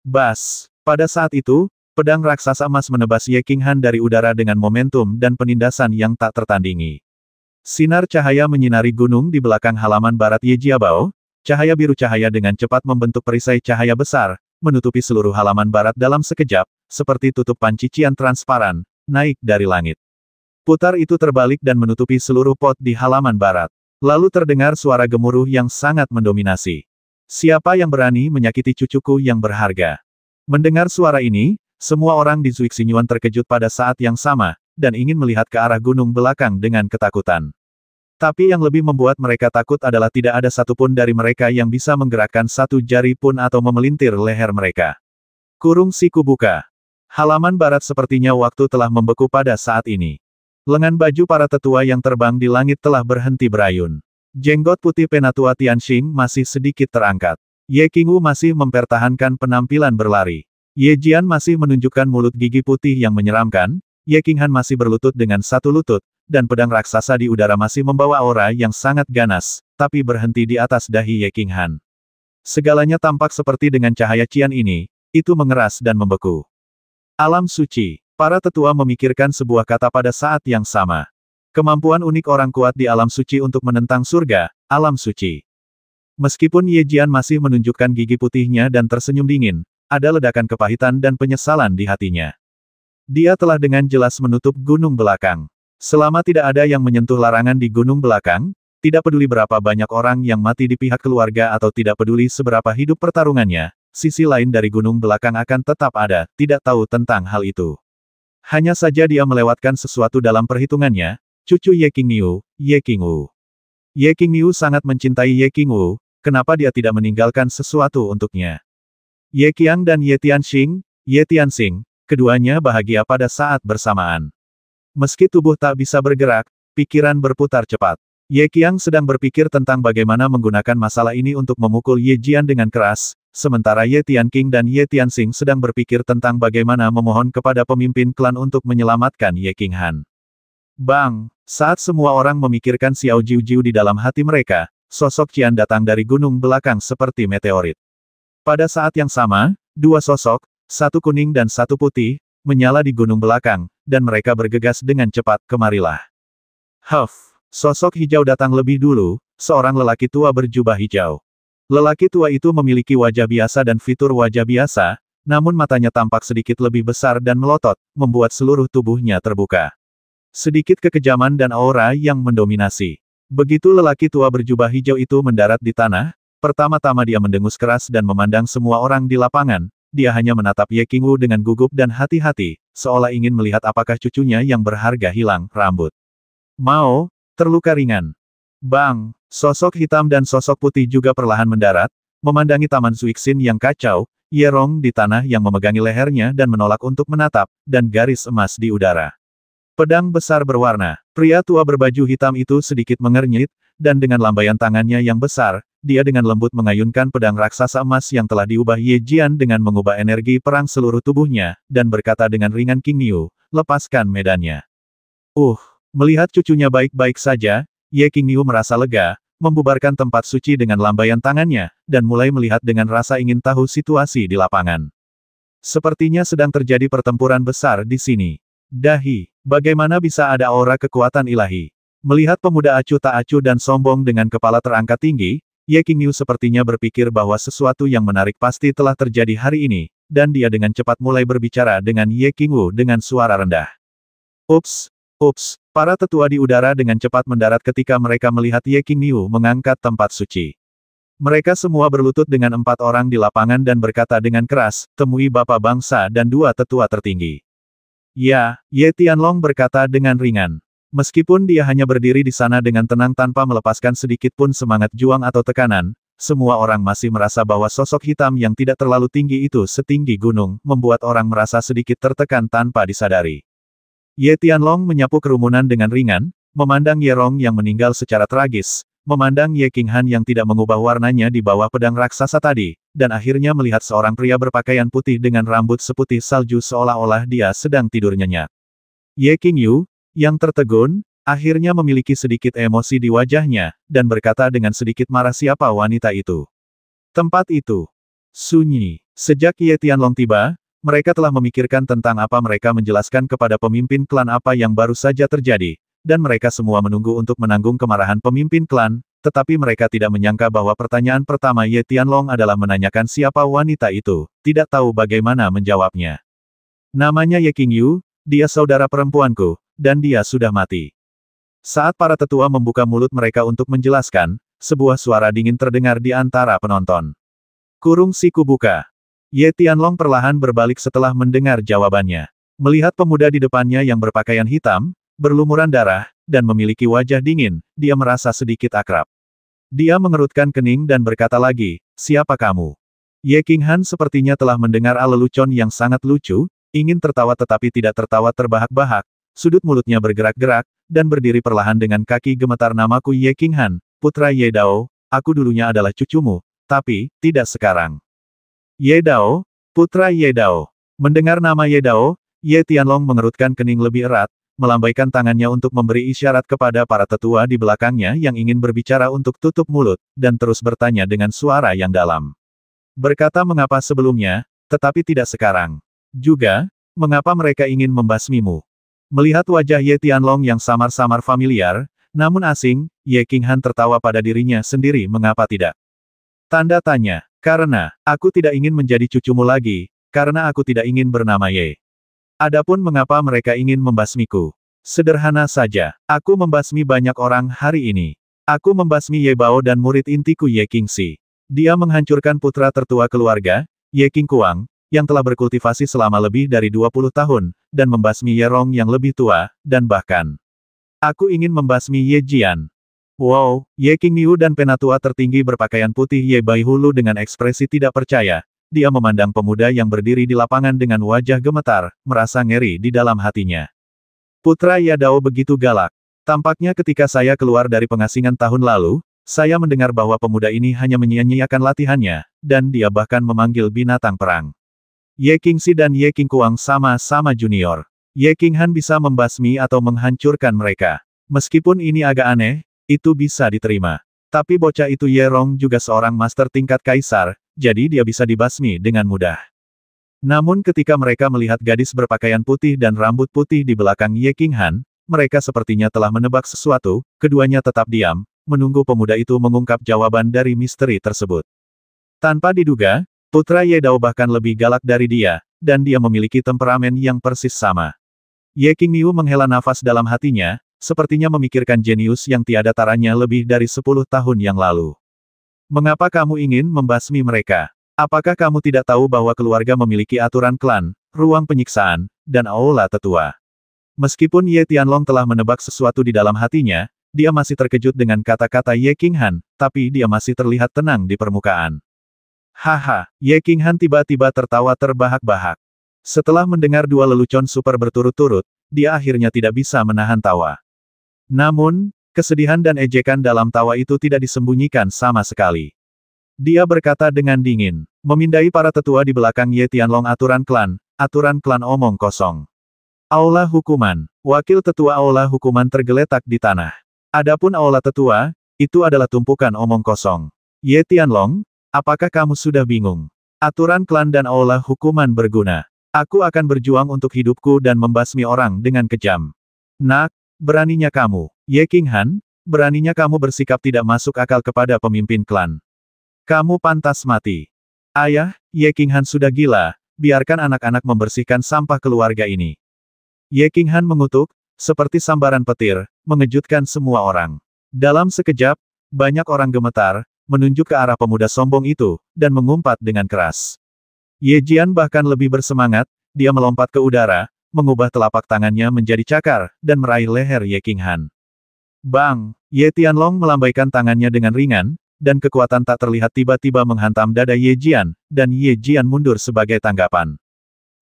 Bas! Pada saat itu, pedang raksasa emas menebas Ye Qinghan dari udara dengan momentum dan penindasan yang tak tertandingi. Sinar cahaya menyinari gunung di belakang halaman barat Ye Jiabao, cahaya biru cahaya dengan cepat membentuk perisai cahaya besar, menutupi seluruh halaman barat dalam sekejap, seperti tutup pancician transparan, naik dari langit. Putar itu terbalik dan menutupi seluruh pot di halaman barat. Lalu terdengar suara gemuruh yang sangat mendominasi. Siapa yang berani menyakiti cucuku yang berharga? Mendengar suara ini, semua orang di Zuixingyuan terkejut pada saat yang sama, dan ingin melihat ke arah gunung belakang dengan ketakutan. Tapi yang lebih membuat mereka takut adalah tidak ada satupun dari mereka yang bisa menggerakkan satu jari pun atau memelintir leher mereka. Kurung siku buka. Halaman barat sepertinya waktu telah membeku pada saat ini. Lengan baju para tetua yang terbang di langit telah berhenti berayun. Jenggot putih penatua Tianxing masih sedikit terangkat. Ye Qingwu masih mempertahankan penampilan berlari. Ye Jian masih menunjukkan mulut gigi putih yang menyeramkan. Ye Qinghan masih berlutut dengan satu lutut, dan pedang raksasa di udara masih membawa aura yang sangat ganas, tapi berhenti di atas dahi Ye Qinghan. Segalanya tampak seperti dengan cahaya cian ini, itu mengeras dan membeku. Alam suci. Para tetua memikirkan sebuah kata pada saat yang sama. Kemampuan unik orang kuat di alam suci untuk menentang surga, alam suci. Meskipun Ye Jian masih menunjukkan gigi putihnya dan tersenyum dingin, ada ledakan kepahitan dan penyesalan di hatinya. Dia telah dengan jelas menutup gunung belakang. Selama tidak ada yang menyentuh larangan di gunung belakang, tidak peduli berapa banyak orang yang mati di pihak keluarga atau tidak peduli seberapa hidup pertarungannya, sisi lain dari gunung belakang akan tetap ada, tidak tahu tentang hal itu. Hanya saja dia melewatkan sesuatu dalam perhitungannya, cucu Ye Qingyu, Ye Qingwu. Ye Qingyu sangat mencintai Ye Qingwu, kenapa dia tidak meninggalkan sesuatu untuknya? Ye Qiang dan Ye Tianxing, Ye Tianxing, keduanya bahagia pada saat bersamaan. Meski tubuh tak bisa bergerak, pikiran berputar cepat. Ye Qiang sedang berpikir tentang bagaimana menggunakan masalah ini untuk memukul Ye Jian dengan keras, sementara Ye Tianqing dan Ye Tianxing sedang berpikir tentang bagaimana memohon kepada pemimpin klan untuk menyelamatkan Ye Qinghan. Bang! Saat semua orang memikirkan Xiao Jiujiu di dalam hati mereka, sosok Qian datang dari gunung belakang seperti meteorit. Pada saat yang sama, dua sosok, satu kuning dan satu putih, menyala di gunung belakang, dan mereka bergegas dengan cepat, kemarilah. Huff! Sosok hijau datang lebih dulu, seorang lelaki tua berjubah hijau. Lelaki tua itu memiliki wajah biasa dan fitur wajah biasa, namun matanya tampak sedikit lebih besar dan melotot, membuat seluruh tubuhnya terbuka. Sedikit kekejaman dan aura yang mendominasi. Begitu lelaki tua berjubah hijau itu mendarat di tanah, pertama-tama dia mendengus keras dan memandang semua orang di lapangan. Dia hanya menatap Ye Qingwu dengan gugup dan hati-hati, seolah ingin melihat apakah cucunya yang berharga hilang rambut. Mao, terluka ringan. Bang! Sosok hitam dan sosok putih juga perlahan mendarat, memandangi Taman Zuixin yang kacau, Ye Rong di tanah yang memegangi lehernya dan menolak untuk menatap, dan garis emas di udara. Pedang besar berwarna. Pria tua berbaju hitam itu sedikit mengernyit, dan dengan lambaian tangannya yang besar, dia dengan lembut mengayunkan pedang raksasa emas yang telah diubah Ye Jian dengan mengubah energi perang seluruh tubuhnya, dan berkata dengan ringan, Qingyu, lepaskan medannya. Melihat cucunya baik-baik saja, Ye Qingyu merasa lega, membubarkan tempat suci dengan lambaian tangannya, dan mulai melihat dengan rasa ingin tahu situasi di lapangan. Sepertinya sedang terjadi pertempuran besar di sini. Dahi, bagaimana bisa ada aura kekuatan ilahi? Melihat pemuda acuh tak acuh dan sombong dengan kepala terangkat tinggi, Ye Qingyu sepertinya berpikir bahwa sesuatu yang menarik pasti telah terjadi hari ini, dan dia dengan cepat mulai berbicara dengan Ye Qingwu dengan suara rendah. Ups! Para tetua di udara dengan cepat mendarat ketika mereka melihat Ye Qingyu mengangkat tempat suci. Mereka semua berlutut dengan 4 orang di lapangan dan berkata dengan keras, temui Bapak Bangsa dan 2 tetua tertinggi. Ya, Ye Tianlong berkata dengan ringan. Meskipun dia hanya berdiri di sana dengan tenang tanpa melepaskan sedikit pun semangat juang atau tekanan, semua orang masih merasa bahwa sosok hitam yang tidak terlalu tinggi itu setinggi gunung, membuat orang merasa sedikit tertekan tanpa disadari. Ye Tianlong menyapu kerumunan dengan ringan, memandang Ye Rong yang meninggal secara tragis, memandang Ye Qinghan yang tidak mengubah warnanya di bawah pedang raksasa tadi, dan akhirnya melihat seorang pria berpakaian putih dengan rambut seputih salju seolah-olah dia sedang tidur nyenyak. Ye Qingyu, yang tertegun, akhirnya memiliki sedikit emosi di wajahnya, dan berkata dengan sedikit marah siapa wanita itu. Tempat itu. Sunyi. Sejak Ye Tianlong tiba, mereka telah memikirkan tentang apa mereka menjelaskan kepada pemimpin klan apa yang baru saja terjadi, dan mereka semua menunggu untuk menanggung kemarahan pemimpin klan, tetapi mereka tidak menyangka bahwa pertanyaan pertama Ye Tianlong adalah menanyakan siapa wanita itu, tidak tahu bagaimana menjawabnya. Namanya Ye Qingyu, dia saudara perempuanku, dan dia sudah mati. Saat para tetua membuka mulut mereka untuk menjelaskan, sebuah suara dingin terdengar di antara penonton. Kurung siku buka. Ye Tianlong perlahan berbalik setelah mendengar jawabannya. Melihat pemuda di depannya yang berpakaian hitam, berlumuran darah, dan memiliki wajah dingin, dia merasa sedikit akrab. Dia mengerutkan kening dan berkata lagi, siapa kamu? Ye Qinghan sepertinya telah mendengar lelucon yang sangat lucu, ingin tertawa tetapi tidak tertawa terbahak-bahak, sudut mulutnya bergerak-gerak, dan berdiri perlahan dengan kaki gemetar. Namaku Ye Qinghan, putra Ye Dao, aku dulunya adalah cucumu, tapi, tidak sekarang. Ye Dao, putra Ye Dao. Mendengar nama Ye Dao, Ye Tianlong mengerutkan kening lebih erat, melambaikan tangannya untuk memberi isyarat kepada para tetua di belakangnya yang ingin berbicara untuk tutup mulut, dan terus bertanya dengan suara yang dalam. Berkata mengapa sebelumnya, tetapi tidak sekarang. Juga, mengapa mereka ingin membasmimu. Melihat wajah Ye Tianlong yang samar-samar familiar, namun asing, Ye Qinghan tertawa pada dirinya sendiri. Mengapa tidak? Tanda tanya. Karena, aku tidak ingin menjadi cucumu lagi, karena aku tidak ingin bernama Ye. Adapun mengapa mereka ingin membasmiku? Sederhana saja, aku membasmi banyak orang hari ini. Aku membasmi Ye Bao dan murid intiku Ye Qingxi. Dia menghancurkan putra tertua keluarga, Ye Qingkuang, yang telah berkultivasi selama lebih dari 20 tahun, dan membasmi Ye Rong yang lebih tua, dan bahkan, aku ingin membasmi Ye Jian. Wow, Ye Qingyu dan penatua tertinggi berpakaian putih Ye Baihulu dengan ekspresi tidak percaya. Dia memandang pemuda yang berdiri di lapangan dengan wajah gemetar, merasa ngeri di dalam hatinya. Putra Ye Dao begitu galak. Tampaknya ketika saya keluar dari pengasingan tahun lalu, saya mendengar bahwa pemuda ini hanya menyia-nyiakan latihannya, dan dia bahkan memanggil binatang perang. Ye Qingxi dan Ye Qingkuang sama-sama junior. Ye Qinghan bisa membasmi atau menghancurkan mereka. Meskipun ini agak aneh, itu bisa diterima. Tapi bocah itu Ye Rong juga seorang master tingkat kaisar, jadi dia bisa dibasmi dengan mudah. Namun ketika mereka melihat gadis berpakaian putih dan rambut putih di belakang Ye Qinghan, mereka sepertinya telah menebak sesuatu, keduanya tetap diam, menunggu pemuda itu mengungkap jawaban dari misteri tersebut. Tanpa diduga, putra Ye Dao bahkan lebih galak dari dia, dan dia memiliki temperamen yang persis sama. Ye Qingyu menghela nafas dalam hatinya, sepertinya memikirkan jenius yang tiada taranya lebih dari 10 tahun yang lalu. Mengapa kamu ingin membasmi mereka? Apakah kamu tidak tahu bahwa keluarga memiliki aturan klan, ruang penyiksaan, dan aula tetua? Meskipun Ye Tianlong telah menebak sesuatu di dalam hatinya, dia masih terkejut dengan kata-kata Ye Qinghan, tapi dia masih terlihat tenang di permukaan. Haha, Ye Qinghan tiba-tiba tertawa terbahak-bahak. Setelah mendengar dua lelucon super berturut-turut, dia akhirnya tidak bisa menahan tawa. Namun, kesedihan dan ejekan dalam tawa itu tidak disembunyikan sama sekali. Dia berkata dengan dingin, memindai para tetua di belakang Ye Tianlong. Aturan klan omong kosong. Aula hukuman. Wakil tetua aula hukuman tergeletak di tanah. Adapun aula tetua, itu adalah tumpukan omong kosong. Ye Tianlong, apakah kamu sudah bingung? Aturan klan dan aula hukuman berguna. Aku akan berjuang untuk hidupku dan membasmi orang dengan kejam. Nak, beraninya kamu, Ye Qinghan, beraninya kamu bersikap tidak masuk akal kepada pemimpin klan. Kamu pantas mati. Ayah, Ye Qinghan sudah gila, biarkan anak-anak membersihkan sampah keluarga ini. Ye Qinghan mengutuk, seperti sambaran petir, mengejutkan semua orang. Dalam sekejap, banyak orang gemetar, menunjuk ke arah pemuda sombong itu, dan mengumpat dengan keras. Ye Jian bahkan lebih bersemangat, dia melompat ke udara, mengubah telapak tangannya menjadi cakar, dan meraih leher Ye Qinghan. Bang! Ye Tianlong melambaikan tangannya dengan ringan, dan kekuatan tak terlihat tiba-tiba menghantam dada Ye Jian, dan Ye Jian mundur sebagai tanggapan.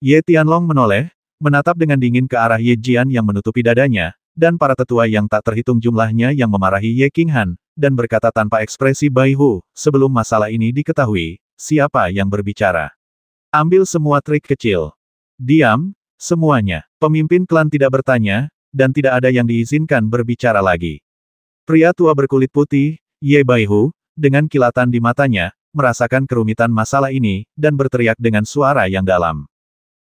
Ye Tianlong menoleh, menatap dengan dingin ke arah Ye Jian yang menutupi dadanya, dan para tetua yang tak terhitung jumlahnya yang memarahi Ye Qinghan, dan berkata tanpa ekspresi Baihu, sebelum masalah ini diketahui, siapa yang berbicara? Ambil semua trik kecil. Diam, semuanya. Pemimpin klan tidak bertanya, dan tidak ada yang diizinkan berbicara lagi. Pria tua berkulit putih, Ye Baihu, dengan kilatan di matanya, merasakan kerumitan masalah ini, dan berteriak dengan suara yang dalam.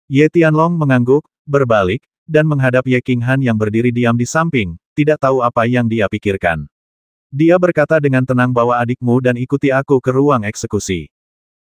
Ye Tianlong mengangguk, berbalik, dan menghadap Ye Qinghan yang berdiri diam di samping, tidak tahu apa yang dia pikirkan. Dia berkata dengan tenang, bawa adikmu dan ikuti aku ke ruang eksekusi.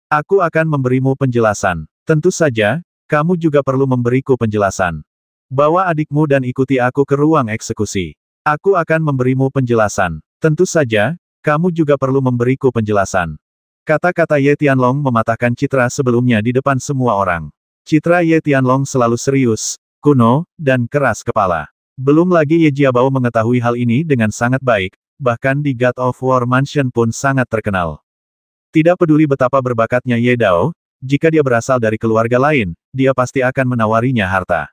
Aku akan memberimu penjelasan. Tentu saja, kamu juga perlu memberiku penjelasan. Bawa adikmu dan ikuti aku ke ruang eksekusi. Aku akan memberimu penjelasan. Tentu saja, kamu juga perlu memberiku penjelasan. Kata-kata Ye Tianlong mematahkan citra sebelumnya di depan semua orang. Citra Ye Tianlong selalu serius, kuno, dan keras kepala. Belum lagi Ye Jiabao mengetahui hal ini dengan sangat baik, bahkan di God of War Mansion pun sangat terkenal. Tidak peduli betapa berbakatnya Ye Dao, jika dia berasal dari keluarga lain, dia pasti akan menawarinya harta.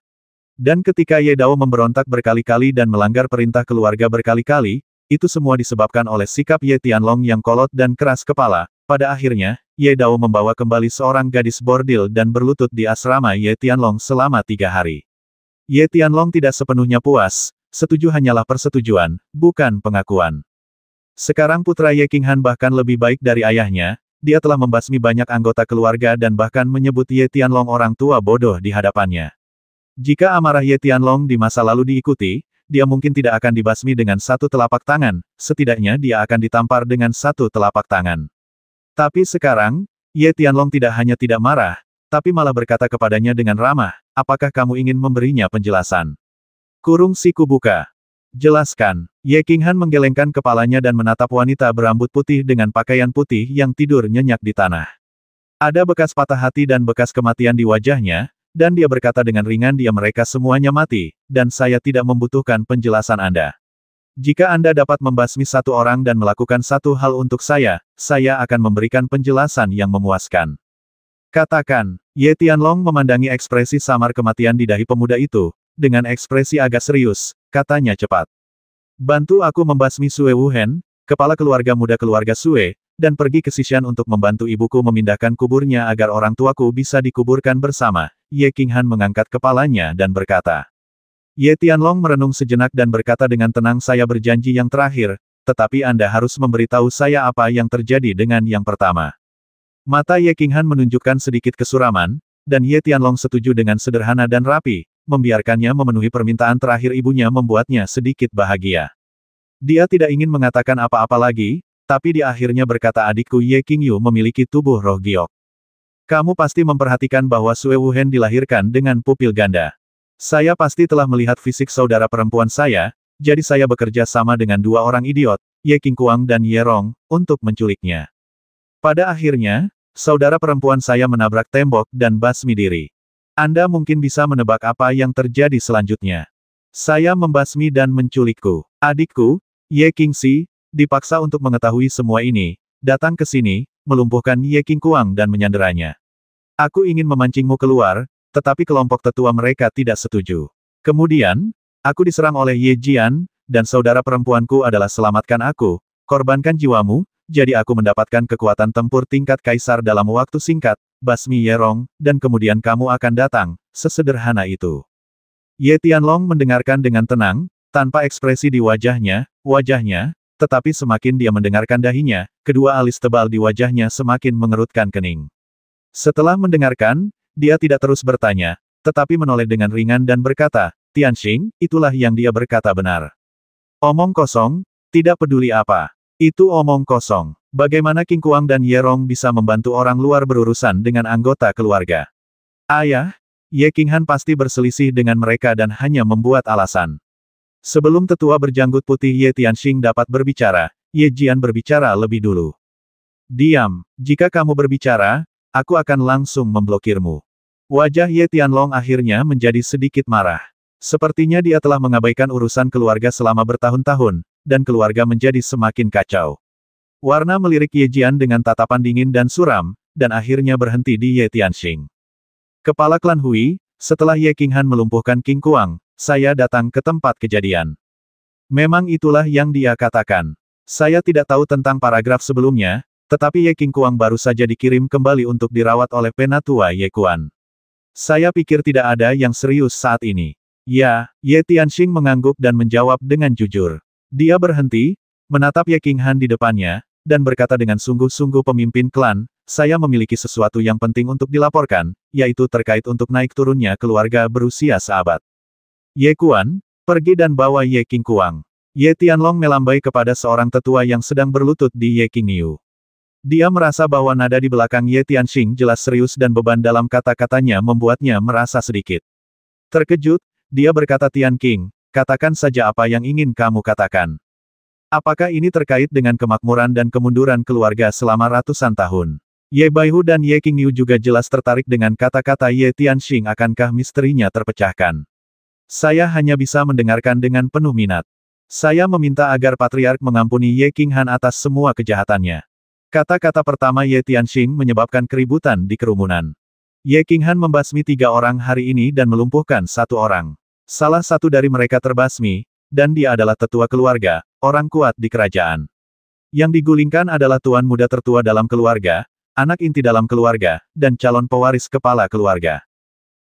Dan ketika Ye Dao memberontak berkali-kali dan melanggar perintah keluarga berkali-kali, itu semua disebabkan oleh sikap Ye Tianlong yang kolot dan keras kepala. Pada akhirnya, Ye Dao membawa kembali seorang gadis bordil dan berlutut di asrama Ye Tianlong selama 3 hari. Ye Tianlong tidak sepenuhnya puas, setuju hanyalah persetujuan, bukan pengakuan. Sekarang putra Ye Qinghan bahkan lebih baik dari ayahnya, dia telah membasmi banyak anggota keluarga dan bahkan menyebut Ye Tianlong orang tua bodoh di hadapannya. Jika amarah Ye Tianlong di masa lalu diikuti, dia mungkin tidak akan dibasmi dengan satu telapak tangan, setidaknya dia akan ditampar dengan satu telapak tangan. Tapi sekarang, Ye Tianlong tidak hanya tidak marah, tapi malah berkata kepadanya dengan ramah, apakah kamu ingin memberinya penjelasan? Kurung siku buka. Jelaskan. Ye Qinghan menggelengkan kepalanya dan menatap wanita berambut putih dengan pakaian putih yang tidur nyenyak di tanah. Ada bekas patah hati dan bekas kematian di wajahnya, dan dia berkata dengan ringan, mereka semuanya mati, dan saya tidak membutuhkan penjelasan Anda. Jika Anda dapat membasmi satu orang dan melakukan satu hal untuk saya akan memberikan penjelasan yang memuaskan. Katakan. Ye Tianlong memandangi ekspresi samar kematian di dahi pemuda itu, dengan ekspresi agak serius, katanya cepat. Bantu aku membasmi Sue Wuhen, kepala keluarga muda keluarga Sue, dan pergi ke Xishan untuk membantu ibuku memindahkan kuburnya agar orang tuaku bisa dikuburkan bersama. Ye Qinghan mengangkat kepalanya dan berkata. Ye Tianlong merenung sejenak dan berkata dengan tenang, saya berjanji yang terakhir, tetapi Anda harus memberitahu saya apa yang terjadi dengan yang pertama. Mata Ye Qinghan menunjukkan sedikit kesuraman, dan Ye Tianlong setuju dengan sederhana dan rapi, membiarkannya memenuhi permintaan terakhir ibunya membuatnya sedikit bahagia. Dia tidak ingin mengatakan apa-apa lagi, tapi dia akhirnya berkata, adikku Ye Qingyu memiliki tubuh roh giok. Kamu pasti memperhatikan bahwa Sue Wuhen dilahirkan dengan pupil ganda. Saya pasti telah melihat fisik saudara perempuan saya, jadi saya bekerja sama dengan dua orang idiot, Ye Qingkuang dan Ye Rong, untuk menculiknya. Pada akhirnya, saudara perempuan saya menabrak tembok dan basmi diri. Anda mungkin bisa menebak apa yang terjadi selanjutnya. Saya membasmi dan menculikku. Adikku, Ye Qingxi, dipaksa untuk mengetahui semua ini, datang ke sini, melumpuhkan Ye Qingkuang dan menyanderanya. Aku ingin memancingmu keluar, tetapi kelompok tetua mereka tidak setuju. Kemudian, aku diserang oleh Ye Jian, dan saudara perempuanku adalah selamatkan aku, korbankan jiwamu, jadi aku mendapatkan kekuatan tempur tingkat kaisar dalam waktu singkat, basmi Ye Rong, dan kemudian kamu akan datang, sesederhana itu. Ye Tianlong mendengarkan dengan tenang, tanpa ekspresi di wajahnya, tetapi semakin dia mendengarkan dahinya, kedua alis tebal di wajahnya semakin mengerutkan kening. Setelah mendengarkan, dia tidak terus bertanya, tetapi menoleh dengan ringan dan berkata, Tianxing, itulah yang dia berkata benar. Omong kosong, tidak peduli apa. Itu omong kosong. Bagaimana Qingkuang dan Ye Rong bisa membantu orang luar berurusan dengan anggota keluarga? Ayah, Ye Qinghan pasti berselisih dengan mereka dan hanya membuat alasan. Sebelum tetua berjanggut putih Ye Tianxing dapat berbicara, Ye Jian berbicara lebih dulu. Diam, jika kamu berbicara, aku akan langsung memblokirmu. Wajah Ye Tianlong akhirnya menjadi sedikit marah. Sepertinya dia telah mengabaikan urusan keluarga selama bertahun-tahun, dan keluarga menjadi semakin kacau. Warna melirik Ye Jian dengan tatapan dingin dan suram, dan akhirnya berhenti di Ye Tianxing. Kepala klan Hui, setelah Ye Qinghan melumpuhkan Qingkuang, saya datang ke tempat kejadian. Memang itulah yang dia katakan. Saya tidak tahu tentang paragraf sebelumnya, tetapi Ye Qingkuang baru saja dikirim kembali untuk dirawat oleh penatua Ye Kuan. Saya pikir tidak ada yang serius saat ini. Ya, Ye Tianxing mengangguk dan menjawab dengan jujur. Dia berhenti, menatap Ye Qinghan di depannya, dan berkata dengan sungguh-sungguh pemimpin klan, saya memiliki sesuatu yang penting untuk dilaporkan, yaitu terkait untuk naik turunnya keluarga berusia seabad. Ye Kuan, pergi dan bawa Ye King Kuang. Ye Tianlong melambai kepada seorang tetua yang sedang berlutut di Ye King Niu. Dia merasa bahwa nada di belakang Ye Tianxing jelas serius dan beban dalam kata-katanya membuatnya merasa sedikit terkejut. Dia berkata, Tian King, katakan saja apa yang ingin kamu katakan. Apakah ini terkait dengan kemakmuran dan kemunduran keluarga selama ratusan tahun? Ye Baihu dan Ye King Niu juga jelas tertarik dengan kata-kata Ye Tianxing. Akankah misterinya terpecahkan? Saya hanya bisa mendengarkan dengan penuh minat. Saya meminta agar Patriark mengampuni Ye King Han atas semua kejahatannya. Kata-kata pertama Ye Tianxing menyebabkan keributan di kerumunan. Ye King Han membasmi 3 orang hari ini dan melumpuhkan 1 orang. Salah satu dari mereka terbasmi, dan dia adalah tetua keluarga, orang kuat di kerajaan. Yang digulingkan adalah tuan muda tertua dalam keluarga, anak inti dalam keluarga, dan calon pewaris kepala keluarga.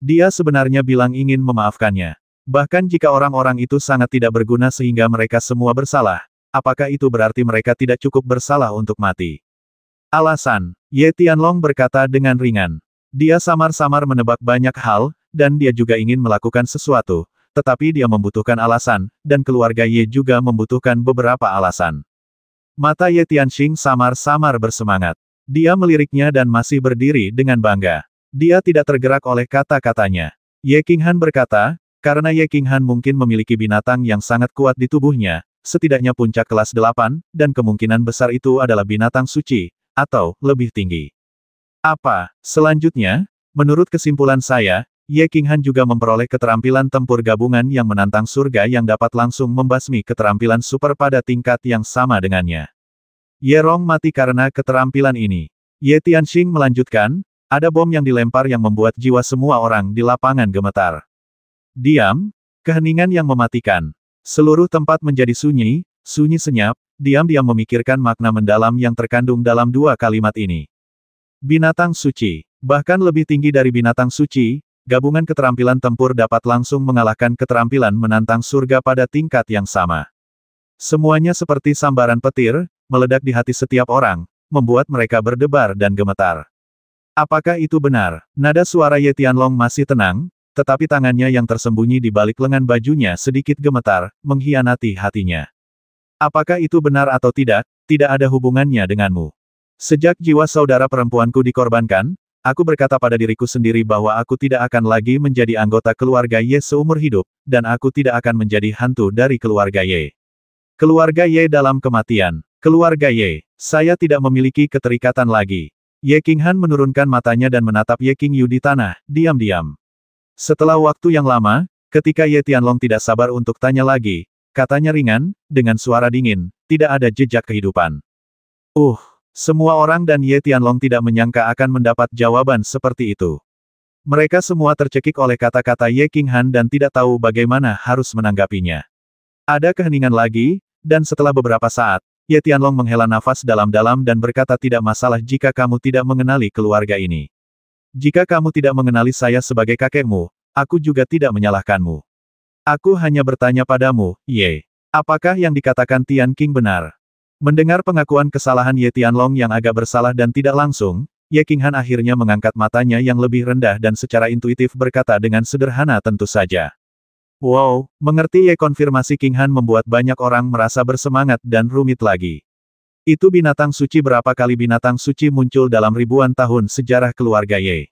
Dia sebenarnya bilang ingin memaafkannya. Bahkan jika orang-orang itu sangat tidak berguna sehingga mereka semua bersalah, apakah itu berarti mereka tidak cukup bersalah untuk mati? Alasan, Ye Tianlong berkata dengan ringan. Dia samar-samar menebak banyak hal, dan dia juga ingin melakukan sesuatu, tetapi dia membutuhkan alasan, dan keluarga Ye juga membutuhkan beberapa alasan. Mata Ye Tianxing samar-samar bersemangat. Dia meliriknya dan masih berdiri dengan bangga. Dia tidak tergerak oleh kata-katanya. Ye King Han berkata, karena Ye King Han mungkin memiliki binatang yang sangat kuat di tubuhnya, setidaknya puncak kelas 8, dan kemungkinan besar itu adalah binatang suci, atau lebih tinggi. Apa, selanjutnya, menurut kesimpulan saya, Ye King Han juga memperoleh keterampilan tempur gabungan yang menantang surga yang dapat langsung membasmi keterampilan super pada tingkat yang sama dengannya. Ye Rong mati karena keterampilan ini. Ye Tianxing melanjutkan, ada bom yang dilempar yang membuat jiwa semua orang di lapangan gemetar. Diam, keheningan yang mematikan. Seluruh tempat menjadi sunyi, sunyi senyap, diam-diam memikirkan makna mendalam yang terkandung dalam 2 kalimat ini. Binatang suci. Bahkan lebih tinggi dari binatang suci, gabungan keterampilan tempur dapat langsung mengalahkan keterampilan menantang surga pada tingkat yang sama. Semuanya seperti sambaran petir, meledak di hati setiap orang, membuat mereka berdebar dan gemetar. Apakah itu benar? Nada suara Ye Tianlong masih tenang, tetapi tangannya yang tersembunyi di balik lengan bajunya sedikit gemetar, mengkhianati hatinya. Apakah itu benar atau tidak ada hubungannya denganmu. Sejak jiwa saudara perempuanku dikorbankan, aku berkata pada diriku sendiri bahwa aku tidak akan lagi menjadi anggota keluarga Ye seumur hidup, dan aku tidak akan menjadi hantu dari keluarga Ye. Keluarga Ye dalam kematian. Keluarga Ye. Saya tidak memiliki keterikatan lagi. Ye King Han menurunkan matanya dan menatap Ye King Yu di tanah, diam-diam. Setelah waktu yang lama, ketika Ye Tianlong tidak sabar untuk tanya lagi, katanya ringan, dengan suara dingin, tidak ada jejak kehidupan. Semua orang dan Ye Tianlong tidak menyangka akan mendapat jawaban seperti itu. Mereka semua tercekik oleh kata-kata Ye King Han dan tidak tahu bagaimana harus menanggapinya. Ada keheningan lagi, dan setelah beberapa saat, Ye Tianlong menghela nafas dalam-dalam dan berkata, tidak masalah jika kamu tidak mengenali keluarga ini. Jika kamu tidak mengenali saya sebagai kakekmu, aku juga tidak menyalahkanmu. Aku hanya bertanya padamu, Ye. Apakah yang dikatakan Tian King benar? Mendengar pengakuan kesalahan Ye Tianlong yang agak bersalah dan tidak langsung, Ye King Han akhirnya mengangkat matanya yang lebih rendah dan secara intuitif berkata dengan sederhana, tentu saja. Wow, mengerti Ye. Konfirmasi King Han membuat banyak orang merasa bersemangat dan rumit lagi. Itu binatang suci. Berapa kali binatang suci muncul dalam ribuan tahun sejarah keluarga Ye?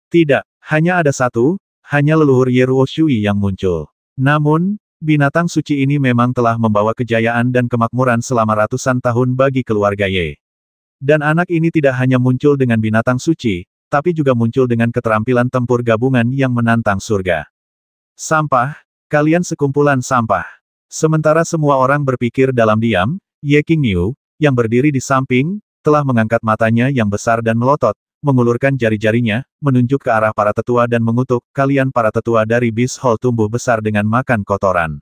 Tidak, hanya ada satu, hanya leluhur Ye Ruo Shui yang muncul. Namun, binatang suci ini memang telah membawa kejayaan dan kemakmuran selama ratusan tahun bagi keluarga Ye. Dan anak ini tidak hanya muncul dengan binatang suci, tapi juga muncul dengan keterampilan tempur gabungan yang menantang surga. Sampah, kalian sekumpulan sampah. Sementara semua orang berpikir dalam diam, Ye King Niu, yang berdiri di samping, telah mengangkat matanya yang besar dan melotot, mengulurkan jari-jarinya, menunjuk ke arah para tetua dan mengutuk, kalian para tetua dari Beast Hall tumbuh besar dengan makan kotoran.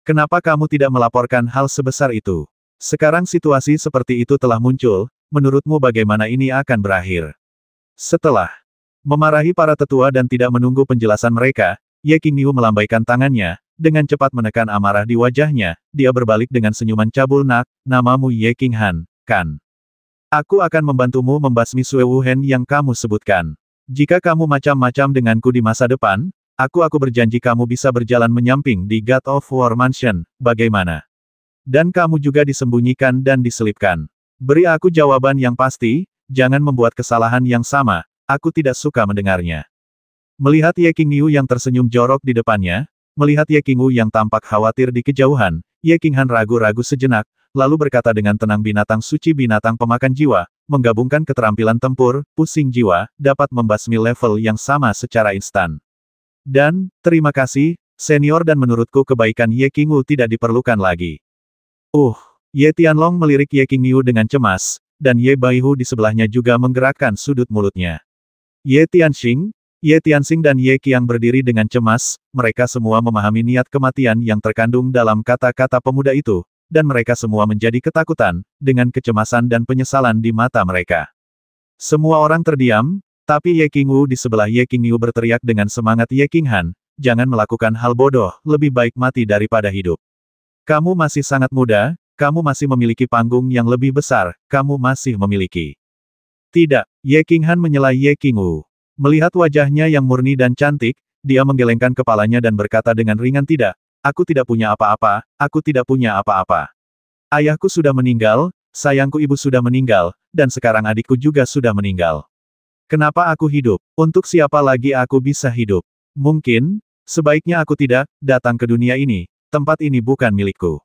Kenapa kamu tidak melaporkan hal sebesar itu? Sekarang situasi seperti itu telah muncul, menurutmu bagaimana ini akan berakhir? Setelah memarahi para tetua dan tidak menunggu penjelasan mereka, Ye King Niu melambaikan tangannya, dengan cepat menekan amarah di wajahnya, dia berbalik dengan senyuman cabul, nak, namamu Ye King Han, kan? Aku akan membantumu membasmi Sue Wuhen yang kamu sebutkan. Jika kamu macam-macam denganku di masa depan, aku berjanji kamu bisa berjalan menyamping di God of War Mansion, bagaimana? Dan kamu juga disembunyikan dan diselipkan. Beri aku jawaban yang pasti, jangan membuat kesalahan yang sama, aku tidak suka mendengarnya. Melihat Ye Qingyu yang tersenyum jorok di depannya, melihat Ye Qingyu yang tampak khawatir di kejauhan, Ye Qinghan ragu-ragu sejenak, lalu berkata dengan tenang, binatang suci, binatang pemakan jiwa, menggabungkan keterampilan tempur, pusing jiwa, dapat membasmi level yang sama secara instan. Dan, terima kasih, senior, dan menurutku kebaikan Ye Qingyu tidak diperlukan lagi. Ye Tianlong melirik Ye Qingyu dengan cemas, dan Ye Baihu di sebelahnya juga menggerakkan sudut mulutnya. Ye Tianxing, Ye Tianxing dan Ye Qiang berdiri dengan cemas, mereka semua memahami niat kematian yang terkandung dalam kata-kata pemuda itu, dan mereka semua menjadi ketakutan, dengan kecemasan dan penyesalan di mata mereka. Semua orang terdiam, tapi Ye Qingyu di sebelah Ye Qingyu berteriak dengan semangat, Ye Qinghan, jangan melakukan hal bodoh, lebih baik mati daripada hidup. Kamu masih sangat muda, kamu masih memiliki panggung yang lebih besar, kamu masih memiliki. Tidak, Ye Qinghan menyela Ye Qingyu. Melihat wajahnya yang murni dan cantik, dia menggelengkan kepalanya dan berkata dengan ringan, tidak, aku tidak punya apa-apa, aku tidak punya apa-apa. Ayahku sudah meninggal, sayangku ibu sudah meninggal, dan sekarang adikku juga sudah meninggal. Kenapa aku hidup? Untuk siapa lagi aku bisa hidup? Mungkin, sebaiknya aku tidak datang ke dunia ini, tempat ini bukan milikku.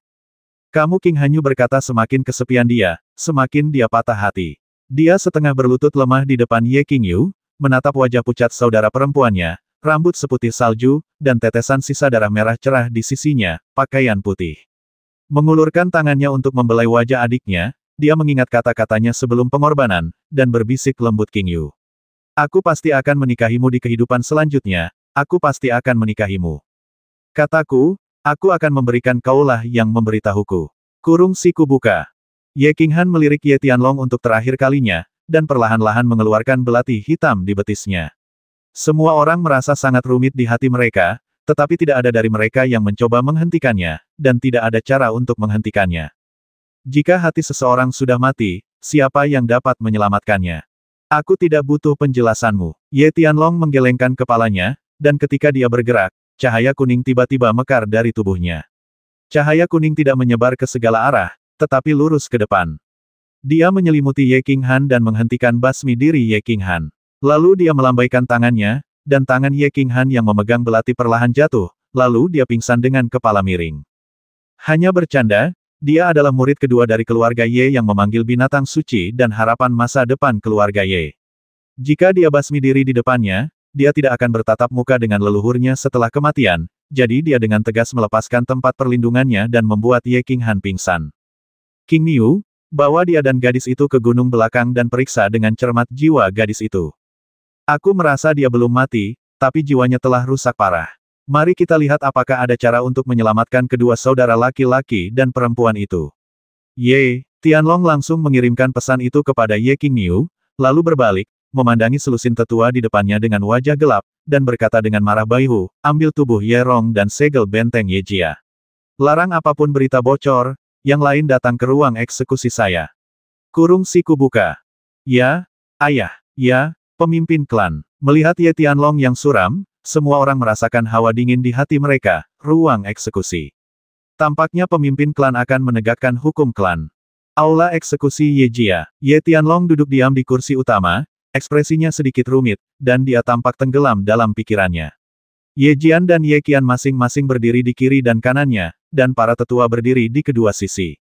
Kamu, King Hanyu berkata semakin kesepian dia, semakin dia patah hati. Dia setengah berlutut lemah di depan Ye Qingyu, menatap wajah pucat saudara perempuannya, rambut seputih salju, dan tetesan sisa darah merah cerah di sisinya, pakaian putih. Mengulurkan tangannya untuk membelai wajah adiknya, dia mengingat kata-katanya sebelum pengorbanan, dan berbisik lembut, Qingyu. Aku pasti akan menikahimu di kehidupan selanjutnya, aku pasti akan menikahimu. Kataku, aku akan memberikan kaulah yang memberitahuku. Kurung siku buka. Ye Qinghan melirik Ye Tianlong untuk terakhir kalinya, dan perlahan-lahan mengeluarkan belati hitam di betisnya. Semua orang merasa sangat rumit di hati mereka, tetapi tidak ada dari mereka yang mencoba menghentikannya, dan tidak ada cara untuk menghentikannya. Jika hati seseorang sudah mati, siapa yang dapat menyelamatkannya? Aku tidak butuh penjelasanmu. Ye Tianlong menggelengkan kepalanya, dan ketika dia bergerak, cahaya kuning tiba-tiba mekar dari tubuhnya. Cahaya kuning tidak menyebar ke segala arah, tetapi lurus ke depan. Dia menyelimuti Ye Qinghan dan menghentikan basmi diri Ye Qinghan. Lalu dia melambaikan tangannya, dan tangan Ye Qinghan yang memegang belati perlahan jatuh, lalu dia pingsan dengan kepala miring. Hanya bercanda, dia adalah murid kedua dari keluarga Ye yang memanggil binatang suci dan harapan masa depan keluarga Ye. Jika dia basmi diri di depannya, dia tidak akan bertatap muka dengan leluhurnya setelah kematian, jadi dia dengan tegas melepaskan tempat perlindungannya dan membuat Ye Qinghan pingsan. Qingyu, bawa dia dan gadis itu ke gunung belakang dan periksa dengan cermat jiwa gadis itu. Aku merasa dia belum mati, tapi jiwanya telah rusak parah. Mari kita lihat apakah ada cara untuk menyelamatkan kedua saudara laki-laki dan perempuan itu. Ye Tianlong langsung mengirimkan pesan itu kepada Ye Qingyu, lalu berbalik, memandangi selusin tetua di depannya dengan wajah gelap, dan berkata dengan marah, Baihu, ambil tubuh Ye Rong dan segel benteng Ye Jia. Larang apapun berita bocor, yang lain datang ke ruang eksekusi saya. Kurung siku buka. Ya, ayah, ya, pemimpin klan. Melihat Ye Tianlong yang suram, semua orang merasakan hawa dingin di hati mereka, ruang eksekusi. Tampaknya pemimpin klan akan menegakkan hukum klan. Aula eksekusi Ye Jia. Ye Tianlong duduk diam di kursi utama, ekspresinya sedikit rumit, dan dia tampak tenggelam dalam pikirannya. Ye Jian dan Ye Qian masing-masing berdiri di kiri dan kanannya, dan para tetua berdiri di kedua sisi.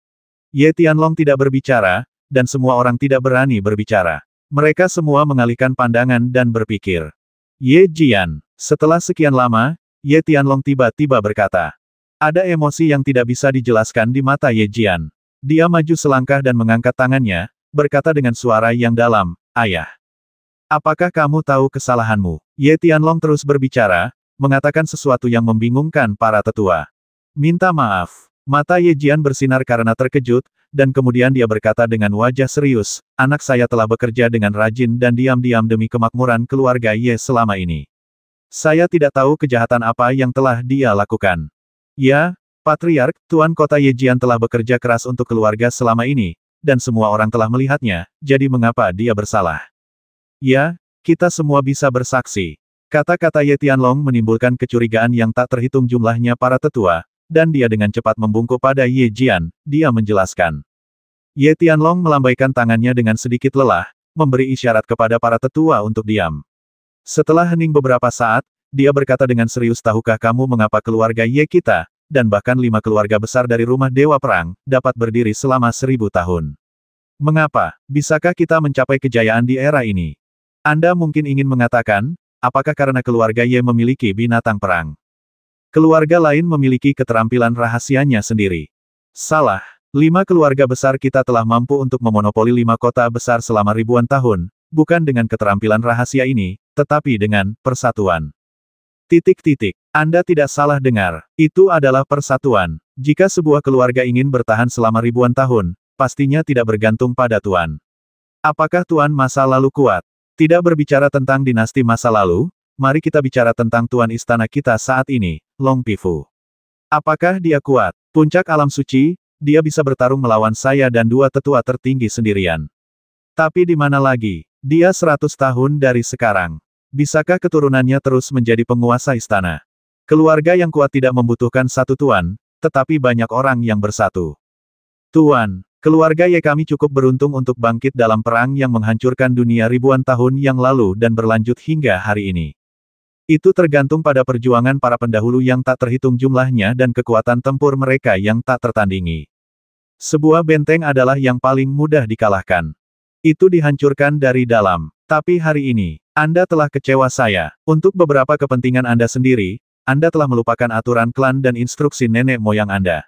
Ye Tianlong tidak berbicara, dan semua orang tidak berani berbicara. Mereka semua mengalihkan pandangan dan berpikir. Ye Jian. Setelah sekian lama, Ye Tianlong tiba-tiba berkata. Ada emosi yang tidak bisa dijelaskan di mata Ye Jian. Dia maju selangkah dan mengangkat tangannya, berkata dengan suara yang dalam, Ayah. Apakah kamu tahu kesalahanmu? Ye Tianlong terus berbicara, mengatakan sesuatu yang membingungkan para tetua. Minta maaf. Mata Ye Jian bersinar karena terkejut, dan kemudian dia berkata dengan wajah serius, anak saya telah bekerja dengan rajin dan diam-diam demi kemakmuran keluarga Ye selama ini. Saya tidak tahu kejahatan apa yang telah dia lakukan. Ya, Patriark, Tuan Kota Ye Jian telah bekerja keras untuk keluarga selama ini, dan semua orang telah melihatnya, jadi mengapa dia bersalah? Ya, kita semua bisa bersaksi. Kata-kata Ye Tianlong menimbulkan kecurigaan yang tak terhitung jumlahnya para tetua, dan dia dengan cepat membungkuk pada Ye Jian, dia menjelaskan. Ye Tianlong melambaikan tangannya dengan sedikit lelah, memberi isyarat kepada para tetua untuk diam. Setelah hening beberapa saat, dia berkata dengan serius, tahukah kamu mengapa keluarga Ye kita, dan bahkan 5 keluarga besar dari rumah Dewa Perang, dapat berdiri selama 1000 tahun? Mengapa? Bisakah kita mencapai kejayaan di era ini? Anda mungkin ingin mengatakan, apakah karena keluarga Ye memiliki binatang perang? Keluarga lain memiliki keterampilan rahasianya sendiri. Salah. 5 keluarga besar kita telah mampu untuk memonopoli 5 kota besar selama ribuan tahun, bukan dengan keterampilan rahasia ini, tetapi dengan persatuan. Anda tidak salah dengar. Itu adalah persatuan. Jika sebuah keluarga ingin bertahan selama ribuan tahun, pastinya tidak bergantung pada tuan. Apakah tuan masa lalu kuat? Tidak berbicara tentang dinasti masa lalu, mari kita bicara tentang tuan istana kita saat ini, Long Pifu. Apakah dia kuat? Puncak alam suci, dia bisa bertarung melawan saya dan 2 tetua tertinggi sendirian. Tapi di mana lagi? Dia 100 tahun dari sekarang. Bisakah keturunannya terus menjadi penguasa istana? Keluarga yang kuat tidak membutuhkan satu tuan, tetapi banyak orang yang bersatu. Tuan, keluarga Ye kami cukup beruntung untuk bangkit dalam perang yang menghancurkan dunia ribuan tahun yang lalu dan berlanjut hingga hari ini. Itu tergantung pada perjuangan para pendahulu yang tak terhitung jumlahnya dan kekuatan tempur mereka yang tak tertandingi. Sebuah benteng adalah yang paling mudah dikalahkan. Itu dihancurkan dari dalam. Tapi hari ini, Anda telah kecewa saya. Untuk beberapa kepentingan Anda sendiri, Anda telah melupakan aturan klan dan instruksi nenek moyang Anda.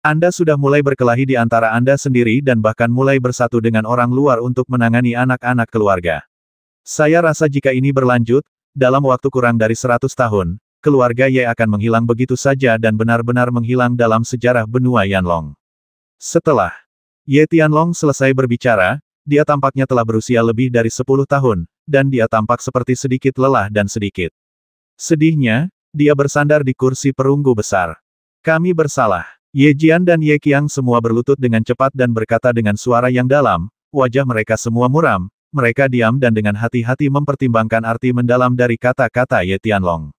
Anda sudah mulai berkelahi di antara Anda sendiri dan bahkan mulai bersatu dengan orang luar untuk menangani anak-anak keluarga. Saya rasa jika ini berlanjut, dalam waktu kurang dari 100 tahun, keluarga Ye akan menghilang begitu saja dan benar-benar menghilang dalam sejarah benua Yanlong. Setelah Ye Tianlong selesai berbicara, dia tampaknya telah berusia lebih dari 10 tahun, dan dia tampak seperti sedikit lelah dan sedikit sedihnya, dia bersandar di kursi perunggu besar. Kami bersalah. Ye Jian dan Ye Qiang semua berlutut dengan cepat dan berkata dengan suara yang dalam, wajah mereka semua muram, mereka diam dan dengan hati-hati mempertimbangkan arti mendalam dari kata-kata Ye Tianlong.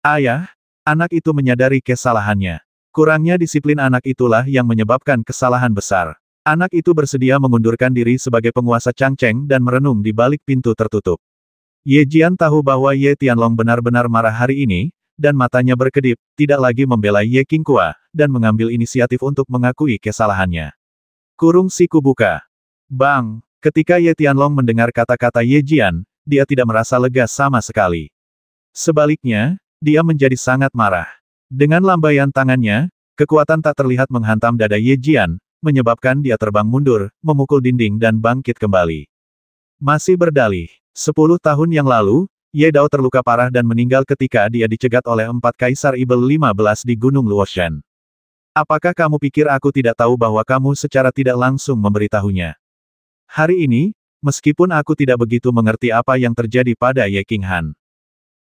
Ayah, anak itu menyadari kesalahannya. Kurangnya disiplin anak itulah yang menyebabkan kesalahan besar. Anak itu bersedia mengundurkan diri sebagai penguasa Changcheng dan merenung di balik pintu tertutup. Ye Jian tahu bahwa Ye Tianlong benar-benar marah hari ini, dan matanya berkedip, tidak lagi membela Ye Qingque, dan mengambil inisiatif untuk mengakui kesalahannya. Kurung siku buka. Bang! Ketika Ye Tianlong mendengar kata-kata Ye Jian, dia tidak merasa lega sama sekali. Sebaliknya, dia menjadi sangat marah. Dengan lambaian tangannya, kekuatan tak terlihat menghantam dada Ye Jian, menyebabkan dia terbang mundur, memukul dinding dan bangkit kembali. Masih berdalih, 10 tahun yang lalu, Ye Dao terluka parah dan meninggal ketika dia dicegat oleh 4 Kaisar Ibel 15 di Gunung Luoshan. Apakah kamu pikir aku tidak tahu bahwa kamu secara tidak langsung memberitahunya? Hari ini, meskipun aku tidak begitu mengerti apa yang terjadi pada Ye Qinghan.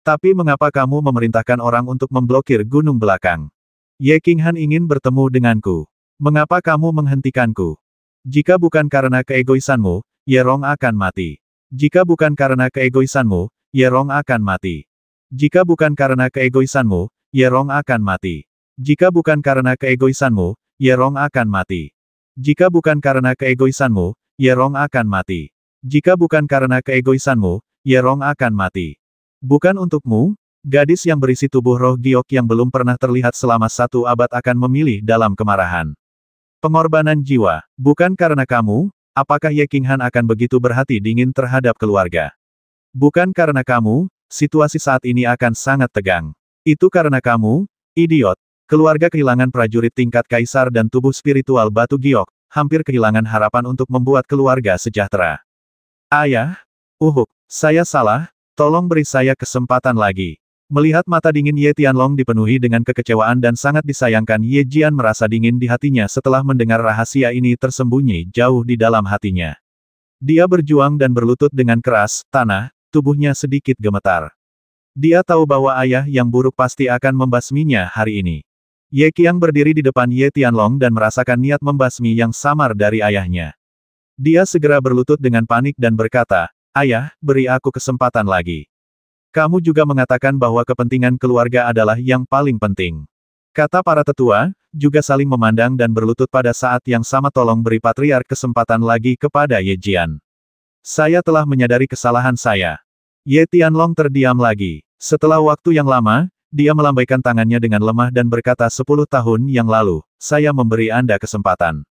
Tapi mengapa kamu memerintahkan orang untuk memblokir gunung belakang? Ye Qinghan ingin bertemu denganku. Mengapa kamu menghentikanku? Jika bukan karena keegoisanmu, Ye Rong akan mati. Jika bukan karena keegoisanmu, Ye Rong akan mati. Jika bukan karena keegoisanmu, Ye Rong akan mati. Jika bukan karena keegoisanmu, Ye Rong akan mati. Jika bukan karena keegoisanmu, Ye Rong akan mati. Jika bukan karena keegoisanmu, Ye Rong akan mati. Bukan untukmu, gadis yang berisi tubuh roh giok yang belum pernah terlihat selama 1 abad akan memilih dalam kemarahan. Pengorbanan jiwa, bukan karena kamu, apakah Ye Qinghan akan begitu berhati dingin terhadap keluarga? Bukan karena kamu, situasi saat ini akan sangat tegang. Itu karena kamu, idiot. Keluarga kehilangan prajurit tingkat kaisar dan tubuh spiritual batu giok, hampir kehilangan harapan untuk membuat keluarga sejahtera. Ayah, saya salah, tolong beri saya kesempatan lagi. Melihat mata dingin Ye Tianlong dipenuhi dengan kekecewaan dan sangat disayangkan, Ye Jian merasa dingin di hatinya setelah mendengar rahasia ini tersembunyi jauh di dalam hatinya. Dia berjuang dan berlutut dengan keras, tanah, tubuhnya sedikit gemetar. Dia tahu bahwa ayah yang buruk pasti akan membasminya hari ini. Ye Qiang berdiri di depan Ye Tianlong dan merasakan niat membasmi yang samar dari ayahnya. Dia segera berlutut dengan panik dan berkata, "Ayah, beri aku kesempatan lagi. Kamu juga mengatakan bahwa kepentingan keluarga adalah yang paling penting." Kata para tetua, juga saling memandang dan berlutut pada saat yang sama. "Tolong beri Patriark kesempatan lagi kepada Ye Jian. Saya telah menyadari kesalahan saya." Ye Tianlong terdiam lagi. Setelah waktu yang lama, dia melambaikan tangannya dengan lemah dan berkata, "10 tahun yang lalu, saya memberi Anda kesempatan.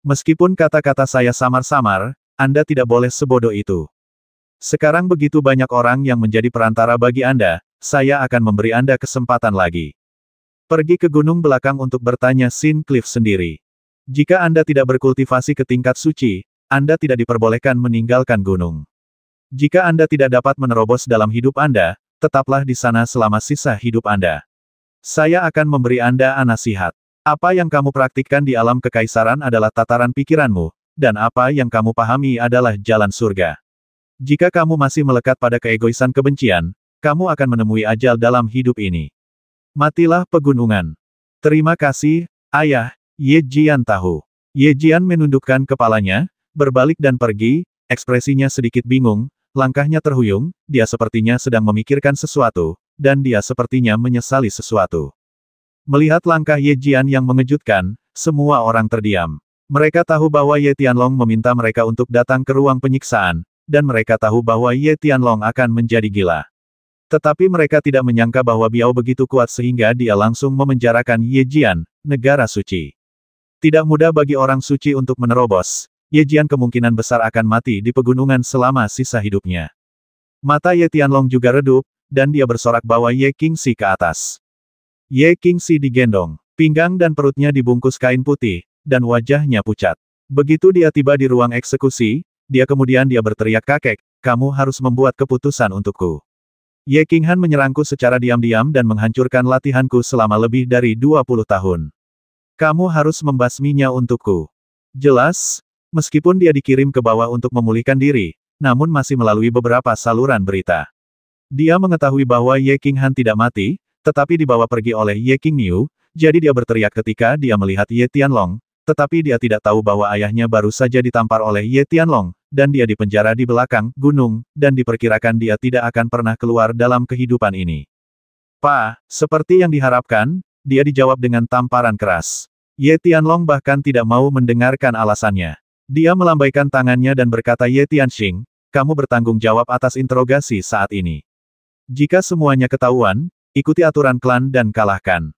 Meskipun kata-kata saya samar-samar, Anda tidak boleh sebodoh itu. Sekarang begitu banyak orang yang menjadi perantara bagi Anda, saya akan memberi Anda kesempatan lagi. Pergi ke gunung belakang untuk bertanya Sin Cliff sendiri. Jika Anda tidak berkultivasi ke tingkat suci, Anda tidak diperbolehkan meninggalkan gunung. Jika Anda tidak dapat menerobos dalam hidup Anda, tetaplah di sana selama sisa hidup Anda. Saya akan memberi Anda nasihat. Apa yang kamu praktikkan di alam kekaisaran adalah tataran pikiranmu, dan apa yang kamu pahami adalah jalan surga. Jika kamu masih melekat pada keegoisan kebencian, kamu akan menemui ajal dalam hidup ini. Matilah pegunungan." "Terima kasih, Ayah." Ye Jian tahu. Ye Jian menundukkan kepalanya, berbalik dan pergi, ekspresinya sedikit bingung, langkahnya terhuyung, dia sepertinya sedang memikirkan sesuatu, dan dia sepertinya menyesali sesuatu. Melihat langkah Ye Jian yang mengejutkan, semua orang terdiam. Mereka tahu bahwa Ye Tianlong meminta mereka untuk datang ke ruang penyiksaan, dan mereka tahu bahwa Ye Tianlong akan menjadi gila. Tetapi mereka tidak menyangka bahwa Biao begitu kuat sehingga dia langsung memenjarakan Ye Jian, negara suci. Tidak mudah bagi orang suci untuk menerobos. Ye Jian kemungkinan besar akan mati di pegunungan selama sisa hidupnya. Mata Ye Tianlong juga redup, dan dia bersorak bawa Ye Qingxi ke atas. Ye Qingxi digendong, pinggang dan perutnya dibungkus kain putih, dan wajahnya pucat. Begitu dia tiba di ruang eksekusi, dia berteriak, "Kakek, kamu harus membuat keputusan untukku. Ye Qinghan menyerangku secara diam-diam dan menghancurkan latihanku selama lebih dari 20 tahun. Kamu harus membasminya untukku." Jelas, meskipun dia dikirim ke bawah untuk memulihkan diri, namun masih melalui beberapa saluran berita. Dia mengetahui bahwa Ye Qinghan tidak mati, tetapi dibawa pergi oleh Ye Qingniu, jadi dia berteriak ketika dia melihat Ye Tianlong, tetapi dia tidak tahu bahwa ayahnya baru saja ditampar oleh Ye Tianlong, dan dia dipenjara di belakang gunung, dan diperkirakan dia tidak akan pernah keluar dalam kehidupan ini. "Pa, seperti yang diharapkan," dia dijawab dengan tamparan keras. Ye Tianlong bahkan tidak mau mendengarkan alasannya. Dia melambaikan tangannya dan berkata, "Ye Tianxing, kamu bertanggung jawab atas interogasi saat ini. Jika semuanya ketahuan, ikuti aturan klan dan kalahkan."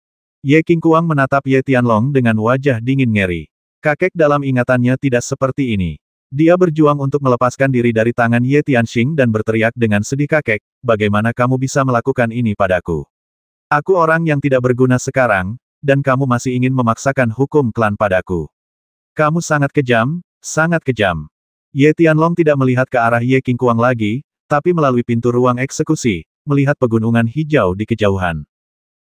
Ye Qingkuang menatap Ye Tianlong dengan wajah dingin ngeri. Kakek dalam ingatannya tidak seperti ini. Dia berjuang untuk melepaskan diri dari tangan Ye Tianxing dan berteriak dengan sedih, "Kakek, bagaimana kamu bisa melakukan ini padaku? Aku orang yang tidak berguna sekarang, dan kamu masih ingin memaksakan hukum klan padaku. Kamu sangat kejam, sangat kejam." Ye Tianlong tidak melihat ke arah Ye Qingkuang lagi, tapi melalui pintu ruang eksekusi, melihat pegunungan hijau di kejauhan.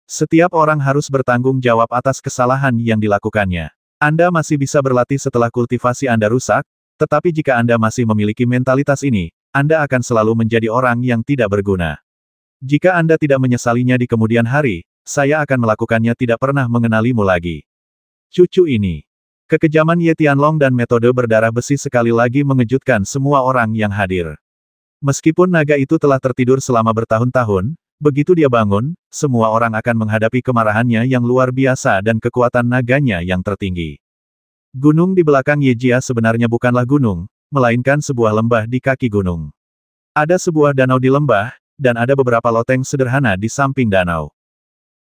Setiap orang harus bertanggung jawab atas kesalahan yang dilakukannya. Anda masih bisa berlatih setelah kultivasi Anda rusak, tetapi jika Anda masih memiliki mentalitas ini, Anda akan selalu menjadi orang yang tidak berguna. Jika Anda tidak menyesalinya di kemudian hari, saya akan melakukannya tidak pernah mengenalimu lagi. Cucu ini. Kekejaman Ye Tianlong dan metode berdarah besi sekali lagi mengejutkan semua orang yang hadir. Meskipun naga itu telah tertidur selama bertahun-tahun, begitu dia bangun, semua orang akan menghadapi kemarahannya yang luar biasa dan kekuatan naganya yang tertinggi. Gunung di belakang Yejia sebenarnya bukanlah gunung, melainkan sebuah lembah di kaki gunung. Ada sebuah danau di lembah, dan ada beberapa loteng sederhana di samping danau.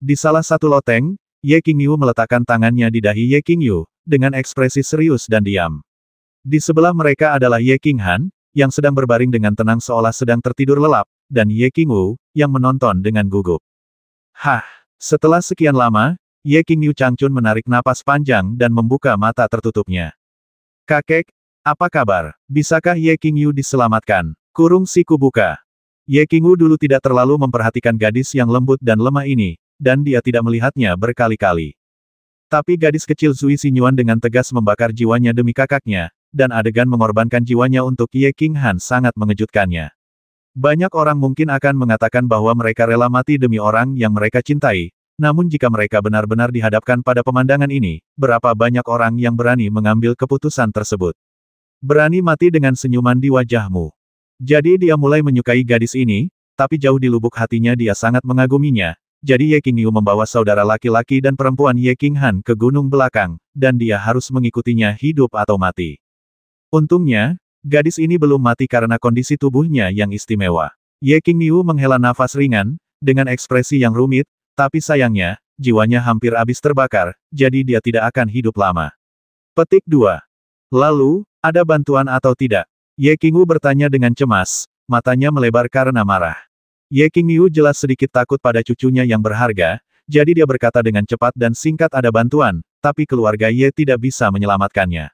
Di salah satu loteng, Ye Qingniu meletakkan tangannya di dahi Ye Qingyu, dengan ekspresi serius dan diam. Di sebelah mereka adalah Ye Qinghan, yang sedang berbaring dengan tenang seolah sedang tertidur lelap, dan Ye Qingwu, yang menonton dengan gugup. Hah! Setelah sekian lama, Ye Qingyu Changchun menarik napas panjang dan membuka mata tertutupnya. "Kakek, apa kabar? Bisakah Ye Qingyu diselamatkan?" Kurung siku buka. Ye Qingwu dulu tidak terlalu memperhatikan gadis yang lembut dan lemah ini, dan dia tidak melihatnya berkali-kali. Tapi gadis kecil Zui Xinyuan dengan tegas membakar jiwanya demi kakaknya, dan adegan mengorbankan jiwanya untuk Ye Qinghan sangat mengejutkannya. Banyak orang mungkin akan mengatakan bahwa mereka rela mati demi orang yang mereka cintai, namun jika mereka benar-benar dihadapkan pada pemandangan ini, berapa banyak orang yang berani mengambil keputusan tersebut? Berani mati dengan senyuman di wajahmu. Jadi dia mulai menyukai gadis ini, tapi jauh di lubuk hatinya dia sangat mengaguminya. Jadi Ye Qingyu membawa saudara laki-laki dan perempuan Ye Qinghan ke gunung belakang, dan dia harus mengikutinya hidup atau mati. Untungnya, gadis ini belum mati karena kondisi tubuhnya yang istimewa. Ye Qingyu menghela nafas ringan, dengan ekspresi yang rumit, tapi sayangnya, jiwanya hampir habis terbakar, jadi dia tidak akan hidup lama. Petik 2. Lalu, ada bantuan atau tidak? Ye Qingyu bertanya dengan cemas, matanya melebar karena marah. Ye Qingyu jelas sedikit takut pada cucunya yang berharga, jadi dia berkata dengan cepat dan singkat ada bantuan, tapi keluarga Ye tidak bisa menyelamatkannya.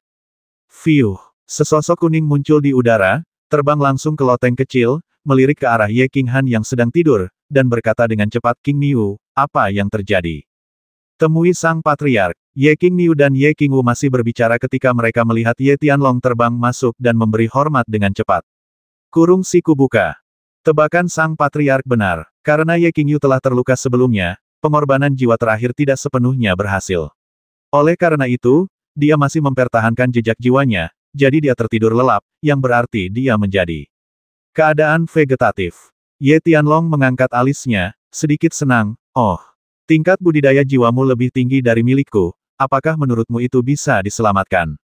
Fiuh, sesosok kuning muncul di udara, terbang langsung ke loteng kecil, melirik ke arah Ye Qinghan yang sedang tidur, dan berkata dengan cepat, Qingyu, apa yang terjadi? Temui sang patriark. Ye Qingyu dan Ye Qingwu masih berbicara ketika mereka melihat Ye Tianlong terbang masuk dan memberi hormat dengan cepat. Kurung siku buka. Tebakan sang patriark benar. Karena Ye Qingyu telah terluka sebelumnya, pengorbanan jiwa terakhir tidak sepenuhnya berhasil. Oleh karena itu, dia masih mempertahankan jejak jiwanya, jadi dia tertidur lelap, yang berarti dia menjadi keadaan vegetatif. Ye Tianlong mengangkat alisnya, sedikit senang, oh, tingkat budidaya jiwamu lebih tinggi dari milikku, apakah menurutmu itu bisa diselamatkan?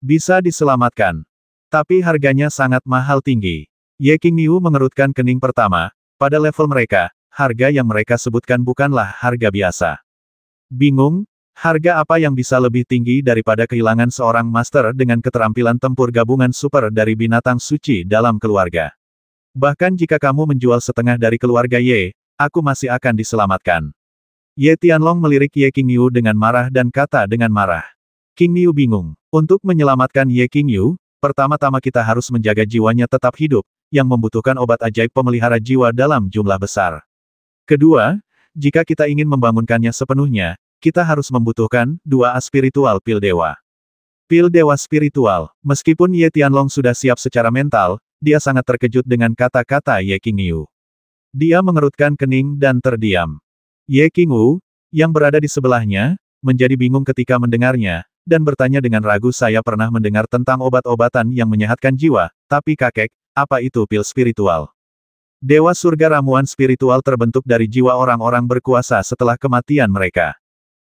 Bisa diselamatkan. Tapi harganya sangat mahal tinggi. Ye Qingyu mengerutkan kening pertama, pada level mereka, harga yang mereka sebutkan bukanlah harga biasa. Bingung, harga apa yang bisa lebih tinggi daripada kehilangan seorang master dengan keterampilan tempur gabungan super dari binatang suci dalam keluarga. Bahkan jika kamu menjual setengah dari keluarga Ye, aku masih akan diselamatkan. Ye Tianlong melirik Ye Qingyu dengan marah dan kata dengan marah. Qingyu bingung. Untuk menyelamatkan Ye Qingyu, pertama-tama kita harus menjaga jiwanya tetap hidup, yang membutuhkan obat ajaib pemelihara jiwa dalam jumlah besar. Kedua, jika kita ingin membangunkannya sepenuhnya, kita harus membutuhkan 2 spiritual pil dewa. Pil dewa spiritual. Meskipun Ye Tianlong sudah siap secara mental, dia sangat terkejut dengan kata-kata Ye Qingyu. Dia mengerutkan kening dan terdiam. Ye Qingyu, yang berada di sebelahnya, menjadi bingung ketika mendengarnya, dan bertanya dengan ragu, saya pernah mendengar tentang obat-obatan yang menyehatkan jiwa, tapi kakek, apa itu pil spiritual? Dewa surga ramuan spiritual terbentuk dari jiwa orang-orang berkuasa setelah kematian mereka.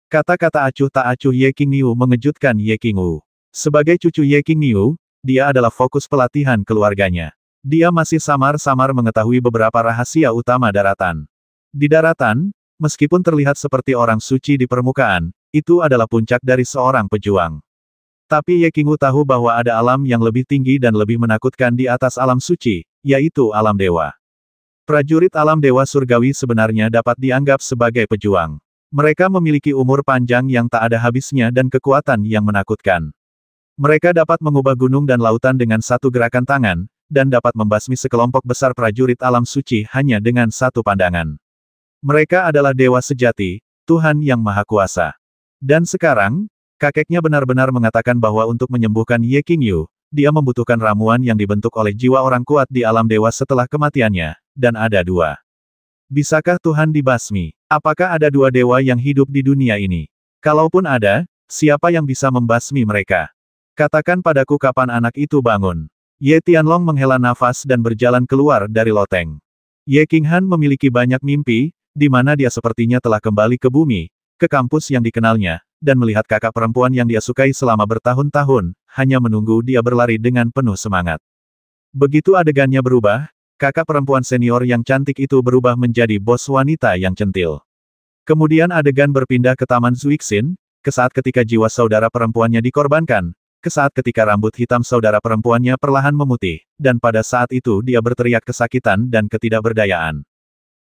Kata-kata acuh tak acuh Ye Qingyu mengejutkan Ye Qingyu. Sebagai cucu Ye Qingyu, dia adalah fokus pelatihan keluarganya. Dia masih samar-samar mengetahui beberapa rahasia utama daratan. Di daratan, meskipun terlihat seperti orang suci di permukaan, itu adalah puncak dari seorang pejuang. Tapi Ye Qingyu tahu bahwa ada alam yang lebih tinggi dan lebih menakutkan di atas alam suci, yaitu alam dewa. Prajurit alam dewa surgawi sebenarnya dapat dianggap sebagai pejuang. Mereka memiliki umur panjang yang tak ada habisnya dan kekuatan yang menakutkan. Mereka dapat mengubah gunung dan lautan dengan satu gerakan tangan, dan dapat membasmi sekelompok besar prajurit alam suci hanya dengan satu pandangan. Mereka adalah dewa sejati, Tuhan yang Maha Kuasa. Dan sekarang, kakeknya benar-benar mengatakan bahwa untuk menyembuhkan Ye Qingyu, dia membutuhkan ramuan yang dibentuk oleh jiwa orang kuat di alam dewa setelah kematiannya, dan ada 2. Bisakah Tuhan dibasmi? Apakah ada 2 dewa yang hidup di dunia ini? Kalaupun ada, siapa yang bisa membasmi mereka? Katakan padaku kapan anak itu bangun. Ye Tianlong menghela nafas dan berjalan keluar dari loteng. Ye Qinghan memiliki banyak mimpi, di mana dia sepertinya telah kembali ke bumi, ke kampus yang dikenalnya, dan melihat kakak perempuan yang dia sukai selama bertahun-tahun, hanya menunggu dia berlari dengan penuh semangat. Begitu adegannya berubah, kakak perempuan senior yang cantik itu berubah menjadi bos wanita yang centil. Kemudian adegan berpindah ke Taman Zuixin, ke saat ketika jiwa saudara perempuannya dikorbankan, ke saat ketika rambut hitam saudara perempuannya perlahan memutih, dan pada saat itu dia berteriak kesakitan dan ketidakberdayaan.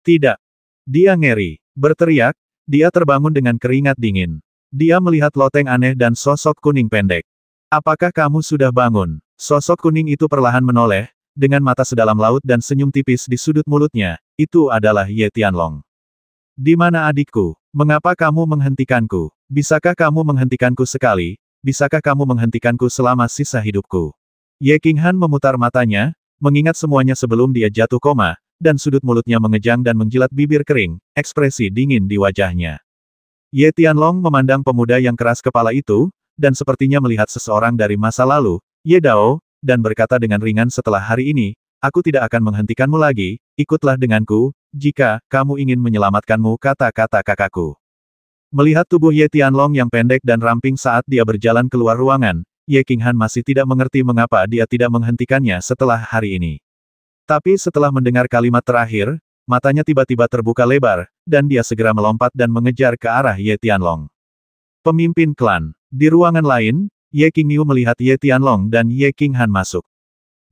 Tidak. Dia ngeri. Berteriak, dia terbangun dengan keringat dingin. Dia melihat loteng aneh dan sosok kuning pendek. Apakah kamu sudah bangun? Sosok kuning itu perlahan menoleh, dengan mata sedalam laut dan senyum tipis di sudut mulutnya, itu adalah Ye Tianlong. Di mana adikku? Mengapa kamu menghentikanku? Bisakah kamu menghentikanku sekali? Bisakah kamu menghentikanku selama sisa hidupku? Ye Qinghan memutar matanya, mengingat semuanya sebelum dia jatuh koma, dan sudut mulutnya mengejang dan menjilat bibir kering, ekspresi dingin di wajahnya. Ye Tianlong memandang pemuda yang keras kepala itu, dan sepertinya melihat seseorang dari masa lalu, Ye Dao, dan berkata dengan ringan setelah hari ini, aku tidak akan menghentikanmu lagi, ikutlah denganku, jika kamu ingin menyelamatkanmu kata-kata kakakku. Melihat tubuh Ye Tianlong yang pendek dan ramping saat dia berjalan keluar ruangan, Ye Qinghan masih tidak mengerti mengapa dia tidak menghentikannya setelah hari ini. Tapi setelah mendengar kalimat terakhir, matanya tiba-tiba terbuka lebar, dan dia segera melompat dan mengejar ke arah Ye Tianlong. Pemimpin klan. Di ruangan lain, Ye Qingniu melihat Ye Tianlong dan Ye Qinghan masuk.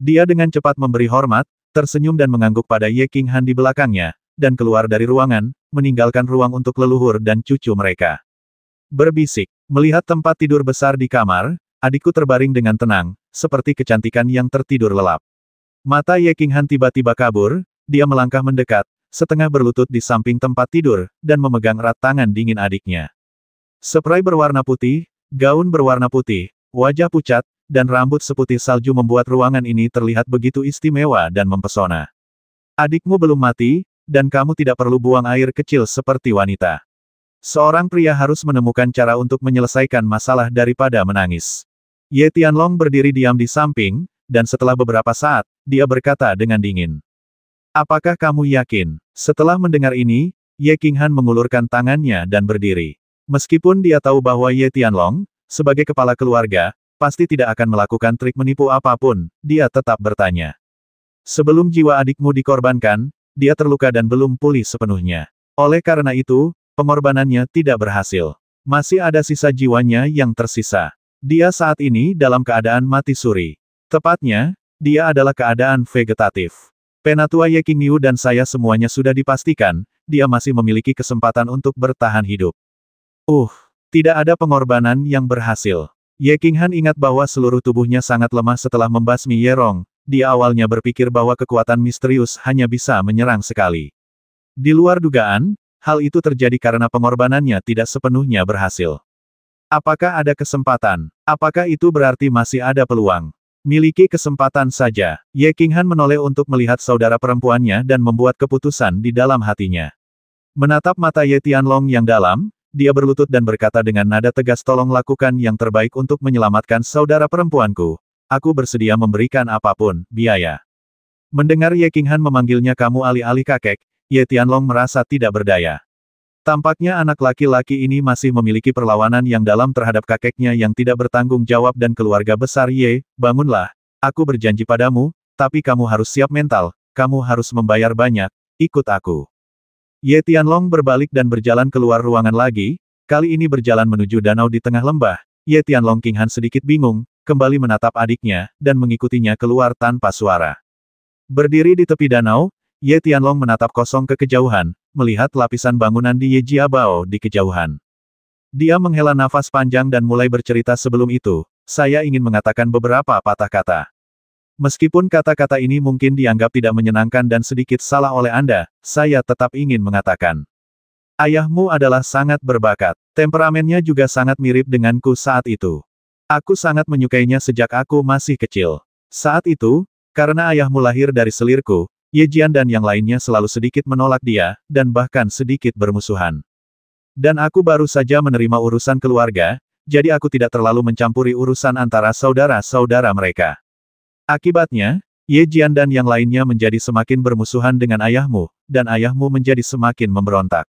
Dia dengan cepat memberi hormat, tersenyum dan mengangguk pada Ye Qinghan di belakangnya, dan keluar dari ruangan, meninggalkan ruang untuk leluhur dan cucu mereka. Berbisik, melihat tempat tidur besar di kamar, adikku terbaring dengan tenang, seperti kecantikan yang tertidur lelap. Mata Ye Qinghan tiba-tiba kabur, dia melangkah mendekat, setengah berlutut di samping tempat tidur, dan memegang erat tangan dingin adiknya. Spray berwarna putih, gaun berwarna putih, wajah pucat, dan rambut seputih salju membuat ruangan ini terlihat begitu istimewa dan mempesona. Adikmu belum mati, dan kamu tidak perlu buang air kecil seperti wanita. Seorang pria harus menemukan cara untuk menyelesaikan masalah daripada menangis. Ye Tianlong berdiri diam di samping, dan setelah beberapa saat, dia berkata dengan dingin. Apakah kamu yakin? Setelah mendengar ini, Ye Qinghan mengulurkan tangannya dan berdiri. Meskipun dia tahu bahwa Ye Tianlong, sebagai kepala keluarga, pasti tidak akan melakukan trik menipu apapun, dia tetap bertanya. Sebelum jiwa adikmu dikorbankan, dia terluka dan belum pulih sepenuhnya. Oleh karena itu, pengorbanannya tidak berhasil. Masih ada sisa jiwanya yang tersisa. Dia saat ini dalam keadaan mati suri. Tepatnya, dia adalah keadaan vegetatif. Penatua Ye Qingniu dan saya semuanya sudah dipastikan, dia masih memiliki kesempatan untuk bertahan hidup. Tidak ada pengorbanan yang berhasil. Ye Qinghan ingat bahwa seluruh tubuhnya sangat lemah setelah membasmi Ye Rong. Dia awalnya berpikir bahwa kekuatan misterius hanya bisa menyerang sekali. Di luar dugaan, hal itu terjadi karena pengorbanannya tidak sepenuhnya berhasil. Apakah ada kesempatan? Apakah itu berarti masih ada peluang? Miliki kesempatan saja. Ye Qinghan menoleh untuk melihat saudara perempuannya dan membuat keputusan di dalam hatinya. Menatap mata Ye Tianlong yang dalam, dia berlutut dan berkata dengan nada tegas, tolong lakukan yang terbaik untuk menyelamatkan saudara perempuanku. Aku bersedia memberikan apapun, biaya. Mendengar Ye Qinghan memanggilnya kamu alih-alih kakek, Ye Tianlong merasa tidak berdaya. Tampaknya anak laki-laki ini masih memiliki perlawanan yang dalam terhadap kakeknya yang tidak bertanggung jawab dan keluarga besar Ye. Bangunlah, aku berjanji padamu, tapi kamu harus siap mental, kamu harus membayar banyak, ikut aku. Ye Tianlong berbalik dan berjalan keluar ruangan lagi, kali ini berjalan menuju danau di tengah lembah. Ye Tianlong Qinghan sedikit bingung, kembali menatap adiknya, dan mengikutinya keluar tanpa suara. Berdiri di tepi danau, Ye Tianlong menatap kosong ke kejauhan, melihat lapisan bangunan di Ye Jiabao di kejauhan. Dia menghela nafas panjang dan mulai bercerita sebelum itu, saya ingin mengatakan beberapa patah kata. Meskipun kata-kata ini mungkin dianggap tidak menyenangkan dan sedikit salah oleh Anda, saya tetap ingin mengatakan. Ayahmu adalah sangat berbakat. Temperamennya juga sangat mirip denganku saat itu. Aku sangat menyukainya sejak aku masih kecil. Saat itu, karena ayahmu lahir dari selirku, Ye Jian dan yang lainnya selalu sedikit menolak dia, dan bahkan sedikit bermusuhan. Dan aku baru saja menerima urusan keluarga, jadi aku tidak terlalu mencampuri urusan antara saudara-saudara mereka. Akibatnya, Ye Jian dan yang lainnya menjadi semakin bermusuhan dengan ayahmu, dan ayahmu menjadi semakin memberontak.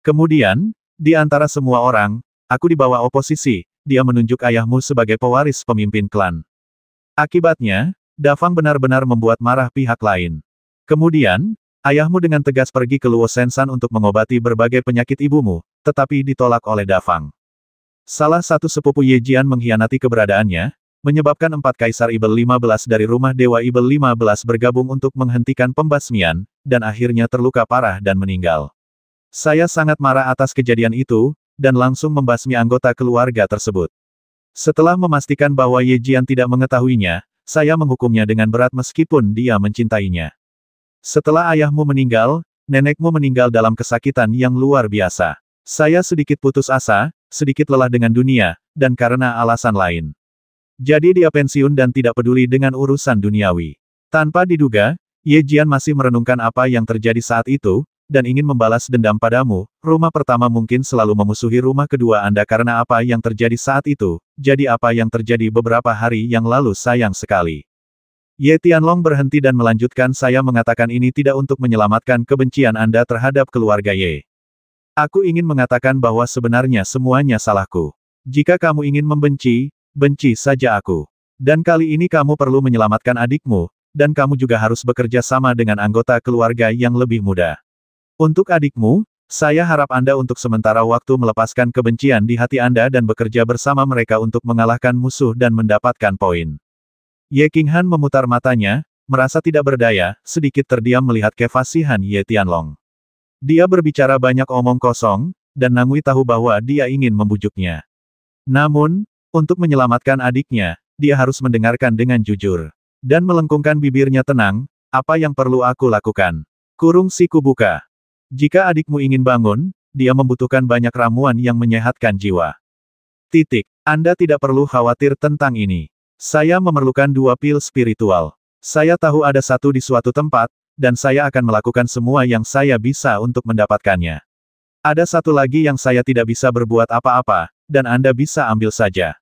Kemudian, di antara semua orang, aku dibawa oposisi, dia menunjuk ayahmu sebagai pewaris pemimpin klan. Akibatnya, Dafang benar-benar membuat marah pihak lain. Kemudian, ayahmu dengan tegas pergi ke Luo Sensan untuk mengobati berbagai penyakit ibumu, tetapi ditolak oleh Dafang. Salah satu sepupu Ye Jian mengkhianati keberadaannya, menyebabkan 4 Kaisar Ibel 15 dari rumah Dewa Ibel 15 bergabung untuk menghentikan pembasmian, dan akhirnya terluka parah dan meninggal. Saya sangat marah atas kejadian itu, dan langsung membasmi anggota keluarga tersebut. Setelah memastikan bahwa Ye Jian tidak mengetahuinya, saya menghukumnya dengan berat meskipun dia mencintainya. Setelah ayahmu meninggal, nenekmu meninggal dalam kesakitan yang luar biasa. Saya sedikit putus asa, sedikit lelah dengan dunia, dan karena alasan lain. Jadi dia pensiun dan tidak peduli dengan urusan duniawi. Tanpa diduga, Ye Jian masih merenungkan apa yang terjadi saat itu, dan ingin membalas dendam padamu, rumah pertama mungkin selalu memusuhi rumah kedua Anda karena apa yang terjadi saat itu, jadi apa yang terjadi beberapa hari yang lalu sayang sekali. Ye Tianlong berhenti dan melanjutkan, saya mengatakan ini tidak untuk menyelamatkan kebencian Anda terhadap keluarga Ye. Aku ingin mengatakan bahwa sebenarnya semuanya salahku. Jika kamu ingin membenci, benci saja aku. Dan kali ini kamu perlu menyelamatkan adikmu, dan kamu juga harus bekerja sama dengan anggota keluarga yang lebih muda. Untuk adikmu, saya harap Anda untuk sementara waktu melepaskan kebencian di hati Anda dan bekerja bersama mereka untuk mengalahkan musuh dan mendapatkan poin. Ye Qinghan memutar matanya, merasa tidak berdaya, sedikit terdiam melihat kefasihan Ye Tianlong. Dia berbicara banyak omong kosong, dan Nangui tahu bahwa dia ingin membujuknya. Namun, untuk menyelamatkan adiknya, dia harus mendengarkan dengan jujur. Dan melengkungkan bibirnya, tenang, apa yang perlu aku lakukan? Kurung siku buka. Jika adikmu ingin bangun, dia membutuhkan banyak ramuan yang menyehatkan jiwa. Anda tidak perlu khawatir tentang ini. Saya memerlukan 2 pil spiritual. Saya tahu ada satu di suatu tempat, dan saya akan melakukan semua yang saya bisa untuk mendapatkannya. Ada satu lagi yang saya tidak bisa berbuat apa-apa, dan Anda bisa ambil saja.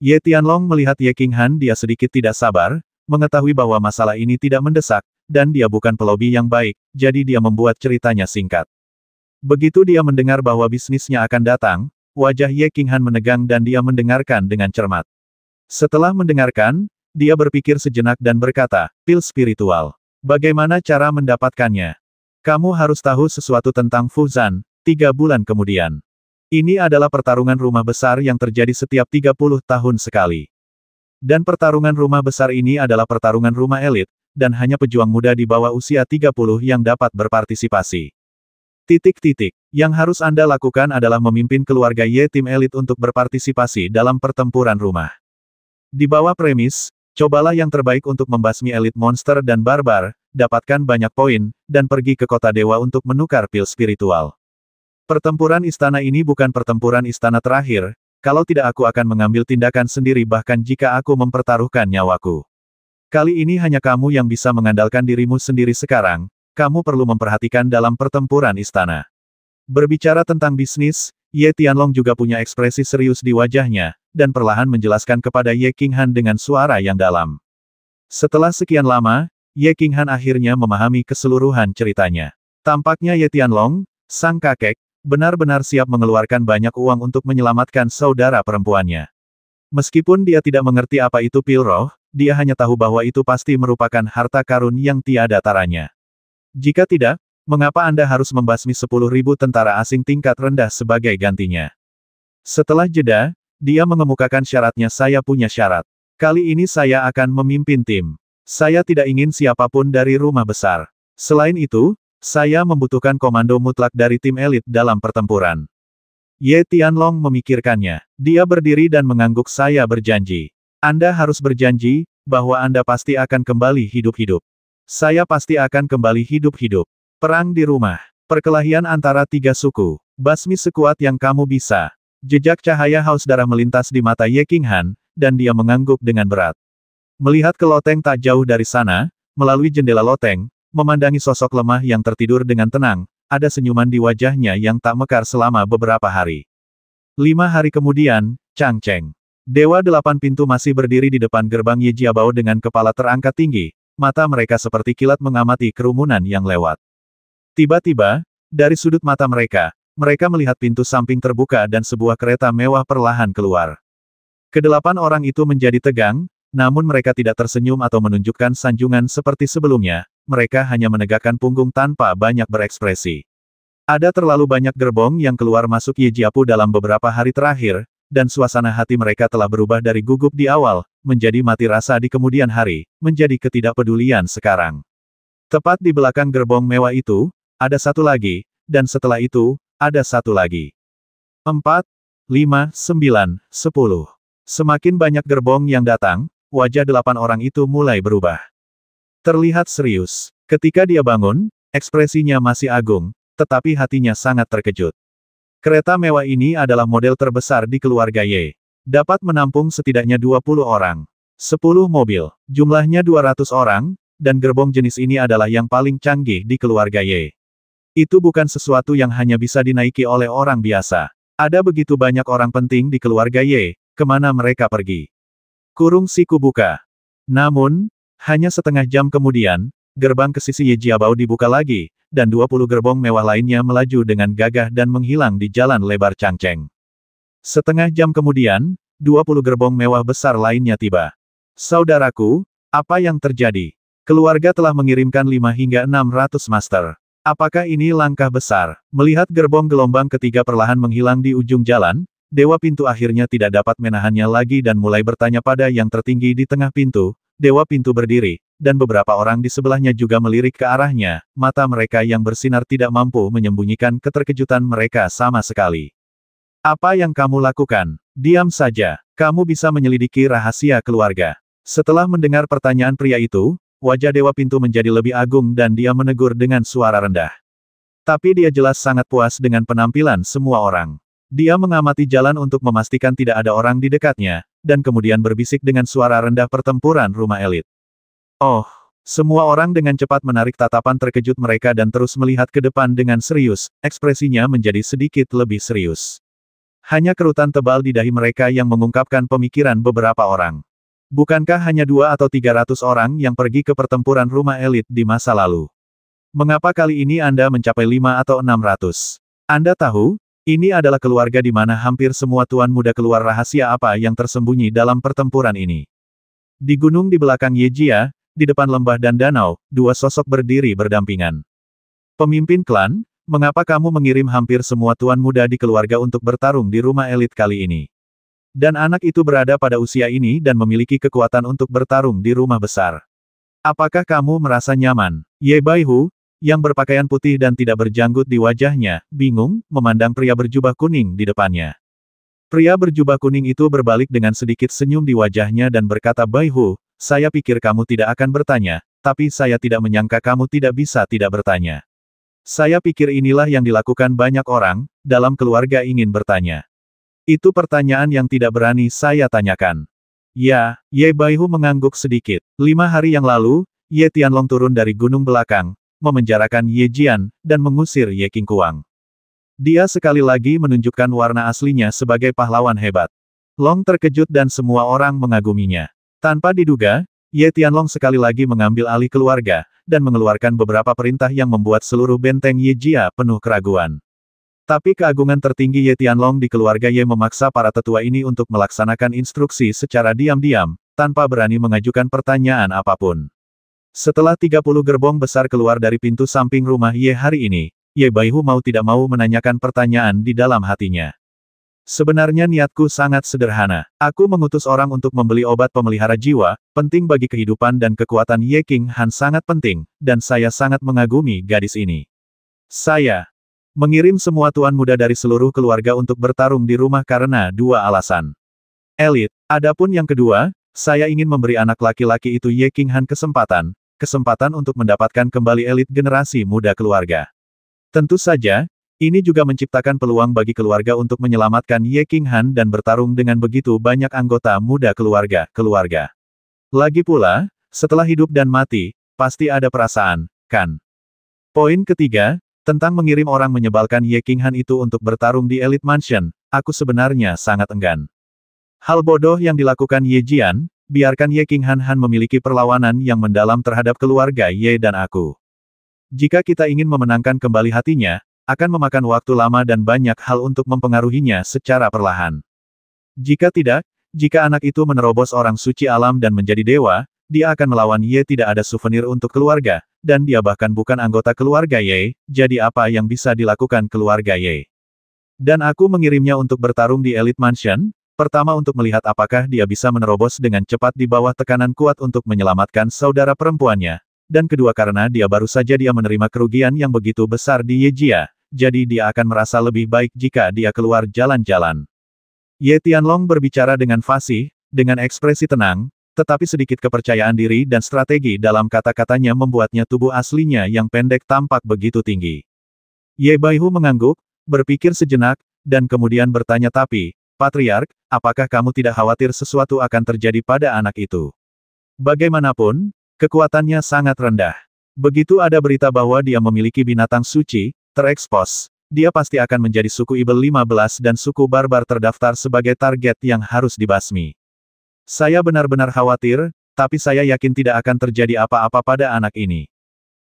Ye Tianlong melihat Ye Qinghan, dia sedikit tidak sabar, mengetahui bahwa masalah ini tidak mendesak, dan dia bukan pelobi yang baik, jadi dia membuat ceritanya singkat. Begitu dia mendengar bahwa bisnisnya akan datang, wajah Ye Qinghan menegang dan dia mendengarkan dengan cermat. Setelah mendengarkan, dia berpikir sejenak dan berkata, pil spiritual. Bagaimana cara mendapatkannya? Kamu harus tahu sesuatu tentang Fuzan, 3 bulan kemudian. Ini adalah pertarungan rumah besar yang terjadi setiap 30 tahun sekali. Dan pertarungan rumah besar ini adalah pertarungan rumah elit, dan hanya pejuang muda di bawah usia 30 yang dapat berpartisipasi. Yang harus Anda lakukan adalah memimpin keluarga Ye tim elit untuk berpartisipasi dalam pertempuran rumah. Di bawah premis, cobalah yang terbaik untuk membasmi elit monster dan barbar, dapatkan banyak poin, dan pergi ke kota dewa untuk menukar pil spiritual. Pertempuran istana ini bukan pertempuran istana terakhir, kalau tidak aku akan mengambil tindakan sendiri bahkan jika aku mempertaruhkan nyawaku. Kali ini hanya kamu yang bisa mengandalkan dirimu sendiri sekarang, kamu perlu memperhatikan dalam pertempuran istana. Berbicara tentang bisnis, Ye Tianlong juga punya ekspresi serius di wajahnya, dan perlahan menjelaskan kepada Ye Qinghan dengan suara yang dalam. Setelah sekian lama, Ye Qinghan akhirnya memahami keseluruhan ceritanya. Tampaknya Ye Tianlong, sang kakek, benar-benar siap mengeluarkan banyak uang untuk menyelamatkan saudara perempuannya. Meskipun dia tidak mengerti apa itu pil roh, dia hanya tahu bahwa itu pasti merupakan harta karun yang tiada taranya. Jika tidak, mengapa Anda harus membasmi 10.000 tentara asing tingkat rendah sebagai gantinya? Setelah jeda, dia mengemukakan syaratnya. Saya punya syarat. Kali ini saya akan memimpin tim. Saya tidak ingin siapapun dari rumah besar. Selain itu, saya membutuhkan komando mutlak dari tim elit dalam pertempuran. Ye Tianlong memikirkannya. Dia berdiri dan mengangguk. Saya berjanji. Anda harus berjanji, bahwa Anda pasti akan kembali hidup-hidup. Saya pasti akan kembali hidup-hidup. Perang di rumah. Perkelahian antara 3 suku. Basmi sekuat yang kamu bisa. Jejak cahaya haus darah melintas di mata Ye Qinghan, dan dia mengangguk dengan berat. Melihat ke loteng tak jauh dari sana, melalui jendela loteng, memandangi sosok lemah yang tertidur dengan tenang, ada senyuman di wajahnya yang tak mekar selama beberapa hari. 5 hari kemudian, Changcheng. Dewa 8 pintu masih berdiri di depan gerbang Ye Jiabao dengan kepala terangkat tinggi, mata mereka seperti kilat mengamati kerumunan yang lewat. Tiba-tiba, dari sudut mata mereka melihat pintu samping terbuka dan sebuah kereta mewah perlahan keluar. Kedelapan orang itu menjadi tegang, namun mereka tidak tersenyum atau menunjukkan sanjungan seperti sebelumnya, mereka hanya menegakkan punggung tanpa banyak berekspresi. Ada terlalu banyak gerbong yang keluar masuk Ye Jiapu dalam beberapa hari terakhir, dan suasana hati mereka telah berubah dari gugup di awal, menjadi mati rasa di kemudian hari, menjadi ketidakpedulian sekarang. Tepat di belakang gerbong mewah itu, ada satu lagi, dan setelah itu, ada satu lagi. 4, 5, 9, 10. Semakin banyak gerbong yang datang, wajah 8 orang itu mulai berubah. Terlihat serius. Ketika dia bangun, ekspresinya masih agung, tetapi hatinya sangat terkejut. Kereta mewah ini adalah model terbesar di keluarga Ye. Dapat menampung setidaknya 20 orang. 10 mobil, jumlahnya 200 orang, dan gerbong jenis ini adalah yang paling canggih di keluarga Ye. Itu bukan sesuatu yang hanya bisa dinaiki oleh orang biasa. Ada begitu banyak orang penting di keluarga Ye, kemana mereka pergi? Kurung siku buka. Namun, hanya setengah jam kemudian, gerbang ke sisi Ye Jiabao dibuka lagi, dan 20 gerbong mewah lainnya melaju dengan gagah dan menghilang di jalan lebar Changcheng. Setengah jam kemudian, 20 gerbong mewah besar lainnya tiba. Saudaraku, apa yang terjadi? Keluarga telah mengirimkan 5 hingga 600 master. Apakah ini langkah besar? Melihat gerbong gelombang ketiga perlahan menghilang di ujung jalan, Dewa Pintu akhirnya tidak dapat menahannya lagi dan mulai bertanya pada yang tertinggi di tengah pintu. Dewa Pintu berdiri, dan beberapa orang di sebelahnya juga melirik ke arahnya, mata mereka yang bersinar tidak mampu menyembunyikan keterkejutan mereka sama sekali. Apa yang kamu lakukan? Diam saja, kamu bisa menyelidiki rahasia keluarga. Setelah mendengar pertanyaan pria itu, wajah Dewa Pintu menjadi lebih agung dan dia menegur dengan suara rendah. Tapi dia jelas sangat puas dengan penampilan semua orang. Dia mengamati jalan untuk memastikan tidak ada orang di dekatnya, dan kemudian berbisik dengan suara rendah pertempuran rumah elit. Oh, semua orang dengan cepat menarik tatapan terkejut mereka dan terus melihat ke depan dengan serius, ekspresinya menjadi sedikit lebih serius. Hanya kerutan tebal di dahi mereka yang mengungkapkan pemikiran beberapa orang. Bukankah hanya 2 atau 300 orang yang pergi ke pertempuran rumah elit di masa lalu? Mengapa kali ini Anda mencapai 5 atau 600? Anda tahu, ini adalah keluarga di mana hampir semua tuan muda keluar rahasia apa yang tersembunyi dalam pertempuran ini. Di gunung di belakang Yejia, di depan lembah dan danau, 2 sosok berdiri berdampingan. Pemimpin klan, mengapa kamu mengirim hampir semua tuan muda di keluarga untuk bertarung di rumah elit kali ini? Dan anak itu berada pada usia ini dan memiliki kekuatan untuk bertarung di rumah besar. Apakah kamu merasa nyaman? Ye Baihu, yang berpakaian putih dan tidak berjanggut di wajahnya, bingung, memandang pria berjubah kuning di depannya. Pria berjubah kuning itu berbalik dengan sedikit senyum di wajahnya dan berkata, Baihu, saya pikir kamu tidak akan bertanya, tapi saya tidak menyangka kamu tidak bisa tidak bertanya. Saya pikir inilah yang dilakukan banyak orang, dalam keluarga ingin bertanya. Itu pertanyaan yang tidak berani saya tanyakan. Ya, Ye Baihu mengangguk sedikit. 5 hari yang lalu, Ye Tianlong turun dari gunung belakang, memenjarakan Ye Jian, dan mengusir Ye Qingkuang. Dia sekali lagi menunjukkan warna aslinya sebagai pahlawan hebat. Long terkejut dan semua orang mengaguminya. Tanpa diduga, Ye Tianlong sekali lagi mengambil alih keluarga, dan mengeluarkan beberapa perintah yang membuat seluruh benteng Ye Jia penuh keraguan. Tapi keagungan tertinggi Ye Tianlong di keluarga Ye memaksa para tetua ini untuk melaksanakan instruksi secara diam-diam, tanpa berani mengajukan pertanyaan apapun. Setelah 30 gerbong besar keluar dari pintu samping rumah Ye hari ini, Ye Baihu mau tidak mau menanyakan pertanyaan di dalam hatinya. Sebenarnya niatku sangat sederhana. Aku mengutus orang untuk membeli obat pemelihara jiwa, penting bagi kehidupan dan kekuatan Ye King Han sangat penting, dan saya sangat mengagumi gadis ini. Saya mengirim semua tuan muda dari seluruh keluarga untuk bertarung di rumah karena 2 alasan. Elit. Adapun yang kedua, saya ingin memberi anak laki-laki itu Ye King Han kesempatan untuk mendapatkan kembali elit generasi muda keluarga. Tentu saja, ini juga menciptakan peluang bagi keluarga untuk menyelamatkan Ye King Han dan bertarung dengan begitu banyak anggota muda keluarga. Lagi pula, setelah hidup dan mati, pasti ada perasaan, kan? Poin ketiga, tentang mengirim orang menyebalkan Ye King Han itu untuk bertarung di Elite Mansion, aku sebenarnya sangat enggan. Hal bodoh yang dilakukan Ye Jian, biarkan Ye King Han memiliki perlawanan yang mendalam terhadap keluarga Ye dan aku. Jika kita ingin memenangkan kembali hatinya, akan memakan waktu lama dan banyak hal untuk mempengaruhinya secara perlahan. Jika tidak, jika anak itu menerobos orang suci alam dan menjadi dewa, dia akan melawan Ye. Tidak ada souvenir untuk keluarga, dan dia bahkan bukan anggota keluarga Ye, jadi apa yang bisa dilakukan keluarga Ye? Dan aku mengirimnya untuk bertarung di Elite Mansion, pertama untuk melihat apakah dia bisa menerobos dengan cepat di bawah tekanan kuat untuk menyelamatkan saudara perempuannya, dan kedua karena dia baru saja menerima kerugian yang begitu besar di Yejia, jadi dia akan merasa lebih baik jika dia keluar jalan-jalan. Ye Tianlong berbicara dengan fasih, dengan ekspresi tenang, tetapi sedikit kepercayaan diri dan strategi dalam kata-katanya membuatnya tubuh aslinya yang pendek tampak begitu tinggi. Ye Baihu mengangguk, berpikir sejenak, dan kemudian bertanya, tapi, Patriark, apakah kamu tidak khawatir sesuatu akan terjadi pada anak itu? Bagaimanapun, kekuatannya sangat rendah. Begitu ada berita bahwa dia memiliki binatang suci, terekspos, dia pasti akan menjadi suku Ibel 15 dan suku barbar terdaftar sebagai target yang harus dibasmi. Saya benar-benar khawatir, tapi saya yakin tidak akan terjadi apa-apa pada anak ini.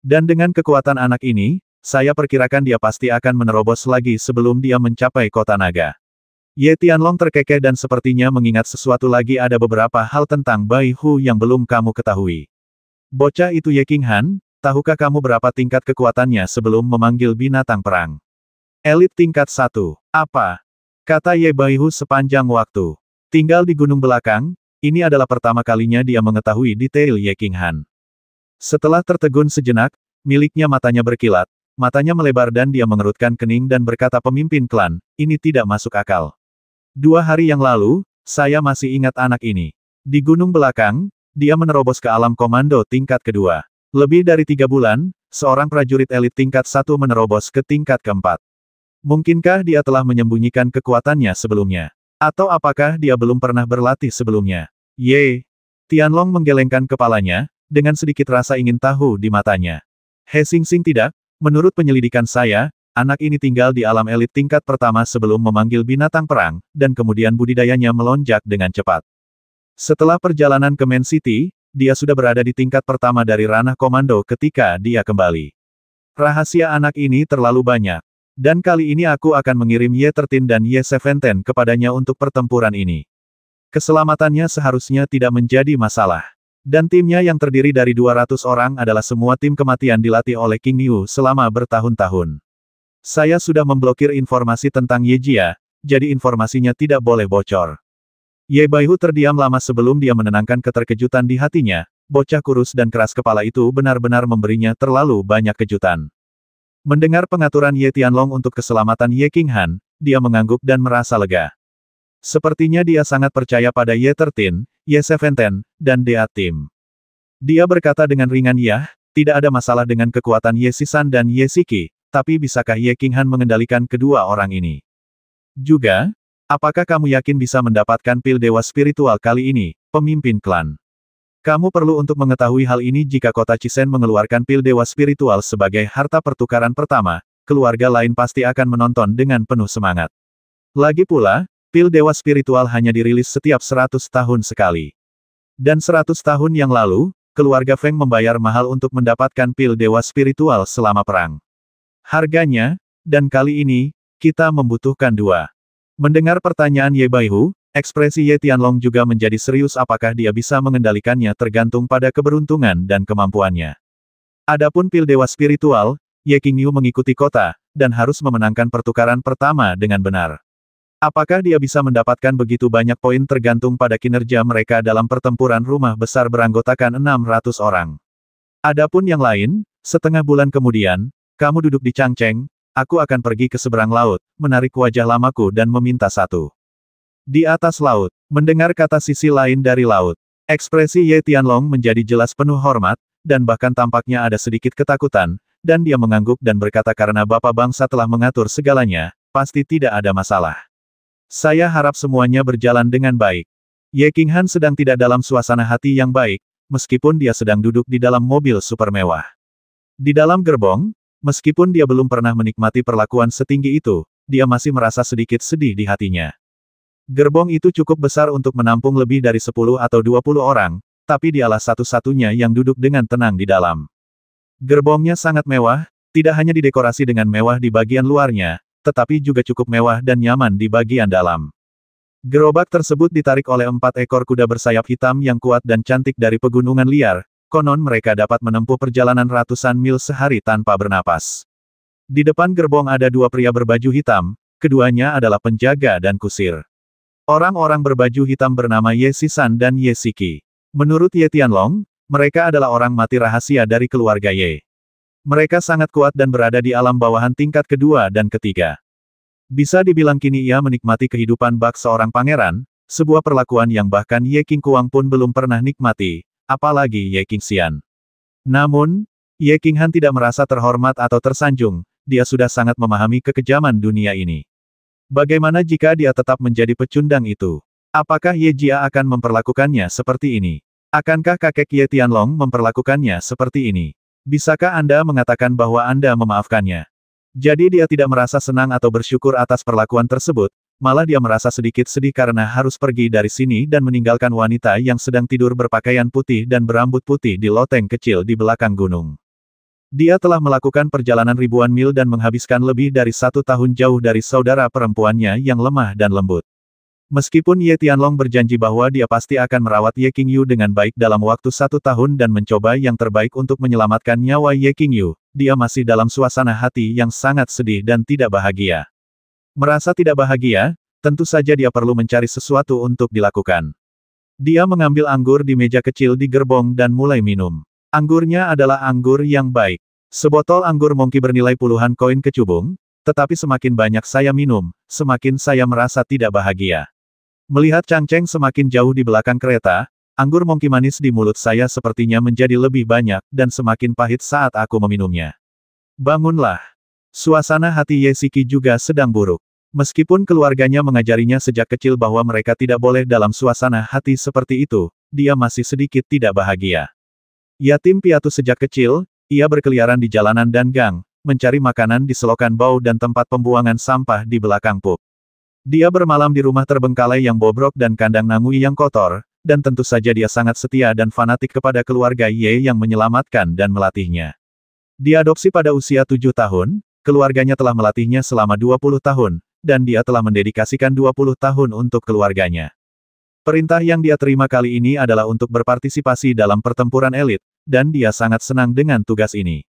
Dan dengan kekuatan anak ini, saya perkirakan dia pasti akan menerobos lagi sebelum dia mencapai kota naga. Ye Tianlong terkekeh dan sepertinya mengingat sesuatu lagi. Ada beberapa hal tentang Bai Hu yang belum kamu ketahui. Bocah itu Ye Qinghan, tahukah kamu berapa tingkat kekuatannya sebelum memanggil binatang perang? Elit tingkat 1. Apa? Kata Ye Baihu sepanjang waktu. Tinggal di gunung belakang, ini adalah pertama kalinya dia mengetahui detail Ye Qinghan. Setelah tertegun sejenak, miliknya matanya berkilat, matanya melebar dan dia mengerutkan kening dan berkata, pemimpin klan, ini tidak masuk akal. 2 hari yang lalu, saya masih ingat anak ini. Di gunung belakang, dia menerobos ke alam komando tingkat kedua. Lebih dari 3 bulan, seorang prajurit elit tingkat 1 menerobos ke tingkat keempat. Mungkinkah dia telah menyembunyikan kekuatannya sebelumnya? Atau apakah dia belum pernah berlatih sebelumnya? Ye! Tianlong menggelengkan kepalanya, dengan sedikit rasa ingin tahu di matanya. He Xingxing tidak, menurut penyelidikan saya, anak ini tinggal di alam elit tingkat pertama sebelum memanggil binatang perang, dan kemudian budidayanya melonjak dengan cepat. Setelah perjalanan ke Main City, dia sudah berada di tingkat pertama dari ranah komando ketika dia kembali. Rahasia anak ini terlalu banyak. Dan kali ini aku akan mengirim Ye 13 dan Ye 17 kepadanya untuk pertempuran ini. Keselamatannya seharusnya tidak menjadi masalah. Dan timnya yang terdiri dari 200 orang adalah semua tim kematian dilatih oleh King Niu selama bertahun-tahun. Saya sudah memblokir informasi tentang Ye Jia, jadi informasinya tidak boleh bocor. Ye Baihu terdiam lama sebelum dia menenangkan keterkejutan di hatinya. Bocah kurus dan keras kepala itu benar-benar memberinya terlalu banyak kejutan. Mendengar pengaturan Ye Tianlong untuk keselamatan Ye Qinghan, dia mengangguk dan merasa lega. Sepertinya dia sangat percaya pada Ye 13, Ye 17, dan Dea Tim. Dia berkata dengan ringan, ya, tidak ada masalah dengan kekuatan Ye Sisan dan Ye Siki, tapi bisakah Ye Qinghan mengendalikan kedua orang ini? Juga, apakah kamu yakin bisa mendapatkan pil dewa spiritual kali ini, pemimpin klan? Kamu perlu untuk mengetahui hal ini jika kota Cisen mengeluarkan pil dewa spiritual sebagai harta pertukaran pertama, keluarga lain pasti akan menonton dengan penuh semangat. Lagi pula, pil dewa spiritual hanya dirilis setiap 100 tahun sekali. Dan 100 tahun yang lalu, keluarga Feng membayar mahal untuk mendapatkan pil dewa spiritual selama perang. Harganya, dan kali ini, kita membutuhkan 2. Mendengar pertanyaan Ye Baihu, ekspresi Ye Tianlong juga menjadi serius. Apakah dia bisa mengendalikannya tergantung pada keberuntungan dan kemampuannya. Adapun pil dewa spiritual, Ye Qingniu mengikuti kota, dan harus memenangkan pertukaran pertama dengan benar. Apakah dia bisa mendapatkan begitu banyak poin tergantung pada kinerja mereka dalam pertempuran rumah besar beranggotakan 600 orang. Adapun yang lain, setengah bulan kemudian, kamu duduk di Changcheng, aku akan pergi ke seberang laut, menarik wajah lamaku dan meminta 1. Di atas laut, mendengar kata sisi lain dari laut. Ekspresi Ye Tianlong menjadi jelas penuh hormat, dan bahkan tampaknya ada sedikit ketakutan, dan dia mengangguk dan berkata karena Bapak Bangsa telah mengatur segalanya, pasti tidak ada masalah. Saya harap semuanya berjalan dengan baik. Ye Qinghan sedang tidak dalam suasana hati yang baik, meskipun dia sedang duduk di dalam mobil super mewah. Di dalam gerbong, meskipun dia belum pernah menikmati perlakuan setinggi itu, dia masih merasa sedikit sedih di hatinya. Gerbong itu cukup besar untuk menampung lebih dari 10 atau 20 orang, tapi dialah satu-satunya yang duduk dengan tenang di dalam. Gerbongnya sangat mewah, tidak hanya didekorasi dengan mewah di bagian luarnya, tetapi juga cukup mewah dan nyaman di bagian dalam. Gerobak tersebut ditarik oleh 4 ekor kuda bersayap hitam yang kuat dan cantik dari pegunungan liar, konon mereka dapat menempuh perjalanan ratusan mil sehari tanpa bernapas. Di depan gerbong ada 2 pria berbaju hitam, keduanya adalah penjaga dan kusir. Orang-orang berbaju hitam bernama Ye Sisan dan Ye Siki. Menurut Ye Tianlong, mereka adalah orang mati rahasia dari keluarga Ye. Mereka sangat kuat dan berada di alam bawahan tingkat kedua dan ketiga. Bisa dibilang kini ia menikmati kehidupan bak seorang pangeran, sebuah perlakuan yang bahkan Ye Qingkuang pun belum pernah nikmati, apalagi Ye Qingxian. Namun, Ye Qinghan tidak merasa terhormat atau tersanjung, dia sudah sangat memahami kekejaman dunia ini. Bagaimana jika dia tetap menjadi pecundang itu? Apakah Ye Jia akan memperlakukannya seperti ini? Akankah kakek Ye Tianlong memperlakukannya seperti ini? Bisakah Anda mengatakan bahwa Anda memaafkannya? Jadi dia tidak merasa senang atau bersyukur atas perlakuan tersebut, malah dia merasa sedikit sedih karena harus pergi dari sini dan meninggalkan wanita yang sedang tidur berpakaian putih dan berambut putih di loteng kecil di belakang gunung. Dia telah melakukan perjalanan ribuan mil dan menghabiskan lebih dari 1 tahun jauh dari saudara perempuannya yang lemah dan lembut. Meskipun Ye Tianlong berjanji bahwa dia pasti akan merawat Ye Qingyu dengan baik dalam waktu 1 tahun dan mencoba yang terbaik untuk menyelamatkan nyawa Ye Qingyu, dia masih dalam suasana hati yang sangat sedih dan tidak bahagia. Merasa tidak bahagia, tentu saja dia perlu mencari sesuatu untuk dilakukan. Dia mengambil anggur di meja kecil di gerbong dan mulai minum. Anggurnya adalah anggur yang baik. Sebotol anggur Monkey bernilai puluhan koin kecubung, tetapi semakin banyak saya minum, semakin saya merasa tidak bahagia. Melihat Chang Cheng semakin jauh di belakang kereta, anggur Monkey manis di mulut saya sepertinya menjadi lebih banyak dan semakin pahit saat aku meminumnya. Bangunlah. Suasana hati Ye Shiki juga sedang buruk. Meskipun keluarganya mengajarinya sejak kecil bahwa mereka tidak boleh dalam suasana hati seperti itu, dia masih sedikit tidak bahagia. Yatim piatu sejak kecil, ia berkeliaran di jalanan dan gang, mencari makanan di selokan bau dan tempat pembuangan sampah di belakang pub. Dia bermalam di rumah terbengkalai yang bobrok dan kandang Nangui yang kotor, dan tentu saja dia sangat setia dan fanatik kepada keluarga Ye yang menyelamatkan dan melatihnya. Diadopsi pada usia 7 tahun, keluarganya telah melatihnya selama 20 tahun, dan dia telah mendedikasikan 20 tahun untuk keluarganya. Perintah yang dia terima kali ini adalah untuk berpartisipasi dalam pertempuran elit, dan dia sangat senang dengan tugas ini.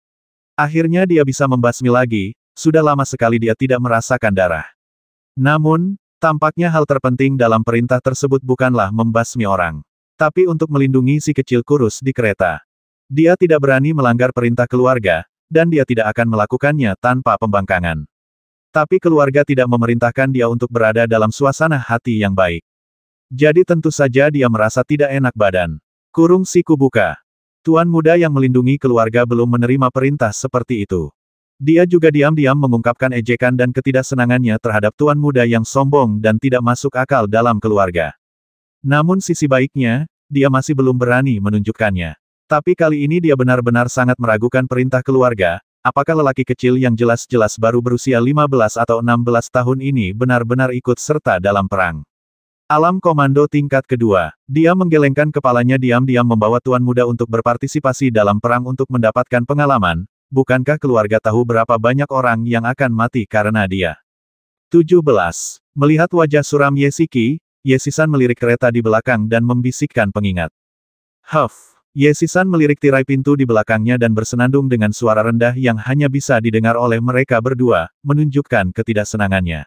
Akhirnya dia bisa membasmi lagi, sudah lama sekali dia tidak merasakan darah. Namun, tampaknya hal terpenting dalam perintah tersebut bukanlah membasmi orang, tapi untuk melindungi si kecil kurus di kereta. Dia tidak berani melanggar perintah keluarga, dan dia tidak akan melakukannya tanpa pembangkangan. Tapi keluarga tidak memerintahkan dia untuk berada dalam suasana hati yang baik. Jadi tentu saja dia merasa tidak enak badan. Kurung siku buka. Tuan muda yang melindungi keluarga belum menerima perintah seperti itu. Dia juga diam-diam mengungkapkan ejekan dan ketidaksenangannya terhadap tuan muda yang sombong dan tidak masuk akal dalam keluarga. Namun sisi baiknya, dia masih belum berani menunjukkannya. Tapi kali ini dia benar-benar sangat meragukan perintah keluarga, apakah lelaki kecil yang jelas-jelas baru berusia 15 atau 16 tahun ini benar-benar ikut serta dalam perang. Alam komando tingkat kedua. Dia menggelengkan kepalanya diam-diam membawa tuan muda untuk berpartisipasi dalam perang untuk mendapatkan pengalaman. Bukankah keluarga tahu berapa banyak orang yang akan mati karena dia? 17. Melihat wajah suram Ye Shiki, Ye Shisan melirik kereta di belakang dan membisikkan pengingat. Huff. Ye Shisan melirik tirai pintu di belakangnya dan bersenandung dengan suara rendah yang hanya bisa didengar oleh mereka berdua, menunjukkan ketidaksenangannya.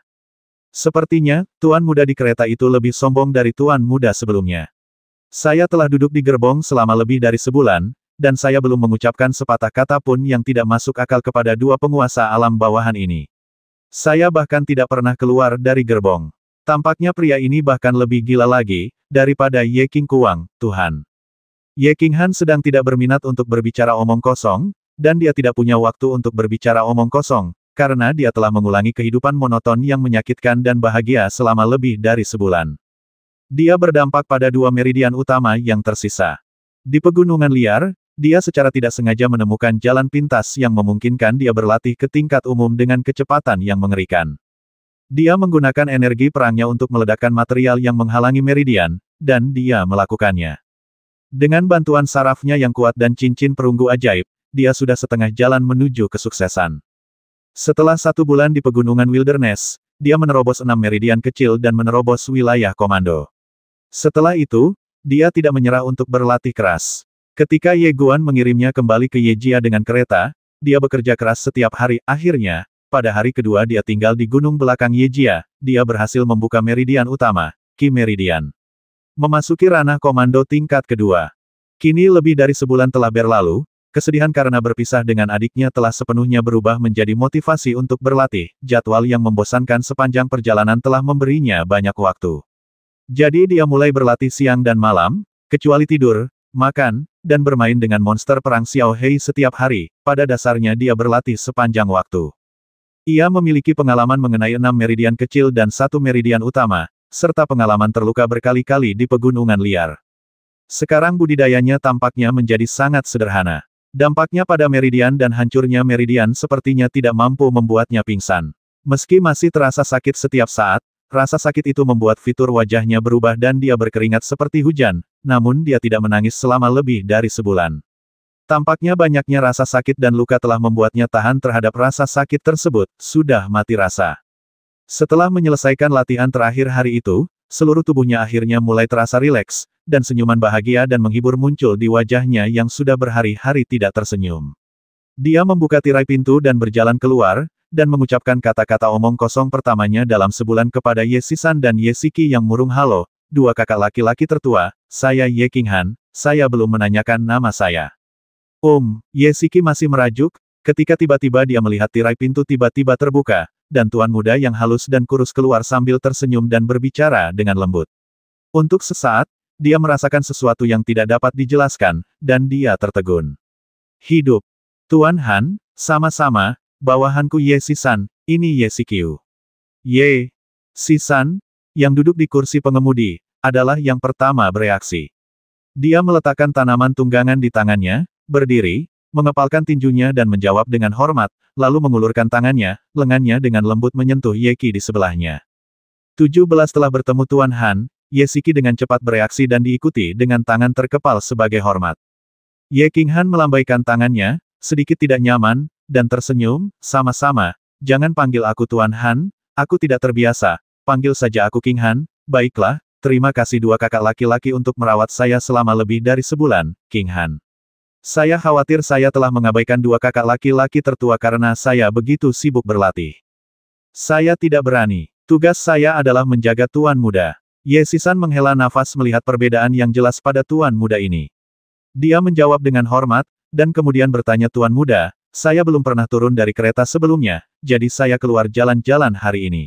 Sepertinya, tuan muda di kereta itu lebih sombong dari tuan muda sebelumnya. Saya telah duduk di gerbong selama lebih dari sebulan, dan saya belum mengucapkan sepatah kata pun yang tidak masuk akal kepada dua penguasa alam bawahan ini. Saya bahkan tidak pernah keluar dari gerbong. Tampaknya pria ini bahkan lebih gila lagi, daripada Ye King Kuang, Tuhan. Ye King Han sedang tidak berminat untuk berbicara omong kosong, dan dia tidak punya waktu untuk berbicara omong kosong, karena dia telah mengulangi kehidupan monoton yang menyakitkan dan bahagia selama lebih dari sebulan. Dia berdampak pada dua meridian utama yang tersisa. Di pegunungan liar, dia secara tidak sengaja menemukan jalan pintas yang memungkinkan dia berlatih ke tingkat umum dengan kecepatan yang mengerikan. Dia menggunakan energi perangnya untuk meledakkan material yang menghalangi meridian, dan dia melakukannya. Dengan bantuan sarafnya yang kuat dan cincin perunggu ajaib, dia sudah setengah jalan menuju kesuksesan. Setelah 1 bulan di pegunungan wilderness, dia menerobos 6 meridian kecil dan menerobos wilayah komando. Setelah itu, dia tidak menyerah untuk berlatih keras. Ketika Ye Guan mengirimnya kembali ke Yejia dengan kereta, dia bekerja keras setiap hari. Akhirnya, pada hari kedua dia tinggal di gunung belakang Yejia, dia berhasil membuka meridian utama, Qi Meridian. Memasuki ranah komando tingkat kedua. Kini lebih dari sebulan telah berlalu, kesedihan karena berpisah dengan adiknya telah sepenuhnya berubah menjadi motivasi untuk berlatih. Jadwal yang membosankan sepanjang perjalanan telah memberinya banyak waktu. Jadi dia mulai berlatih siang dan malam, kecuali tidur, makan, dan bermain dengan monster perang Xiao Hei setiap hari. Pada dasarnya dia berlatih sepanjang waktu. Ia memiliki pengalaman mengenai 6 meridian kecil dan 1 meridian utama, serta pengalaman terluka berkali-kali di pegunungan liar. Sekarang budidayanya tampaknya menjadi sangat sederhana. Dampaknya pada meridian dan hancurnya meridian sepertinya tidak mampu membuatnya pingsan. Meski masih terasa sakit setiap saat, rasa sakit itu membuat fitur wajahnya berubah dan dia berkeringat seperti hujan, namun dia tidak menangis selama lebih dari sebulan. Tampaknya banyaknya rasa sakit dan luka telah membuatnya tahan terhadap rasa sakit tersebut, sudah mati rasa. Setelah menyelesaikan latihan terakhir hari itu, seluruh tubuhnya akhirnya mulai terasa rileks, dan senyuman bahagia dan menghibur muncul di wajahnya yang sudah berhari-hari tidak tersenyum. Dia membuka tirai pintu dan berjalan keluar, dan mengucapkan kata-kata omong kosong pertamanya dalam sebulan kepada Ye Shisan dan Ye Shiki yang murung. Halo, dua kakak laki-laki tertua, saya Ye Qinghan, saya belum menanyakan nama saya. Ye Shiki masih merajuk, ketika tiba-tiba dia melihat tirai pintu tiba-tiba terbuka, dan tuan muda yang halus dan kurus keluar sambil tersenyum dan berbicara dengan lembut. Untuk sesaat, dia merasakan sesuatu yang tidak dapat dijelaskan, dan dia tertegun. Hidup. Tuan Han, sama-sama, bawahanku Ye Shisan, ini Ye Shikyu. Ye Shisan, yang duduk di kursi pengemudi, adalah yang pertama bereaksi. Dia meletakkan tanaman tunggangan di tangannya, berdiri, mengepalkan tinjunya dan menjawab dengan hormat, lalu mengulurkan tangannya, lengannya dengan lembut menyentuh Ye Qi di sebelahnya. 17 telah bertemu Tuan Han, Ye Shiki dengan cepat bereaksi dan diikuti dengan tangan terkepal sebagai hormat. Ye Qinghan melambaikan tangannya, sedikit tidak nyaman, dan tersenyum, sama-sama, jangan panggil aku Tuan Han, aku tidak terbiasa, panggil saja aku Qinghan, baiklah, terima kasih dua kakak laki-laki untuk merawat saya selama lebih dari sebulan, Qinghan. Saya khawatir saya telah mengabaikan dua kakak laki-laki tertua karena saya begitu sibuk berlatih. Saya tidak berani. Tugas saya adalah menjaga tuan muda. Ye Shisan menghela nafas melihat perbedaan yang jelas pada tuan muda ini. Dia menjawab dengan hormat, dan kemudian bertanya, Tuan muda, saya belum pernah turun dari kereta sebelumnya, jadi saya keluar jalan-jalan hari ini.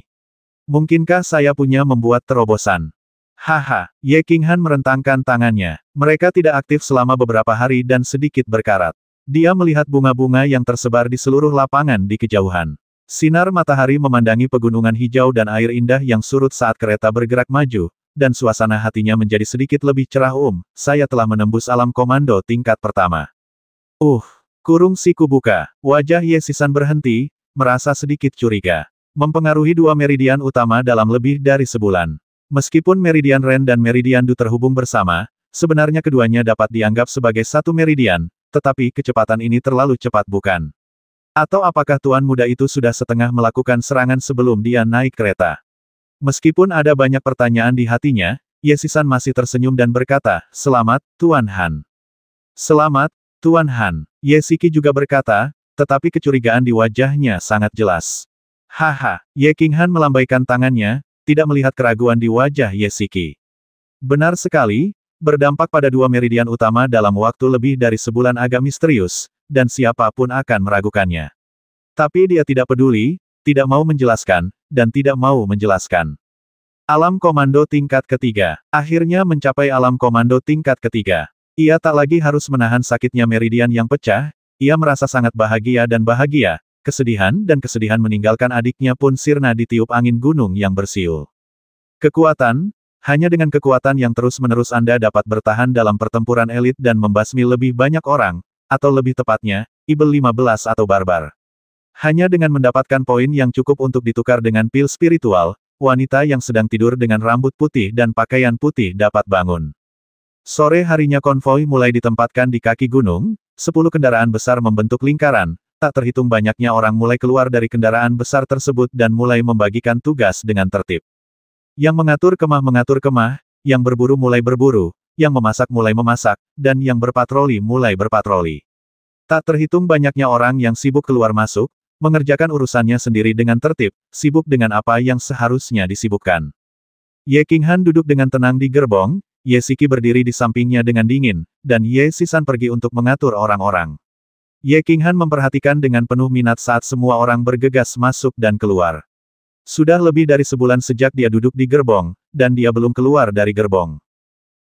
Mungkinkah saya punya membuat terobosan? Haha, Ye Qinghan merentangkan tangannya. Mereka tidak aktif selama beberapa hari dan sedikit berkarat. Dia melihat bunga-bunga yang tersebar di seluruh lapangan di kejauhan. Sinar matahari memandangi pegunungan hijau dan air indah yang surut saat kereta bergerak maju, dan suasana hatinya menjadi sedikit lebih cerah. Saya telah menembus alam komando tingkat pertama. Kurung siku buka. Wajah Ye Shisan berhenti, merasa sedikit curiga. Mempengaruhi dua meridian utama dalam lebih dari sebulan. Meskipun Meridian Ren dan Meridian Du terhubung bersama, sebenarnya keduanya dapat dianggap sebagai satu meridian, tetapi kecepatan ini terlalu cepat bukan? Atau apakah tuan muda itu sudah setengah melakukan serangan sebelum dia naik kereta? Meskipun ada banyak pertanyaan di hatinya, Ye Shisan masih tersenyum dan berkata, "Selamat, Tuan Han." "Selamat, Tuan Han." Ye Shiki juga berkata, tetapi kecurigaan di wajahnya sangat jelas. Haha, Ye Qinghan melambaikan tangannya, tidak melihat keraguan di wajah Ye Shiki. Benar sekali, berdampak pada dua meridian utama dalam waktu lebih dari sebulan agak misterius, dan siapapun akan meragukannya. Tapi dia tidak peduli, tidak mau menjelaskan, dan tidak mau menjelaskan. Alam komando tingkat ketiga. Akhirnya mencapai alam komando tingkat ketiga. Ia tak lagi harus menahan sakitnya meridian yang pecah, ia merasa sangat bahagia dan bahagia. Kesedihan dan kesedihan meninggalkan adiknya pun sirna ditiup angin gunung yang bersiul. Kekuatan, hanya dengan kekuatan yang terus-menerus Anda dapat bertahan dalam pertempuran elit dan membasmi lebih banyak orang, atau lebih tepatnya, Ibel 15 atau Barbar. Hanya dengan mendapatkan poin yang cukup untuk ditukar dengan pil spiritual, wanita yang sedang tidur dengan rambut putih dan pakaian putih dapat bangun. Sore harinya konvoi mulai ditempatkan di kaki gunung, 10 kendaraan besar membentuk lingkaran. Tak terhitung banyaknya orang mulai keluar dari kendaraan besar tersebut dan mulai membagikan tugas dengan tertib. Yang mengatur kemah, yang berburu mulai berburu, yang memasak mulai memasak, dan yang berpatroli mulai berpatroli. Tak terhitung banyaknya orang yang sibuk keluar masuk, mengerjakan urusannya sendiri dengan tertib, sibuk dengan apa yang seharusnya disibukkan. Ye Qinghan duduk dengan tenang di gerbong, Ye Shiki berdiri di sampingnya dengan dingin, dan Ye Shisan pergi untuk mengatur orang-orang. Ye Qinghan memperhatikan dengan penuh minat saat semua orang bergegas masuk dan keluar. Sudah lebih dari sebulan sejak dia duduk di gerbong, dan dia belum keluar dari gerbong.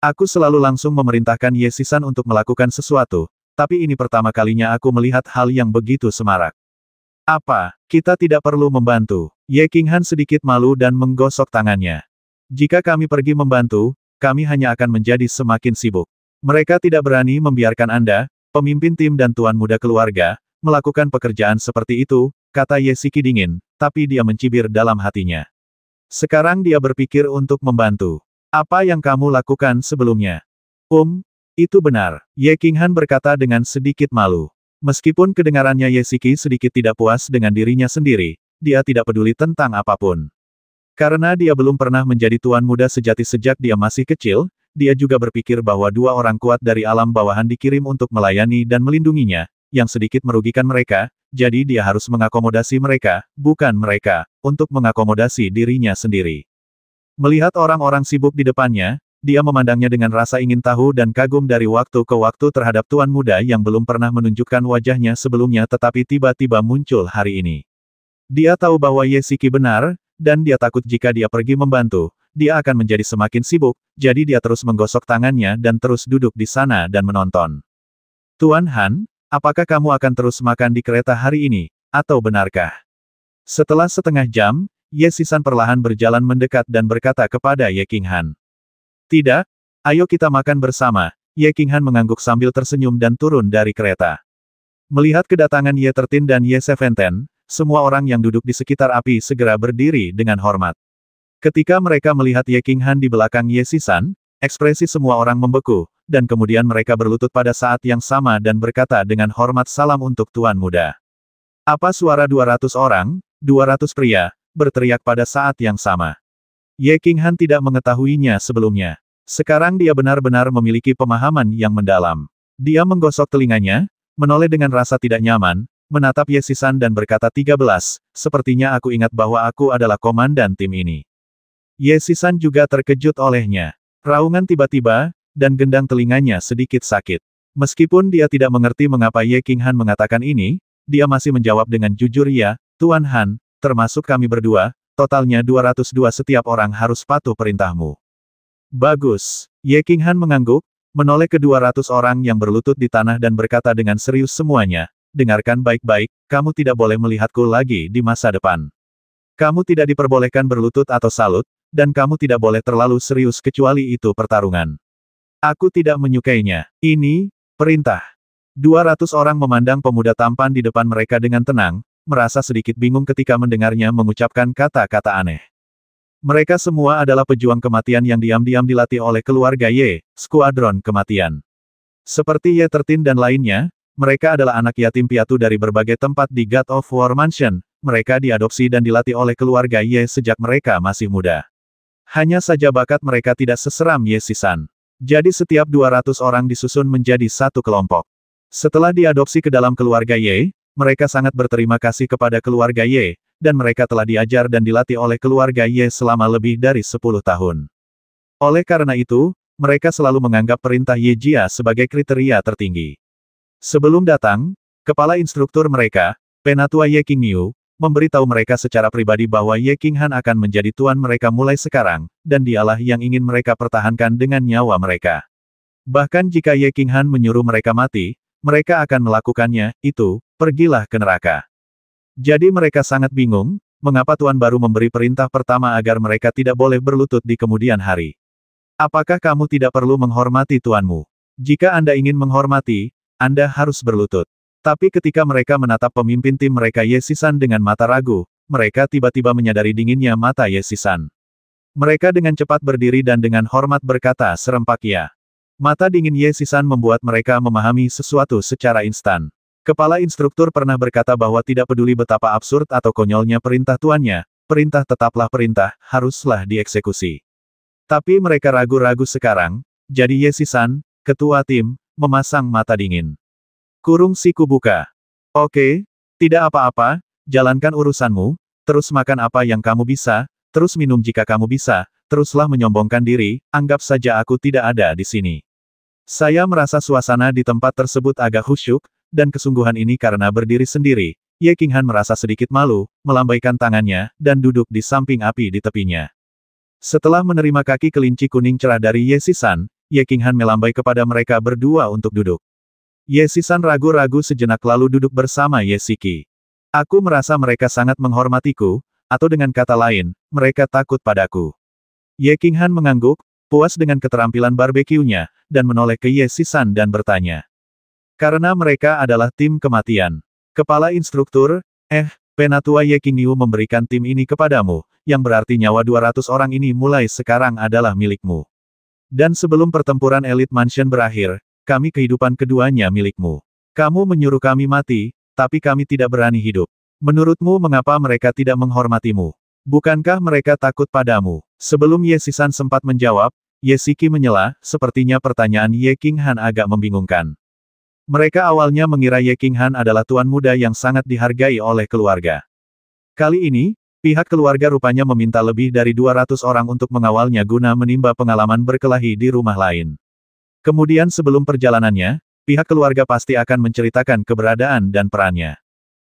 Aku selalu langsung memerintahkan Ye Shisan untuk melakukan sesuatu, tapi ini pertama kalinya aku melihat hal yang begitu semarak. Apa, kita tidak perlu membantu? Ye Qinghan sedikit malu dan menggosok tangannya. Jika kami pergi membantu, kami hanya akan menjadi semakin sibuk. Mereka tidak berani membiarkan Anda, pemimpin tim dan tuan muda keluarga, melakukan pekerjaan seperti itu, kata Ye Shiki dingin, tapi dia mencibir dalam hatinya. Sekarang dia berpikir untuk membantu. Apa yang kamu lakukan sebelumnya? Itu benar, Ye Qinghan berkata dengan sedikit malu. Meskipun kedengarannya Ye Shiki sedikit tidak puas dengan dirinya sendiri, dia tidak peduli tentang apapun. Karena dia belum pernah menjadi tuan muda sejati sejak dia masih kecil, dia juga berpikir bahwa dua orang kuat dari alam bawahan dikirim untuk melayani dan melindunginya, yang sedikit merugikan mereka, jadi dia harus mengakomodasi mereka, bukan mereka, untuk mengakomodasi dirinya sendiri. Melihat orang-orang sibuk di depannya, dia memandangnya dengan rasa ingin tahu dan kagum dari waktu ke waktu terhadap tuan muda yang belum pernah menunjukkan wajahnya sebelumnya tetapi tiba-tiba muncul hari ini. Dia tahu bahwa Ye Shiki benar, dan dia takut jika dia pergi membantu, dia akan menjadi semakin sibuk, jadi dia terus menggosok tangannya dan terus duduk di sana dan menonton. Tuan Han, apakah kamu akan terus makan di kereta hari ini, atau benarkah? Setelah setengah jam, Ye Shisan perlahan berjalan mendekat dan berkata kepada Ye Qinghan. Tidak, ayo kita makan bersama, Ye Qinghan mengangguk sambil tersenyum dan turun dari kereta. Melihat kedatangan Ye 13 dan Ye 17, semua orang yang duduk di sekitar api segera berdiri dengan hormat. Ketika mereka melihat Ye Qinghan di belakang Ye Shisan, ekspresi semua orang membeku, dan kemudian mereka berlutut pada saat yang sama dan berkata dengan hormat salam untuk tuan muda. Apa suara 200 orang, 200 pria, berteriak pada saat yang sama. Ye Qinghan tidak mengetahuinya sebelumnya. Sekarang dia benar-benar memiliki pemahaman yang mendalam. Dia menggosok telinganya, menoleh dengan rasa tidak nyaman, menatap Ye Shisan dan berkata 13, sepertinya aku ingat bahwa aku adalah komandan tim ini. Ye Shisan juga terkejut olehnya. Raungan tiba-tiba, dan gendang telinganya sedikit sakit. Meskipun dia tidak mengerti mengapa Ye Qinghan mengatakan ini, dia masih menjawab dengan jujur ya, Tuan Han, termasuk kami berdua, totalnya 202 setiap orang harus patuh perintahmu. Bagus. Ye Qinghan mengangguk, menoleh ke 200 orang yang berlutut di tanah dan berkata dengan serius semuanya, dengarkan baik-baik, kamu tidak boleh melihatku lagi di masa depan. Kamu tidak diperbolehkan berlutut atau salut, dan kamu tidak boleh terlalu serius kecuali itu pertarungan. Aku tidak menyukainya. Ini, perintah. 200 orang memandang pemuda tampan di depan mereka dengan tenang, merasa sedikit bingung ketika mendengarnya mengucapkan kata-kata aneh. Mereka semua adalah pejuang kematian yang diam-diam dilatih oleh keluarga Ye, skuadron kematian. Seperti Ye 13 dan lainnya, mereka adalah anak yatim piatu dari berbagai tempat di God of War Mansion, mereka diadopsi dan dilatih oleh keluarga Ye sejak mereka masih muda. Hanya saja bakat mereka tidak seseram Ye Shisan. Jadi setiap 200 orang disusun menjadi satu kelompok. Setelah diadopsi ke dalam keluarga Ye, mereka sangat berterima kasih kepada keluarga Ye, dan mereka telah diajar dan dilatih oleh keluarga Ye selama lebih dari 10 tahun. Oleh karena itu, mereka selalu menganggap perintah Ye Jia sebagai kriteria tertinggi. Sebelum datang, kepala instruktur mereka, Penatua Ye Qingniu, memberitahu mereka secara pribadi bahwa Ye Qinghan akan menjadi tuan mereka mulai sekarang, dan dialah yang ingin mereka pertahankan dengan nyawa mereka. Bahkan jika Ye Qinghan menyuruh mereka mati, mereka akan melakukannya, itu, pergilah ke neraka. Jadi mereka sangat bingung, mengapa tuan baru memberi perintah pertama agar mereka tidak boleh berlutut di kemudian hari. Apakah kamu tidak perlu menghormati tuanmu? Jika Anda ingin menghormati, Anda harus berlutut. Tapi ketika mereka menatap pemimpin tim mereka Ye Shisan dengan mata ragu, mereka tiba-tiba menyadari dinginnya mata Ye Shisan. Mereka dengan cepat berdiri dan dengan hormat berkata serempak ya. Mata dingin Ye Shisan membuat mereka memahami sesuatu secara instan. Kepala instruktur pernah berkata bahwa tidak peduli betapa absurd atau konyolnya perintah tuannya, perintah tetaplah perintah, haruslah dieksekusi. Tapi mereka ragu-ragu sekarang, jadi Ye Shisan, ketua tim, memasang mata dingin. Kurung siku buka. Oke, tidak apa-apa, jalankan urusanmu, terus makan apa yang kamu bisa, terus minum jika kamu bisa, teruslah menyombongkan diri, anggap saja aku tidak ada di sini. Saya merasa suasana di tempat tersebut agak khusyuk, dan kesungguhan ini karena berdiri sendiri, Ye Qinghan merasa sedikit malu, melambaikan tangannya, dan duduk di samping api di tepinya. Setelah menerima kaki kelinci kuning cerah dari Ye Shisan, Ye Qinghan melambai kepada mereka berdua untuk duduk. Ye Shisan ragu-ragu sejenak lalu duduk bersama Ye Shiki. Aku merasa mereka sangat menghormatiku, atau dengan kata lain, mereka takut padaku. Ye Qinghan mengangguk, puas dengan keterampilan barbekyunya, dan menoleh ke Ye Shisan dan bertanya. Karena mereka adalah tim kematian. Kepala instruktur, Penatua Ye Qingyu memberikan tim ini kepadamu, yang berarti nyawa 200 orang ini mulai sekarang adalah milikmu. Dan sebelum pertempuran Elite Mansion berakhir, kami kehidupan keduanya milikmu. Kamu menyuruh kami mati, tapi kami tidak berani hidup. Menurutmu mengapa mereka tidak menghormatimu? Bukankah mereka takut padamu? Sebelum Ye Sisan sempat menjawab, Ye Siki menyela, sepertinya pertanyaan Ye Qinghan agak membingungkan. Mereka awalnya mengira Ye Qinghan adalah tuan muda yang sangat dihargai oleh keluarga. Kali ini, pihak keluarga rupanya meminta lebih dari 200 orang untuk mengawalnya guna menimba pengalaman berkelahi di rumah lain. Kemudian sebelum perjalanannya, pihak keluarga pasti akan menceritakan keberadaan dan perannya.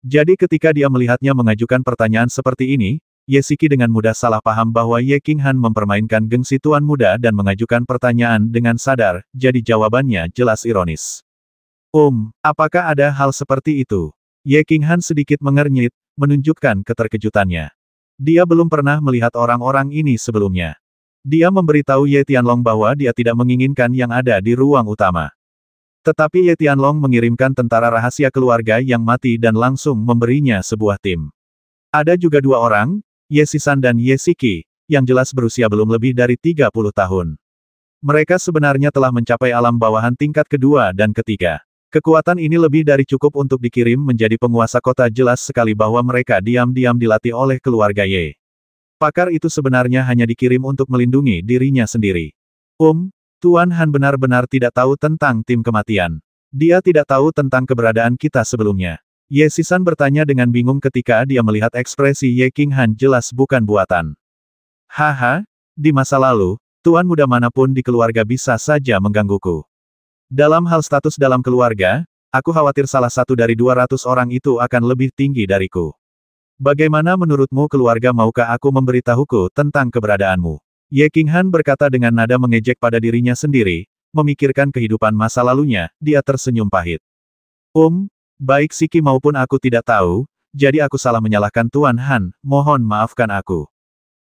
Jadi ketika dia melihatnya mengajukan pertanyaan seperti ini, Ye Siki dengan mudah salah paham bahwa Ye Qinghan mempermainkan gengsi tuan muda dan mengajukan pertanyaan dengan sadar, jadi jawabannya jelas ironis. Apakah ada hal seperti itu? Ye Qinghan sedikit mengernyit, menunjukkan keterkejutannya. Dia belum pernah melihat orang-orang ini sebelumnya. Dia memberitahu Ye Tianlong bahwa dia tidak menginginkan yang ada di ruang utama. Tetapi Ye Tianlong mengirimkan tentara rahasia keluarga yang mati dan langsung memberinya sebuah tim. Ada juga dua orang, Ye Sisan dan Ye Siki, yang jelas berusia belum lebih dari 30 tahun. Mereka sebenarnya telah mencapai alam bawahan tingkat kedua dan ketiga. Kekuatan ini lebih dari cukup untuk dikirim menjadi penguasa kota. Jelas sekali bahwa mereka diam-diam dilatih oleh keluarga Ye. Pakar itu sebenarnya hanya dikirim untuk melindungi dirinya sendiri. Tuan Han benar-benar tidak tahu tentang tim kematian. Dia tidak tahu tentang keberadaan kita sebelumnya. Ye Sisan bertanya dengan bingung ketika dia melihat ekspresi Ye Qinghan jelas bukan buatan. Haha, di masa lalu, tuan muda manapun di keluarga bisa saja menggangguku. Dalam hal status dalam keluarga, aku khawatir salah satu dari 200 orang itu akan lebih tinggi dariku. Bagaimana menurutmu keluarga, maukah aku memberitahuku tentang keberadaanmu? Ye Qinghan berkata dengan nada mengejek pada dirinya sendiri, memikirkan kehidupan masa lalunya, dia tersenyum pahit. Baik Siki maupun aku tidak tahu, jadi aku salah menyalahkan Tuan Han, mohon maafkan aku.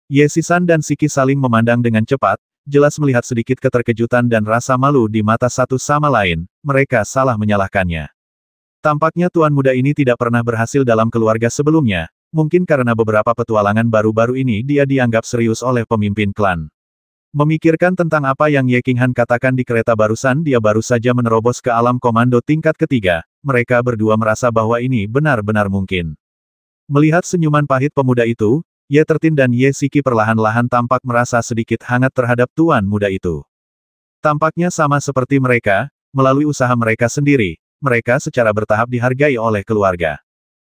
Ye Sisan dan Siki saling memandang dengan cepat, jelas melihat sedikit keterkejutan dan rasa malu di mata satu sama lain, mereka salah menyalahkannya. Tampaknya tuan muda ini tidak pernah berhasil dalam keluarga sebelumnya, mungkin karena beberapa petualangan baru-baru ini dia dianggap serius oleh pemimpin klan. Memikirkan tentang apa yang Ye Qinghan katakan di kereta barusan, dia baru saja menerobos ke alam komando tingkat ketiga, mereka berdua merasa bahwa ini benar-benar mungkin. Melihat senyuman pahit pemuda itu, Ye Tertin dan Ye Siki perlahan-lahan tampak merasa sedikit hangat terhadap tuan muda itu. Tampaknya sama seperti mereka, melalui usaha mereka sendiri, mereka secara bertahap dihargai oleh keluarga.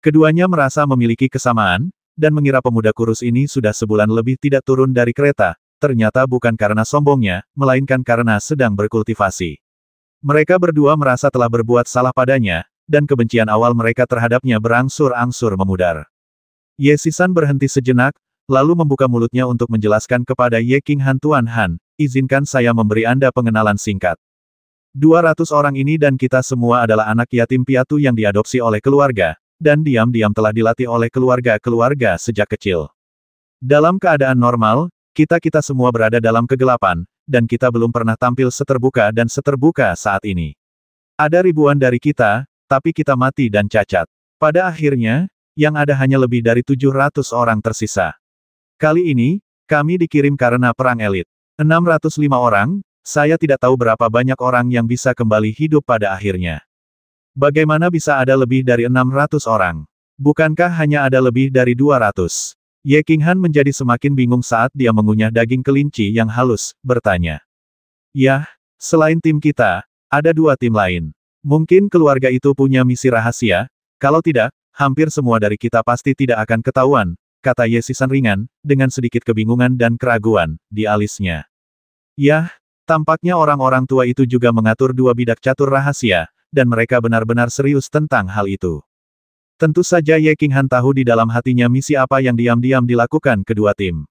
Keduanya merasa memiliki kesamaan, dan mengira pemuda kurus ini sudah sebulan lebih tidak turun dari kereta, ternyata bukan karena sombongnya, melainkan karena sedang berkultivasi. Mereka berdua merasa telah berbuat salah padanya, dan kebencian awal mereka terhadapnya berangsur-angsur memudar. Ye Sisan berhenti sejenak, lalu membuka mulutnya untuk menjelaskan kepada Ye Qinghan, Tuan Han, izinkan saya memberi Anda pengenalan singkat. 200 orang ini dan kita semua adalah anak yatim piatu yang diadopsi oleh keluarga, dan diam-diam telah dilatih oleh keluarga-keluarga sejak kecil. Dalam keadaan normal, kita semua berada dalam kegelapan, dan kita belum pernah tampil seterbuka dan seterbuka saat ini. Ada ribuan dari kita, tapi kita mati dan cacat. Pada akhirnya, yang ada hanya lebih dari 700 orang tersisa. Kali ini, kami dikirim karena perang elit. 605 orang, saya tidak tahu berapa banyak orang yang bisa kembali hidup pada akhirnya. Bagaimana bisa ada lebih dari 600 orang? Bukankah hanya ada lebih dari 200? Ye Qinghan menjadi semakin bingung saat dia mengunyah daging kelinci yang halus, bertanya. Yah, selain tim kita, ada dua tim lain. Mungkin keluarga itu punya misi rahasia, kalau tidak, hampir semua dari kita pasti tidak akan ketahuan, kata Ye Sisan ringan, dengan sedikit kebingungan dan keraguan di alisnya. Yah, tampaknya orang-orang tua itu juga mengatur dua bidak catur rahasia, dan mereka benar-benar serius tentang hal itu. Tentu saja Ye Qinghan tahu di dalam hatinya misi apa yang diam-diam dilakukan kedua tim.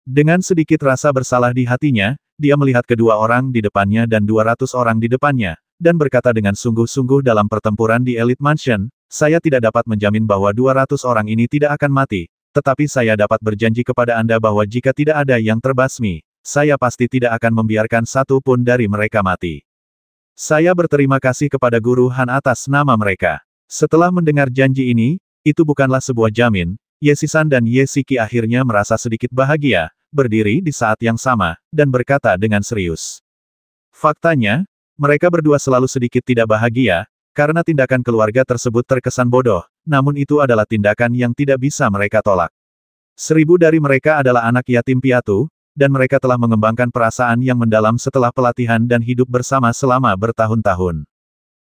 Dengan sedikit rasa bersalah di hatinya, dia melihat kedua orang di depannya dan 200 orang di depannya, dan berkata dengan sungguh-sungguh dalam pertempuran di Elite Mansion, saya tidak dapat menjamin bahwa 200 orang ini tidak akan mati, tetapi saya dapat berjanji kepada Anda bahwa jika tidak ada yang terbasmi, saya pasti tidak akan membiarkan satu pun dari mereka mati. Saya berterima kasih kepada Guru Han atas nama mereka. Setelah mendengar janji ini, itu bukanlah sebuah jamin, Ye Shisan dan Ye Shiki akhirnya merasa sedikit bahagia, berdiri di saat yang sama, dan berkata dengan serius. Faktanya, mereka berdua selalu sedikit tidak bahagia, karena tindakan keluarga tersebut terkesan bodoh, namun itu adalah tindakan yang tidak bisa mereka tolak. 1000 dari mereka adalah anak yatim piatu, dan mereka telah mengembangkan perasaan yang mendalam setelah pelatihan dan hidup bersama selama bertahun-tahun.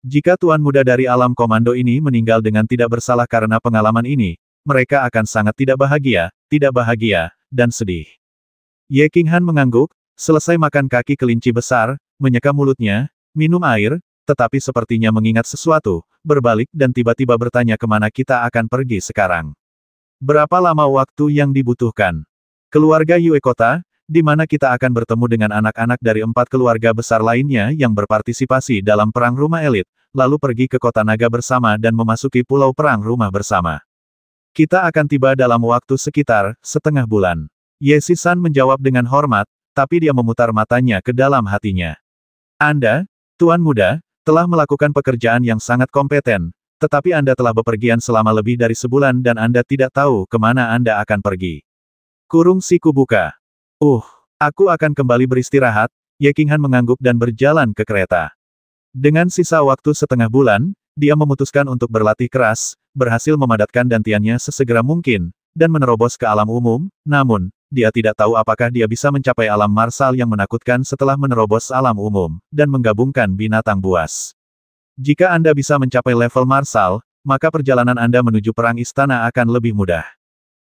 Jika tuan muda dari alam komando ini meninggal dengan tidak bersalah karena pengalaman ini, mereka akan sangat tidak bahagia, dan sedih. Ye Qinghan mengangguk, selesai makan kaki kelinci besar, menyeka mulutnya, minum air, tetapi sepertinya mengingat sesuatu, berbalik dan tiba-tiba bertanya kemana kita akan pergi sekarang. Berapa lama waktu yang dibutuhkan? Keluarga Yue Kota, di mana kita akan bertemu dengan anak-anak dari 4 keluarga besar lainnya yang berpartisipasi dalam Perang Rumah Elit, lalu pergi ke Kota Naga bersama dan memasuki Pulau Perang Rumah bersama. Kita akan tiba dalam waktu sekitar setengah bulan. Ye Shisan menjawab dengan hormat, tapi dia memutar matanya ke dalam hatinya. Anda, Tuan Muda, telah melakukan pekerjaan yang sangat kompeten, tetapi Anda telah bepergian selama lebih dari sebulan dan Anda tidak tahu kemana Anda akan pergi. Kurung siku buka. Aku akan kembali beristirahat, Ye Qinghan mengangguk dan berjalan ke kereta. Dengan sisa waktu setengah bulan, dia memutuskan untuk berlatih keras, berhasil memadatkan dantiannya sesegera mungkin, dan menerobos ke alam umum, namun, dia tidak tahu apakah dia bisa mencapai alam marsal yang menakutkan setelah menerobos alam umum, dan menggabungkan binatang buas. Jika Anda bisa mencapai level marsal, maka perjalanan Anda menuju perang istana akan lebih mudah.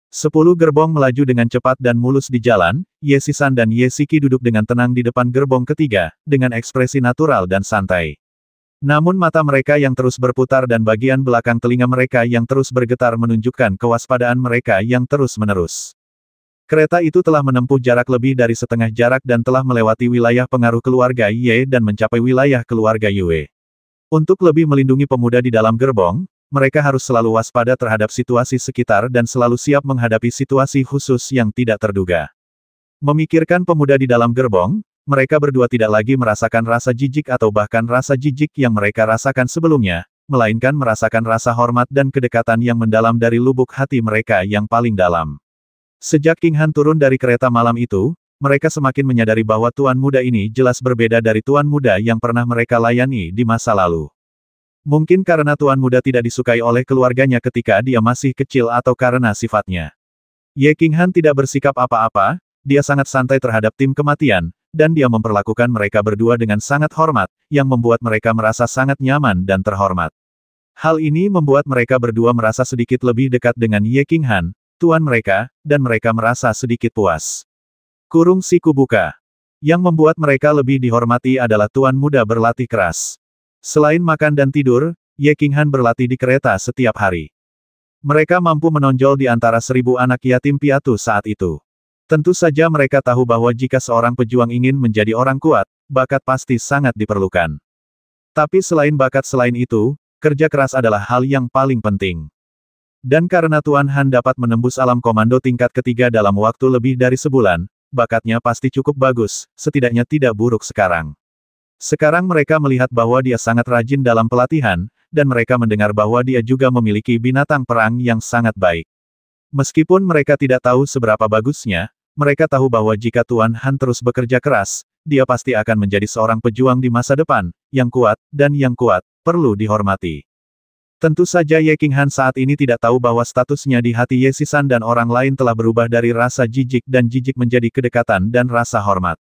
10 gerbong melaju dengan cepat dan mulus di jalan, Ye Shisan dan Ye Shiki duduk dengan tenang di depan gerbong ketiga, dengan ekspresi natural dan santai. Namun mata mereka yang terus berputar dan bagian belakang telinga mereka yang terus bergetar menunjukkan kewaspadaan mereka yang terus-menerus. Kereta itu telah menempuh jarak lebih dari setengah jarak dan telah melewati wilayah pengaruh keluarga Ye dan mencapai wilayah keluarga Yue. Untuk lebih melindungi pemuda di dalam gerbong, mereka harus selalu waspada terhadap situasi sekitar dan selalu siap menghadapi situasi khusus yang tidak terduga. Memikirkan pemuda di dalam gerbong, mereka berdua tidak lagi merasakan rasa jijik atau bahkan rasa jijik yang mereka rasakan sebelumnya, melainkan merasakan rasa hormat dan kedekatan yang mendalam dari lubuk hati mereka yang paling dalam. Sejak Qinghan turun dari kereta malam itu, mereka semakin menyadari bahwa tuan muda ini jelas berbeda dari tuan muda yang pernah mereka layani di masa lalu. Mungkin karena tuan muda tidak disukai oleh keluarganya ketika dia masih kecil atau karena sifatnya. Ye Qinghan tidak bersikap apa-apa, dia sangat santai terhadap tim kematian, dan dia memperlakukan mereka berdua dengan sangat hormat, yang membuat mereka merasa sangat nyaman dan terhormat. Hal ini membuat mereka berdua merasa sedikit lebih dekat dengan Ye Qinghan, tuan mereka, dan mereka merasa sedikit puas. Kurung siku buka. Yang membuat mereka lebih dihormati adalah tuan muda berlatih keras. Selain makan dan tidur, Ye Qinghan berlatih di kereta setiap hari. Mereka mampu menonjol di antara 1000 anak yatim piatu saat itu. Tentu saja mereka tahu bahwa jika seorang pejuang ingin menjadi orang kuat, bakat pasti sangat diperlukan. Tapi selain bakat selain itu, kerja keras adalah hal yang paling penting. Dan karena Tuan Han dapat menembus alam komando tingkat ketiga dalam waktu lebih dari sebulan, bakatnya pasti cukup bagus, setidaknya tidak buruk sekarang. Sekarang mereka melihat bahwa dia sangat rajin dalam pelatihan, dan mereka mendengar bahwa dia juga memiliki binatang perang yang sangat baik. Meskipun mereka tidak tahu seberapa bagusnya, mereka tahu bahwa jika Tuan Han terus bekerja keras, dia pasti akan menjadi seorang pejuang di masa depan, yang kuat, dan yang kuat, perlu dihormati. Tentu saja Ye Qinghan saat ini tidak tahu bahwa statusnya di hati Ye Shisan dan orang lain telah berubah dari rasa jijik dan jijik menjadi kedekatan dan rasa hormat.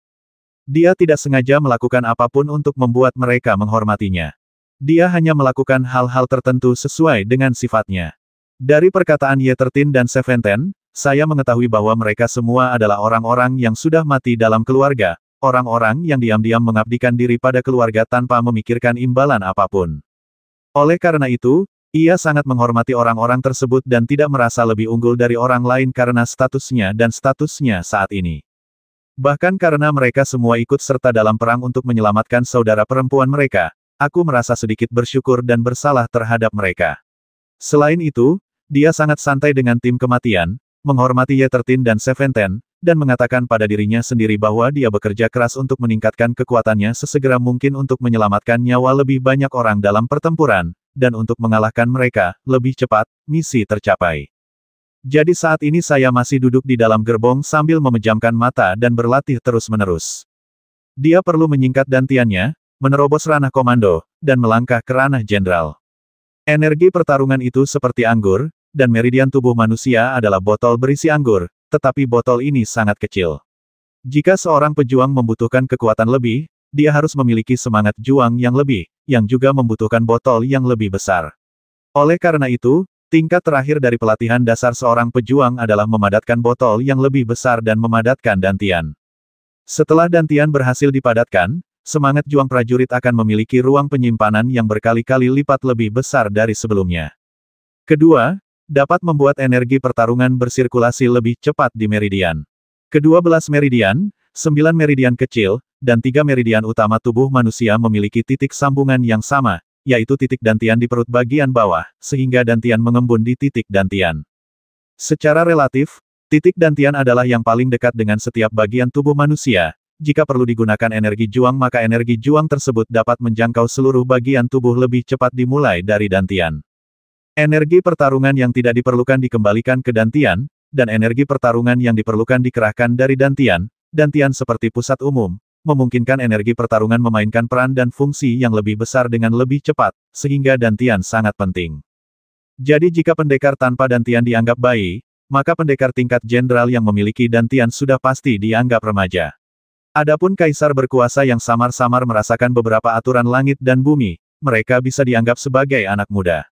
Dia tidak sengaja melakukan apapun untuk membuat mereka menghormatinya. Dia hanya melakukan hal-hal tertentu sesuai dengan sifatnya. Dari perkataan Ye-13 dan Seven-Ten, saya mengetahui bahwa mereka semua adalah orang-orang yang sudah mati dalam keluarga, orang-orang yang diam-diam mengabdikan diri pada keluarga tanpa memikirkan imbalan apapun. Oleh karena itu, ia sangat menghormati orang-orang tersebut dan tidak merasa lebih unggul dari orang lain karena statusnya dan statusnya saat ini. Bahkan karena mereka semua ikut serta dalam perang untuk menyelamatkan saudara perempuan mereka, aku merasa sedikit bersyukur dan bersalah terhadap mereka. Selain itu, dia sangat santai dengan tim kematian, menghormati Ye-13 dan Seven-Ten, dan mengatakan pada dirinya sendiri bahwa dia bekerja keras untuk meningkatkan kekuatannya sesegera mungkin untuk menyelamatkan nyawa lebih banyak orang dalam pertempuran, dan untuk mengalahkan mereka, lebih cepat, misi tercapai. Jadi saat ini saya masih duduk di dalam gerbong sambil memejamkan mata dan berlatih terus-menerus. Dia perlu menyingkat dantiannya, menerobos ranah komando, dan melangkah ke ranah jenderal. Energi pertarungan itu seperti anggur, dan meridian tubuh manusia adalah botol berisi anggur, tetapi botol ini sangat kecil. Jika seorang pejuang membutuhkan kekuatan lebih, dia harus memiliki semangat juang yang lebih, yang juga membutuhkan botol yang lebih besar. Oleh karena itu, tingkat terakhir dari pelatihan dasar seorang pejuang adalah memadatkan botol yang lebih besar dan memadatkan dantian. Setelah dantian berhasil dipadatkan, semangat juang prajurit akan memiliki ruang penyimpanan yang berkali-kali lipat lebih besar dari sebelumnya. Kedua, dapat membuat energi pertarungan bersirkulasi lebih cepat di meridian. Kedua belas meridian, 9 meridian kecil, dan 3 meridian utama tubuh manusia memiliki titik sambungan yang sama, yaitu titik dantian di perut bagian bawah, sehingga dantian mengembun di titik dantian. Secara relatif, titik dantian adalah yang paling dekat dengan setiap bagian tubuh manusia. Jika perlu digunakan energi juang maka energi juang tersebut dapat menjangkau seluruh bagian tubuh lebih cepat dimulai dari dantian. Energi pertarungan yang tidak diperlukan dikembalikan ke dantian, dan energi pertarungan yang diperlukan dikerahkan dari dantian. Dantian seperti pusat umum, memungkinkan energi pertarungan memainkan peran dan fungsi yang lebih besar dengan lebih cepat, sehingga dantian sangat penting. Jadi jika pendekar tanpa dantian dianggap bayi, maka pendekar tingkat jenderal yang memiliki dantian sudah pasti dianggap remaja. Adapun kaisar berkuasa yang samar-samar merasakan beberapa aturan langit dan bumi, mereka bisa dianggap sebagai anak muda.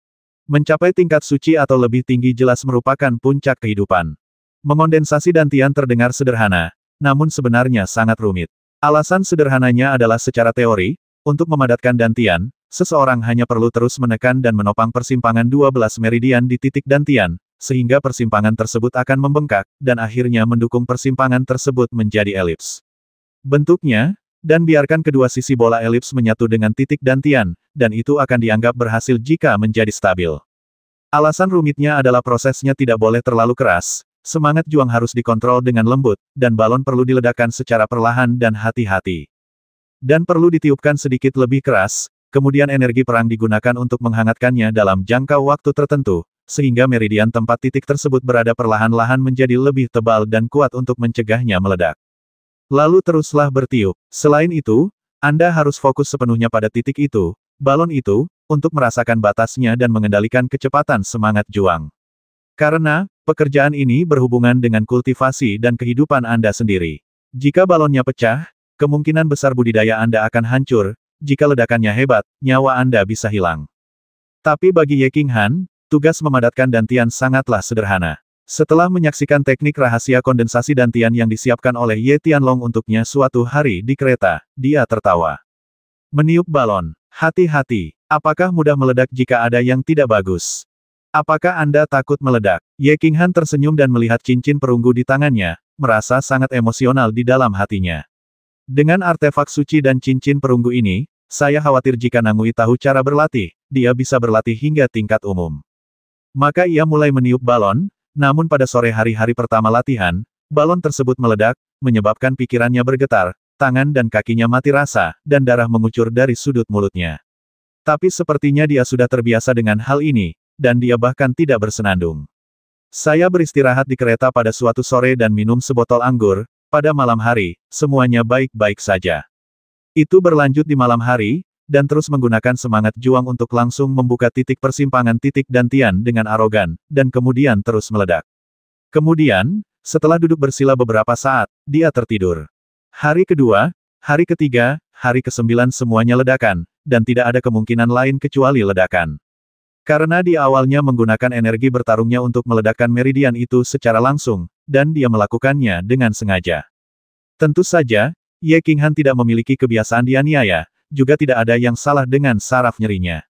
Mencapai tingkat suci atau lebih tinggi jelas merupakan puncak kehidupan. Mengondensasi dantian terdengar sederhana, namun sebenarnya sangat rumit. Alasan sederhananya adalah secara teori, untuk memadatkan dantian, seseorang hanya perlu terus menekan dan menopang persimpangan 12 meridian di titik dantian, sehingga persimpangan tersebut akan membengkak, dan akhirnya mendukung persimpangan tersebut menjadi elips. Bentuknya, dan biarkan kedua sisi bola elips menyatu dengan titik dantian, dan itu akan dianggap berhasil jika menjadi stabil. Alasan rumitnya adalah prosesnya tidak boleh terlalu keras, semangat juang harus dikontrol dengan lembut, dan balon perlu diledakkan secara perlahan dan hati-hati. Dan perlu ditiupkan sedikit lebih keras, kemudian energi perang digunakan untuk menghangatkannya dalam jangka waktu tertentu, sehingga meridian tempat titik tersebut berada perlahan-lahan menjadi lebih tebal dan kuat untuk mencegahnya meledak. Lalu teruslah bertiup. Selain itu, Anda harus fokus sepenuhnya pada titik itu, balon itu, untuk merasakan batasnya dan mengendalikan kecepatan semangat juang. Karena, pekerjaan ini berhubungan dengan kultivasi dan kehidupan Anda sendiri. Jika balonnya pecah, kemungkinan besar budidaya Anda akan hancur, jika ledakannya hebat, nyawa Anda bisa hilang. Tapi bagi Ye Qinghan, tugas memadatkan dantian sangatlah sederhana. Setelah menyaksikan teknik rahasia kondensasi dantian yang disiapkan oleh Ye Tianlong untuknya suatu hari di kereta, dia tertawa. Meniup balon. Hati-hati, apakah mudah meledak jika ada yang tidak bagus? Apakah Anda takut meledak? Ye Qinghan tersenyum dan melihat cincin perunggu di tangannya, merasa sangat emosional di dalam hatinya. Dengan artefak suci dan cincin perunggu ini, saya khawatir jika Nangui tahu cara berlatih, dia bisa berlatih hingga tingkat umum. Maka ia mulai meniup balon, namun pada sore hari-hari pertama latihan, balon tersebut meledak, menyebabkan pikirannya bergetar, tangan dan kakinya mati rasa, dan darah mengucur dari sudut mulutnya. Tapi sepertinya dia sudah terbiasa dengan hal ini, dan dia bahkan tidak bersenandung. Saya beristirahat di kereta pada suatu sore dan minum sebotol anggur, pada malam hari, semuanya baik-baik saja. Itu berlanjut di malam hari, dan terus menggunakan semangat juang untuk langsung membuka titik persimpangan titik dantian dengan arogan, dan kemudian terus meledak. Kemudian, setelah duduk bersila beberapa saat, dia tertidur. Hari kedua, hari ketiga, hari ke-9 semuanya ledakan, dan tidak ada kemungkinan lain kecuali ledakan. Karena dia awalnya menggunakan energi bertarungnya untuk meledakkan meridian itu secara langsung, dan dia melakukannya dengan sengaja. Tentu saja, Ye Qinghan tidak memiliki kebiasaan dianiaya, juga tidak ada yang salah dengan saraf nyerinya.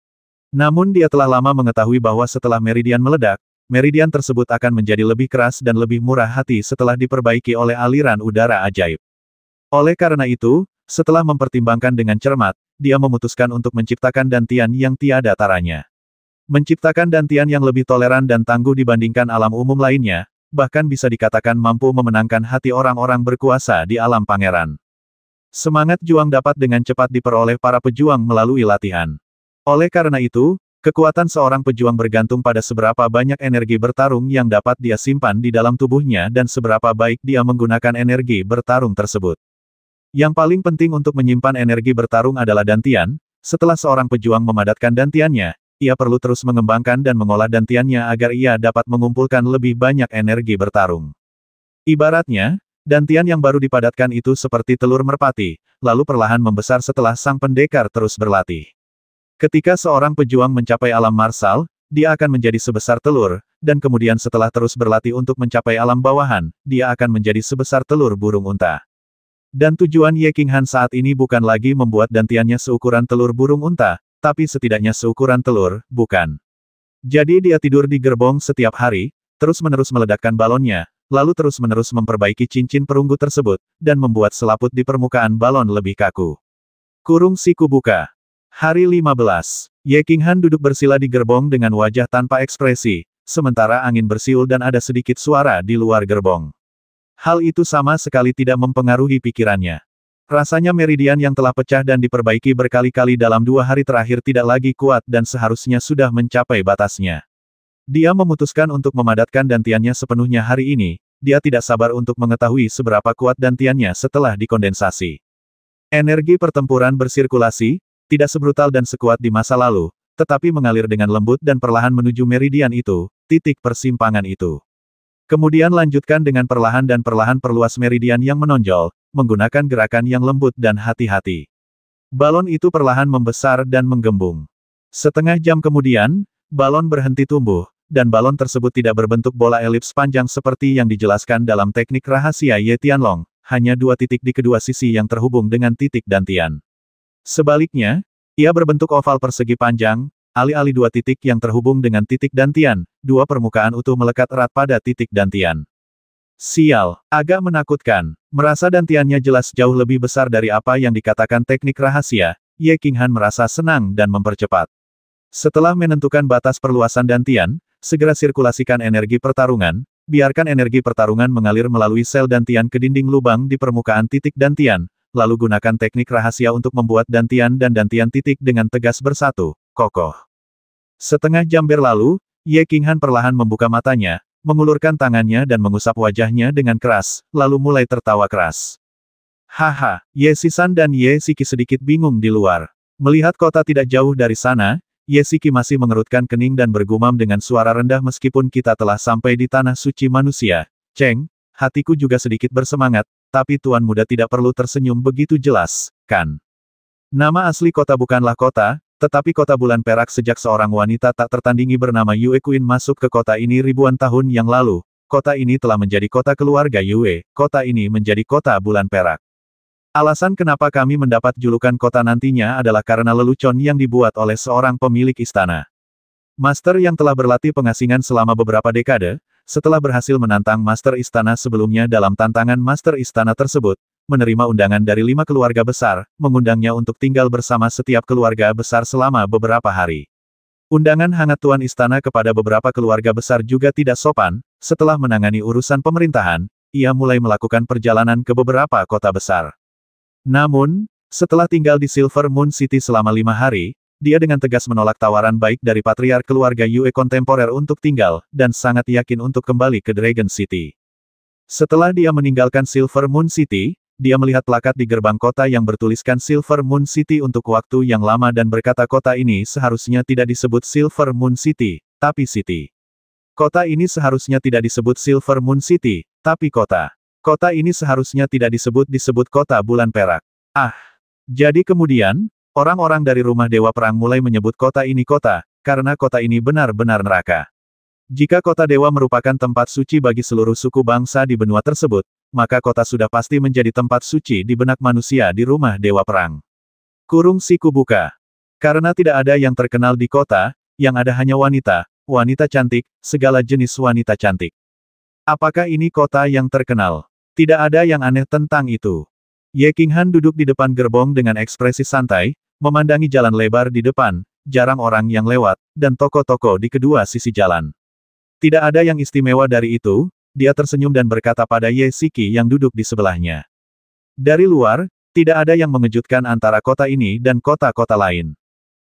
Namun dia telah lama mengetahui bahwa setelah meridian meledak, meridian tersebut akan menjadi lebih keras dan lebih murah hati setelah diperbaiki oleh aliran udara ajaib. Oleh karena itu, setelah mempertimbangkan dengan cermat, dia memutuskan untuk menciptakan dantian yang tiada taranya. Menciptakan dantian yang lebih toleran dan tangguh dibandingkan alam umum lainnya, bahkan bisa dikatakan mampu memenangkan hati orang-orang berkuasa di alam pangeran. Semangat juang dapat dengan cepat diperoleh para pejuang melalui latihan. Oleh karena itu, kekuatan seorang pejuang bergantung pada seberapa banyak energi bertarung yang dapat dia simpan di dalam tubuhnya dan seberapa baik dia menggunakan energi bertarung tersebut. Yang paling penting untuk menyimpan energi bertarung adalah dantian. Setelah seorang pejuang memadatkan dantiannya, ia perlu terus mengembangkan dan mengolah dantiannya agar ia dapat mengumpulkan lebih banyak energi bertarung. Ibaratnya, dantian yang baru dipadatkan itu seperti telur merpati, lalu perlahan membesar setelah sang pendekar terus berlatih. Ketika seorang pejuang mencapai alam marsal, dia akan menjadi sebesar telur, dan kemudian setelah terus berlatih untuk mencapai alam bawahan, dia akan menjadi sebesar telur burung unta. Dan tujuan Ye Qinghan saat ini bukan lagi membuat dantiannya seukuran telur burung unta, tapi setidaknya seukuran telur, bukan. Jadi dia tidur di gerbong setiap hari, terus-menerus meledakkan balonnya, lalu terus-menerus memperbaiki cincin perunggu tersebut, dan membuat selaput di permukaan balon lebih kaku. Kurung siku buka. Hari 15. Ye Qinghan duduk bersila di gerbong dengan wajah tanpa ekspresi, sementara angin bersiul dan ada sedikit suara di luar gerbong. Hal itu sama sekali tidak mempengaruhi pikirannya. Rasanya meridian yang telah pecah dan diperbaiki berkali-kali dalam 2 hari terakhir tidak lagi kuat dan seharusnya sudah mencapai batasnya. Dia memutuskan untuk memadatkan dantiannya sepenuhnya hari ini, dia tidak sabar untuk mengetahui seberapa kuat dantiannya setelah dikondensasi. Energi pertempuran bersirkulasi, tidak sebrutal dan sekuat di masa lalu, tetapi mengalir dengan lembut dan perlahan menuju meridian itu, titik persimpangan itu. Kemudian lanjutkan dengan perlahan dan perlahan perluas meridian yang menonjol, menggunakan gerakan yang lembut dan hati-hati. Balon itu perlahan membesar dan menggembung. Setengah jam kemudian, balon berhenti tumbuh, dan balon tersebut tidak berbentuk bola elips panjang seperti yang dijelaskan dalam teknik rahasia Ye Tianlong, hanya 2 titik di kedua sisi yang terhubung dengan titik dantian. Sebaliknya, ia berbentuk oval persegi panjang, alih-alih 2 titik yang terhubung dengan titik dantian, 2 permukaan utuh melekat erat pada titik dantian. Sial, agak menakutkan. Merasa dantiannya jelas jauh lebih besar dari apa yang dikatakan teknik rahasia, Ye Qinghan merasa senang dan mempercepat. Setelah menentukan batas perluasan dantian, segera sirkulasikan energi pertarungan, biarkan energi pertarungan mengalir melalui sel dantian ke dinding lubang di permukaan titik dantian, lalu gunakan teknik rahasia untuk membuat dantian dan dantian titik dengan tegas bersatu, kokoh. Setengah jam berlalu, Ye Qinghan perlahan membuka matanya, mengulurkan tangannya dan mengusap wajahnya dengan keras, lalu mulai tertawa keras. Haha, Ye Sisan dan Ye Siki sedikit bingung di luar. Melihat kota tidak jauh dari sana, Ye Siki masih mengerutkan kening dan bergumam dengan suara rendah meskipun kita telah sampai di tanah suci manusia. Cheng, hatiku juga sedikit bersemangat, tapi Tuan Muda tidak perlu tersenyum begitu jelas, kan? Nama asli kota bukanlah kota, tetapi kota bulan perak sejak seorang wanita tak tertandingi bernama Yue Queen masuk ke kota ini ribuan tahun yang lalu. Kota ini telah menjadi kota keluarga Yue, kota ini menjadi kota bulan perak. Alasan kenapa kami mendapat julukan kota nantinya adalah karena lelucon yang dibuat oleh seorang pemilik istana. Master yang telah berlatih pengasingan selama beberapa dekade, setelah berhasil menantang master istana sebelumnya dalam tantangan master istana tersebut, menerima undangan dari 5 keluarga besar, mengundangnya untuk tinggal bersama setiap keluarga besar selama beberapa hari. Undangan hangat Tuan Istana kepada beberapa keluarga besar juga tidak sopan, setelah menangani urusan pemerintahan, ia mulai melakukan perjalanan ke beberapa kota besar. Namun, setelah tinggal di Silver Moon City selama 5 hari, dia dengan tegas menolak tawaran baik dari patriark keluarga Yue kontemporer untuk tinggal, dan sangat yakin untuk kembali ke Dragon City. Setelah dia meninggalkan Silver Moon City, dia melihat plakat di gerbang kota yang bertuliskan Silver Moon City untuk waktu yang lama dan berkata kota ini seharusnya tidak disebut Silver Moon City, tapi City. Kota ini seharusnya tidak disebut Silver Moon City, tapi kota. Kota ini seharusnya tidak disebut kota bulan perak. Jadi kemudian, orang-orang dari rumah Dewa Perang mulai menyebut kota ini kota, karena kota ini benar-benar neraka. Jika kota dewa merupakan tempat suci bagi seluruh suku bangsa di benua tersebut, maka kota sudah pasti menjadi tempat suci di benak manusia di rumah Dewa Perang. Kurung siku buka. Karena tidak ada yang terkenal di kota, yang ada hanya wanita, wanita cantik, segala jenis wanita cantik. Apakah ini kota yang terkenal? Tidak ada yang aneh tentang itu. Ye Qinghan duduk di depan gerbong dengan ekspresi santai, memandangi jalan lebar di depan, jarang orang yang lewat, dan toko-toko di kedua sisi jalan. Tidak ada yang istimewa dari itu, dia tersenyum dan berkata pada Ye Shiki yang duduk di sebelahnya. Dari luar, tidak ada yang mengejutkan antara kota ini dan kota-kota lain.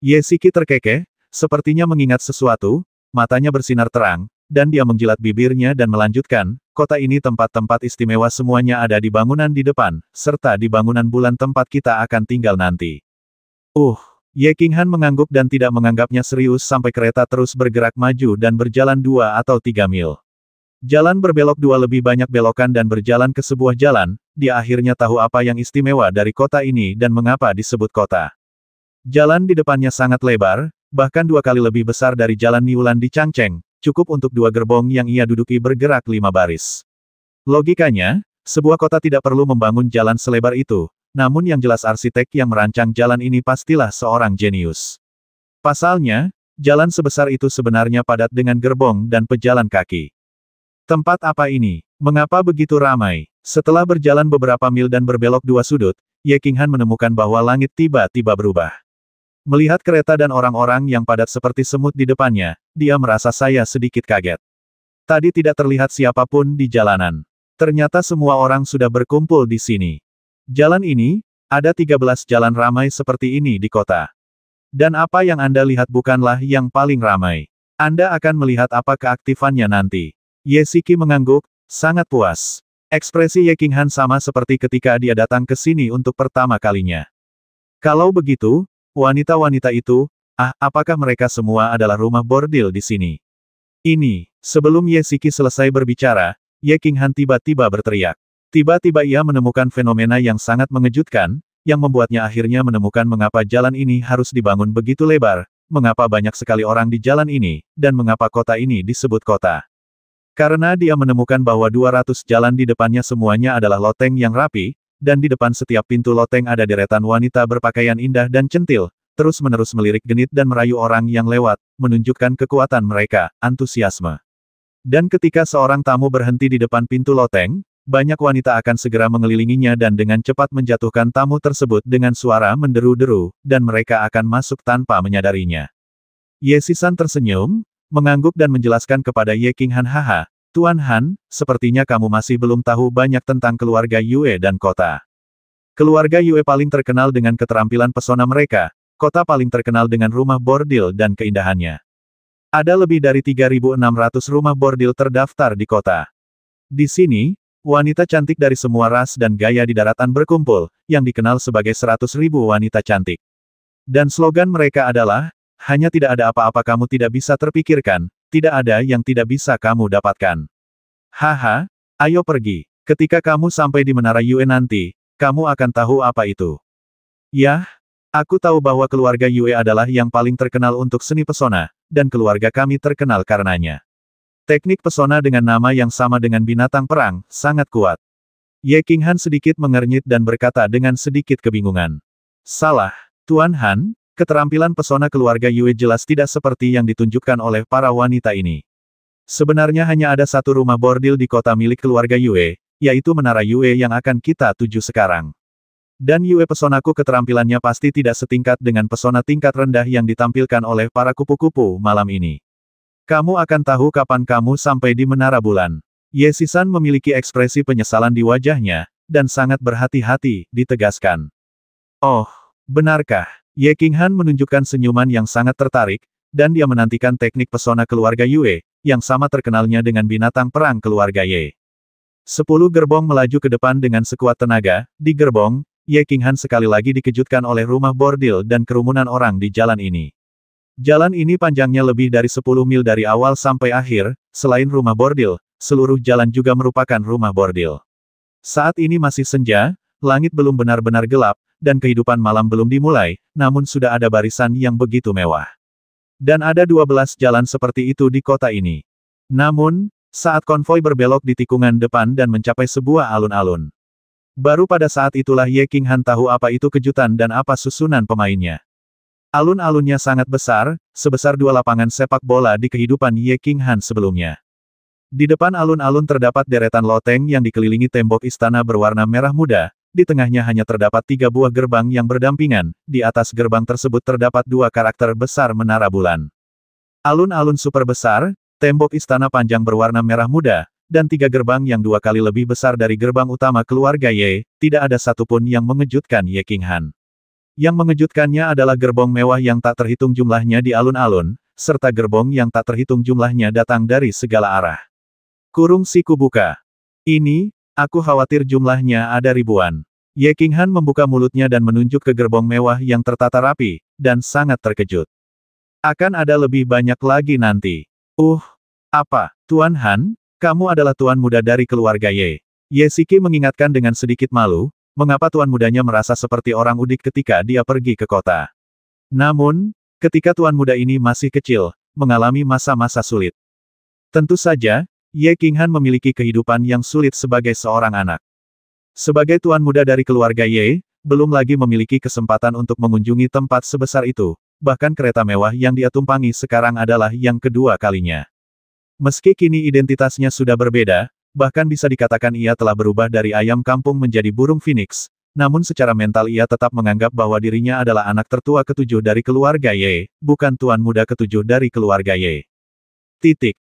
Ye Shiki terkekeh, sepertinya mengingat sesuatu, matanya bersinar terang, dan dia menjilat bibirnya dan melanjutkan, kota ini tempat-tempat istimewa semuanya ada di bangunan di depan, serta di bangunan bulan tempat kita akan tinggal nanti. Ye Qinghan mengangguk dan tidak menganggapnya serius sampai kereta terus bergerak maju dan berjalan 2 atau 3 mil. Jalan berbelok 2 lebih banyak belokan dan berjalan ke sebuah jalan, dia akhirnya tahu apa yang istimewa dari kota ini dan mengapa disebut kota. Jalan di depannya sangat lebar, bahkan 2 kali lebih besar dari jalan Niulan di Changcheng, cukup untuk 2 gerbong yang ia duduki bergerak 5 baris. Logikanya, sebuah kota tidak perlu membangun jalan selebar itu, namun yang jelas arsitek yang merancang jalan ini pastilah seorang jenius. Pasalnya, jalan sebesar itu sebenarnya padat dengan gerbong dan pejalan kaki. Tempat apa ini? Mengapa begitu ramai? Setelah berjalan beberapa mil dan berbelok 2 sudut, Ye Qinghan menemukan bahwa langit tiba-tiba berubah. Melihat kereta dan orang-orang yang padat seperti semut di depannya, dia merasa saya sedikit kaget. Tadi tidak terlihat siapapun di jalanan. Ternyata semua orang sudah berkumpul di sini. Jalan ini, ada 13 jalan ramai seperti ini di kota. Dan apa yang Anda lihat bukanlah yang paling ramai. Anda akan melihat apa keaktifannya nanti. Ye Shiki mengangguk, sangat puas. Ekspresi Ye Qinghan sama seperti ketika dia datang ke sini untuk pertama kalinya. Kalau begitu, wanita-wanita itu, apakah mereka semua adalah rumah bordil di sini? Sebelum Ye Shiki selesai berbicara, Ye Qinghan tiba-tiba berteriak. Tiba-tiba ia menemukan fenomena yang sangat mengejutkan, yang membuatnya akhirnya menemukan mengapa jalan ini harus dibangun begitu lebar, mengapa banyak sekali orang di jalan ini, dan mengapa kota ini disebut kota. Karena dia menemukan bahwa 200 jalan di depannya semuanya adalah loteng yang rapi, dan di depan setiap pintu loteng ada deretan wanita berpakaian indah dan centil, terus-menerus melirik genit dan merayu orang yang lewat, menunjukkan kekuatan mereka, antusiasme. Dan ketika seorang tamu berhenti di depan pintu loteng, banyak wanita akan segera mengelilinginya dan dengan cepat menjatuhkan tamu tersebut dengan suara menderu-deru, dan mereka akan masuk tanpa menyadarinya. Ye Shisan tersenyum, mengangguk dan menjelaskan kepada Ye Qinghan, Tuan Han, sepertinya kamu masih belum tahu banyak tentang keluarga Yue dan kota. Keluarga Yue paling terkenal dengan keterampilan pesona mereka, kota paling terkenal dengan rumah bordil dan keindahannya. Ada lebih dari 3.600 rumah bordil terdaftar di kota. Di sini, wanita cantik dari semua ras dan gaya di daratan berkumpul, yang dikenal sebagai 100.000 wanita cantik. Dan slogan mereka adalah, hanya tidak ada apa-apa kamu tidak bisa terpikirkan, tidak ada yang tidak bisa kamu dapatkan. Ayo pergi. Ketika kamu sampai di Menara Yue nanti, kamu akan tahu apa itu. Yah, aku tahu bahwa keluarga Yue adalah yang paling terkenal untuk seni pesona, dan keluarga kami terkenal karenanya. Teknik pesona dengan nama yang sama dengan binatang perang, sangat kuat. Ye Qinghan sedikit mengernyit dan berkata dengan sedikit kebingungan. Salah, Tuan Han. Keterampilan pesona keluarga Yue jelas tidak seperti yang ditunjukkan oleh para wanita ini. Sebenarnya hanya ada satu rumah bordil di kota milik keluarga Yue, yaitu Menara Yue yang akan kita tuju sekarang. Dan Yue pesonaku keterampilannya pasti tidak setingkat dengan pesona tingkat rendah yang ditampilkan oleh para kupu-kupu malam ini. Kamu akan tahu kapan kamu sampai di Menara Bulan. Ye Shisan memiliki ekspresi penyesalan di wajahnya, dan sangat berhati-hati, ditegaskan. Oh, benarkah? Ye Qinghan menunjukkan senyuman yang sangat tertarik, dan dia menantikan teknik pesona keluarga Yue, yang sama terkenalnya dengan binatang perang keluarga Ye. 10 gerbong melaju ke depan dengan sekuat tenaga, di gerbong, Ye Qinghan sekali lagi dikejutkan oleh rumah bordil dan kerumunan orang di jalan ini. Jalan ini panjangnya lebih dari 10 mil dari awal sampai akhir, selain rumah bordil, seluruh jalan juga merupakan rumah bordil. Saat ini masih senja, langit belum benar-benar gelap, dan kehidupan malam belum dimulai, namun sudah ada barisan yang begitu mewah. Dan ada 12 jalan seperti itu di kota ini. Namun, saat konvoi berbelok di tikungan depan dan mencapai sebuah alun-alun. Baru pada saat itulah Ye Qinghan tahu apa itu kejutan dan apa susunan pemainnya. Alun-alunnya sangat besar, sebesar 2 lapangan sepak bola di kehidupan Ye Qinghan sebelumnya. Di depan alun-alun terdapat deretan loteng yang dikelilingi tembok istana berwarna merah muda. Di tengahnya hanya terdapat 3 buah gerbang yang berdampingan, di atas gerbang tersebut terdapat 2 karakter besar menara bulan. Alun-alun super besar, tembok istana panjang berwarna merah muda, dan 3 gerbang yang 2 kali lebih besar dari gerbang utama keluarga Ye, tidak ada satupun yang mengejutkan Ye Qinghan. Yang mengejutkannya adalah gerbong mewah yang tak terhitung jumlahnya di alun-alun, serta gerbong yang tak terhitung jumlahnya datang dari segala arah. Kurung siku buka. Ini, aku khawatir jumlahnya ada ribuan. Ye Qinghan membuka mulutnya dan menunjuk ke gerbong mewah yang tertata rapi, dan sangat terkejut. Akan ada lebih banyak lagi nanti. Apa, Tuan Han? Kamu adalah tuan muda dari keluarga Ye. Ye Siki mengingatkan dengan sedikit malu, mengapa tuan mudanya merasa seperti orang udik ketika dia pergi ke kota. Namun, ketika tuan muda ini masih kecil, mengalami masa-masa sulit. Tentu saja, Ye Qinghan memiliki kehidupan yang sulit sebagai seorang anak. Sebagai tuan muda dari keluarga Ye, belum lagi memiliki kesempatan untuk mengunjungi tempat sebesar itu, bahkan kereta mewah yang dia tumpangi sekarang adalah yang kedua kalinya. Meski kini identitasnya sudah berbeda, bahkan bisa dikatakan ia telah berubah dari ayam kampung menjadi burung phoenix, namun secara mental ia tetap menganggap bahwa dirinya adalah anak tertua ketujuh dari keluarga Ye, bukan tuan muda ketujuh dari keluarga Ye.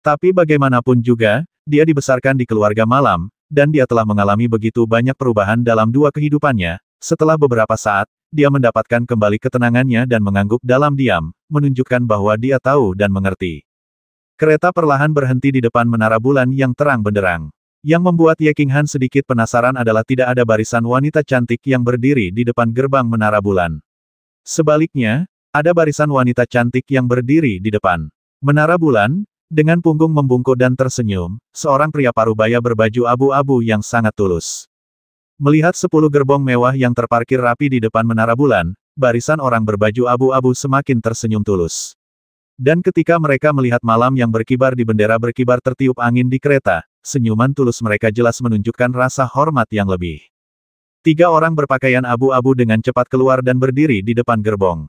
Tapi bagaimanapun juga, dia dibesarkan di keluarga malam, dan dia telah mengalami begitu banyak perubahan dalam 2 kehidupannya. Setelah beberapa saat, dia mendapatkan kembali ketenangannya dan mengangguk dalam diam, menunjukkan bahwa dia tahu dan mengerti. Kereta perlahan berhenti di depan menara bulan yang terang benderang. Yang membuat Ye Qinghan sedikit penasaran adalah tidak ada barisan wanita cantik yang berdiri di depan gerbang menara bulan. Sebaliknya, ada barisan wanita cantik yang berdiri di depan menara bulan, dengan punggung membungkuk dan tersenyum, seorang pria parubaya berbaju abu-abu yang sangat tulus. Melihat 10 gerbong mewah yang terparkir rapi di depan menara bulan, barisan orang berbaju abu-abu semakin tersenyum tulus. Dan ketika mereka melihat malam yang berkibar di bendera berkibar tertiup angin di kereta, senyuman tulus mereka jelas menunjukkan rasa hormat yang lebih. 3 orang berpakaian abu-abu dengan cepat keluar dan berdiri di depan gerbong.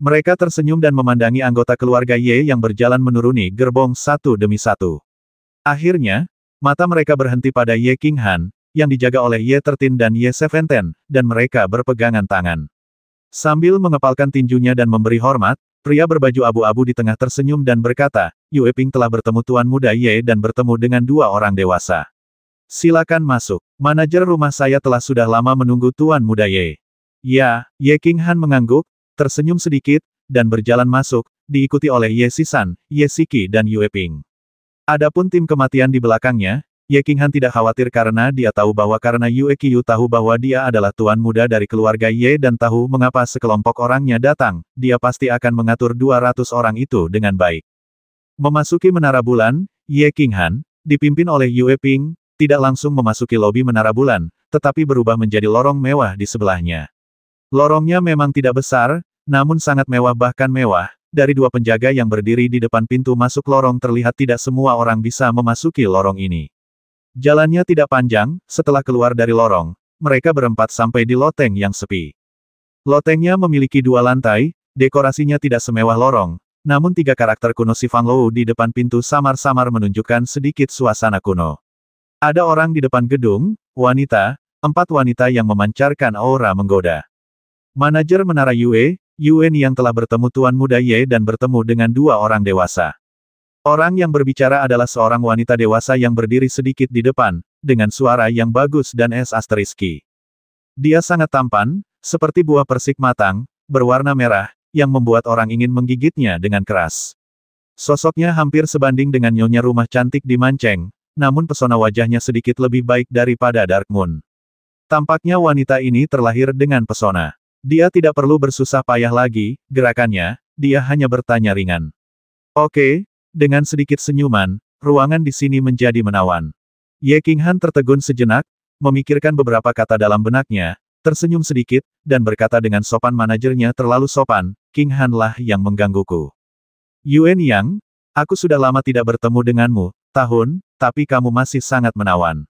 Mereka tersenyum dan memandangi anggota keluarga Ye yang berjalan menuruni gerbong satu demi satu. Akhirnya, mata mereka berhenti pada Ye Qinghan, yang dijaga oleh Ye 13 dan Ye 17, dan mereka berpegangan tangan. Sambil mengepalkan tinjunya dan memberi hormat, pria berbaju abu-abu di tengah tersenyum dan berkata, Yue Ping telah bertemu tuan muda Ye dan bertemu dengan 2 orang dewasa. Silakan masuk. Manajer rumah saya telah sudah lama menunggu tuan muda Ye. Ya, Ye Qinghan mengangguk, tersenyum sedikit, dan berjalan masuk, diikuti oleh Ye Sisan, Ye Siki dan Yue Ping. Adapun tim kematian di belakangnya, Ye Qinghan tidak khawatir karena dia tahu bahwa karena Yue Qiyu tahu bahwa dia adalah tuan muda dari keluarga Ye dan tahu mengapa sekelompok orangnya datang, dia pasti akan mengatur 200 orang itu dengan baik. Memasuki menara bulan, Ye Qinghan, dipimpin oleh Yue Ping, tidak langsung memasuki lobi menara bulan, tetapi berubah menjadi lorong mewah di sebelahnya. Lorongnya memang tidak besar, namun sangat mewah bahkan mewah. Dari 2 penjaga yang berdiri di depan pintu masuk lorong terlihat tidak semua orang bisa memasuki lorong ini. Jalannya tidak panjang, setelah keluar dari lorong, mereka berempat sampai di loteng yang sepi. Lotengnya memiliki 2 lantai, dekorasinya tidak semewah lorong, namun 3 karakter kuno si Fang Lou di depan pintu samar-samar menunjukkan sedikit suasana kuno. Ada orang di depan gedung, wanita, 4 wanita yang memancarkan aura menggoda. Manajer menara Yue, Yuen yang telah bertemu tuan muda Ye dan bertemu dengan 2 orang dewasa. Orang yang berbicara adalah seorang wanita dewasa yang berdiri sedikit di depan, dengan suara yang bagus dan es-asteriski. Dia sangat tampan, seperti buah persik matang, berwarna merah, yang membuat orang ingin menggigitnya dengan keras. Sosoknya hampir sebanding dengan nyonya rumah cantik di Manceng, namun pesona wajahnya sedikit lebih baik daripada Dark Moon. Tampaknya wanita ini terlahir dengan pesona. Dia tidak perlu bersusah payah lagi, gerakannya, dia hanya bertanya ringan. Oke. Dengan sedikit senyuman, ruangan di sini menjadi menawan. Ye Qinghan tertegun sejenak, memikirkan beberapa kata dalam benaknya, tersenyum sedikit, dan berkata dengan sopan manajernya terlalu sopan, Qinghan lah yang menggangguku. Yuen Yang, aku sudah lama tidak bertemu denganmu, tapi kamu masih sangat menawan.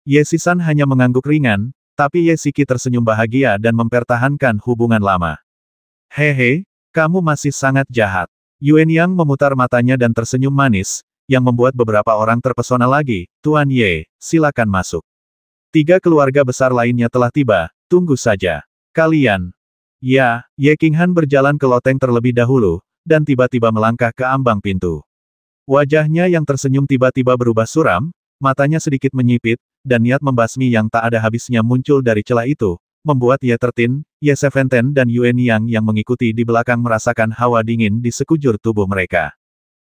Ye Sisan hanya mengangguk ringan, tapi Ye Siki tersenyum bahagia dan mempertahankan hubungan lama. Hehe, kamu masih sangat jahat. Yuen Yang memutar matanya dan tersenyum manis, yang membuat beberapa orang terpesona lagi. Tuan Ye, silakan masuk. 3 keluarga besar lainnya telah tiba, tunggu saja. Kalian. Ya, Ye Qinghan berjalan ke loteng terlebih dahulu, dan tiba-tiba melangkah ke ambang pintu. Wajahnya yang tersenyum tiba-tiba berubah suram, matanya sedikit menyipit, dan niat membasmi yang tak ada habisnya muncul dari celah itu, membuat Ye 13, Ye 17 dan Yue Niang yang mengikuti di belakang merasakan hawa dingin di sekujur tubuh mereka.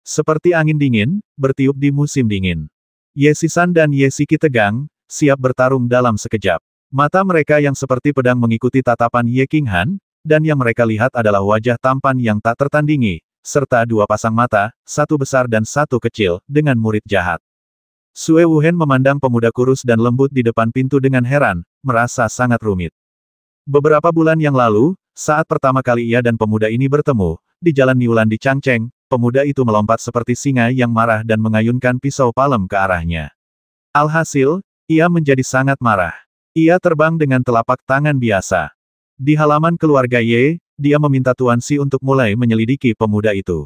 Seperti angin dingin, bertiup di musim dingin. Ye Sisan dan Ye Siki tegang, siap bertarung dalam sekejap. Mata mereka yang seperti pedang mengikuti tatapan Ye Qinghan, dan yang mereka lihat adalah wajah tampan yang tak tertandingi, serta dua pasang mata, satu besar dan satu kecil, dengan murid jahat. Sue Wuhen memandang pemuda kurus dan lembut di depan pintu dengan heran, merasa sangat rumit. Beberapa bulan yang lalu, saat pertama kali ia dan pemuda ini bertemu, di jalan Niulan di Changcheng, pemuda itu melompat seperti singa yang marah dan mengayunkan pisau palem ke arahnya. Alhasil, ia menjadi sangat marah. Ia terbang dengan telapak tangan biasa. Di halaman keluarga Ye, dia meminta Tuan Si untuk mulai menyelidiki pemuda itu.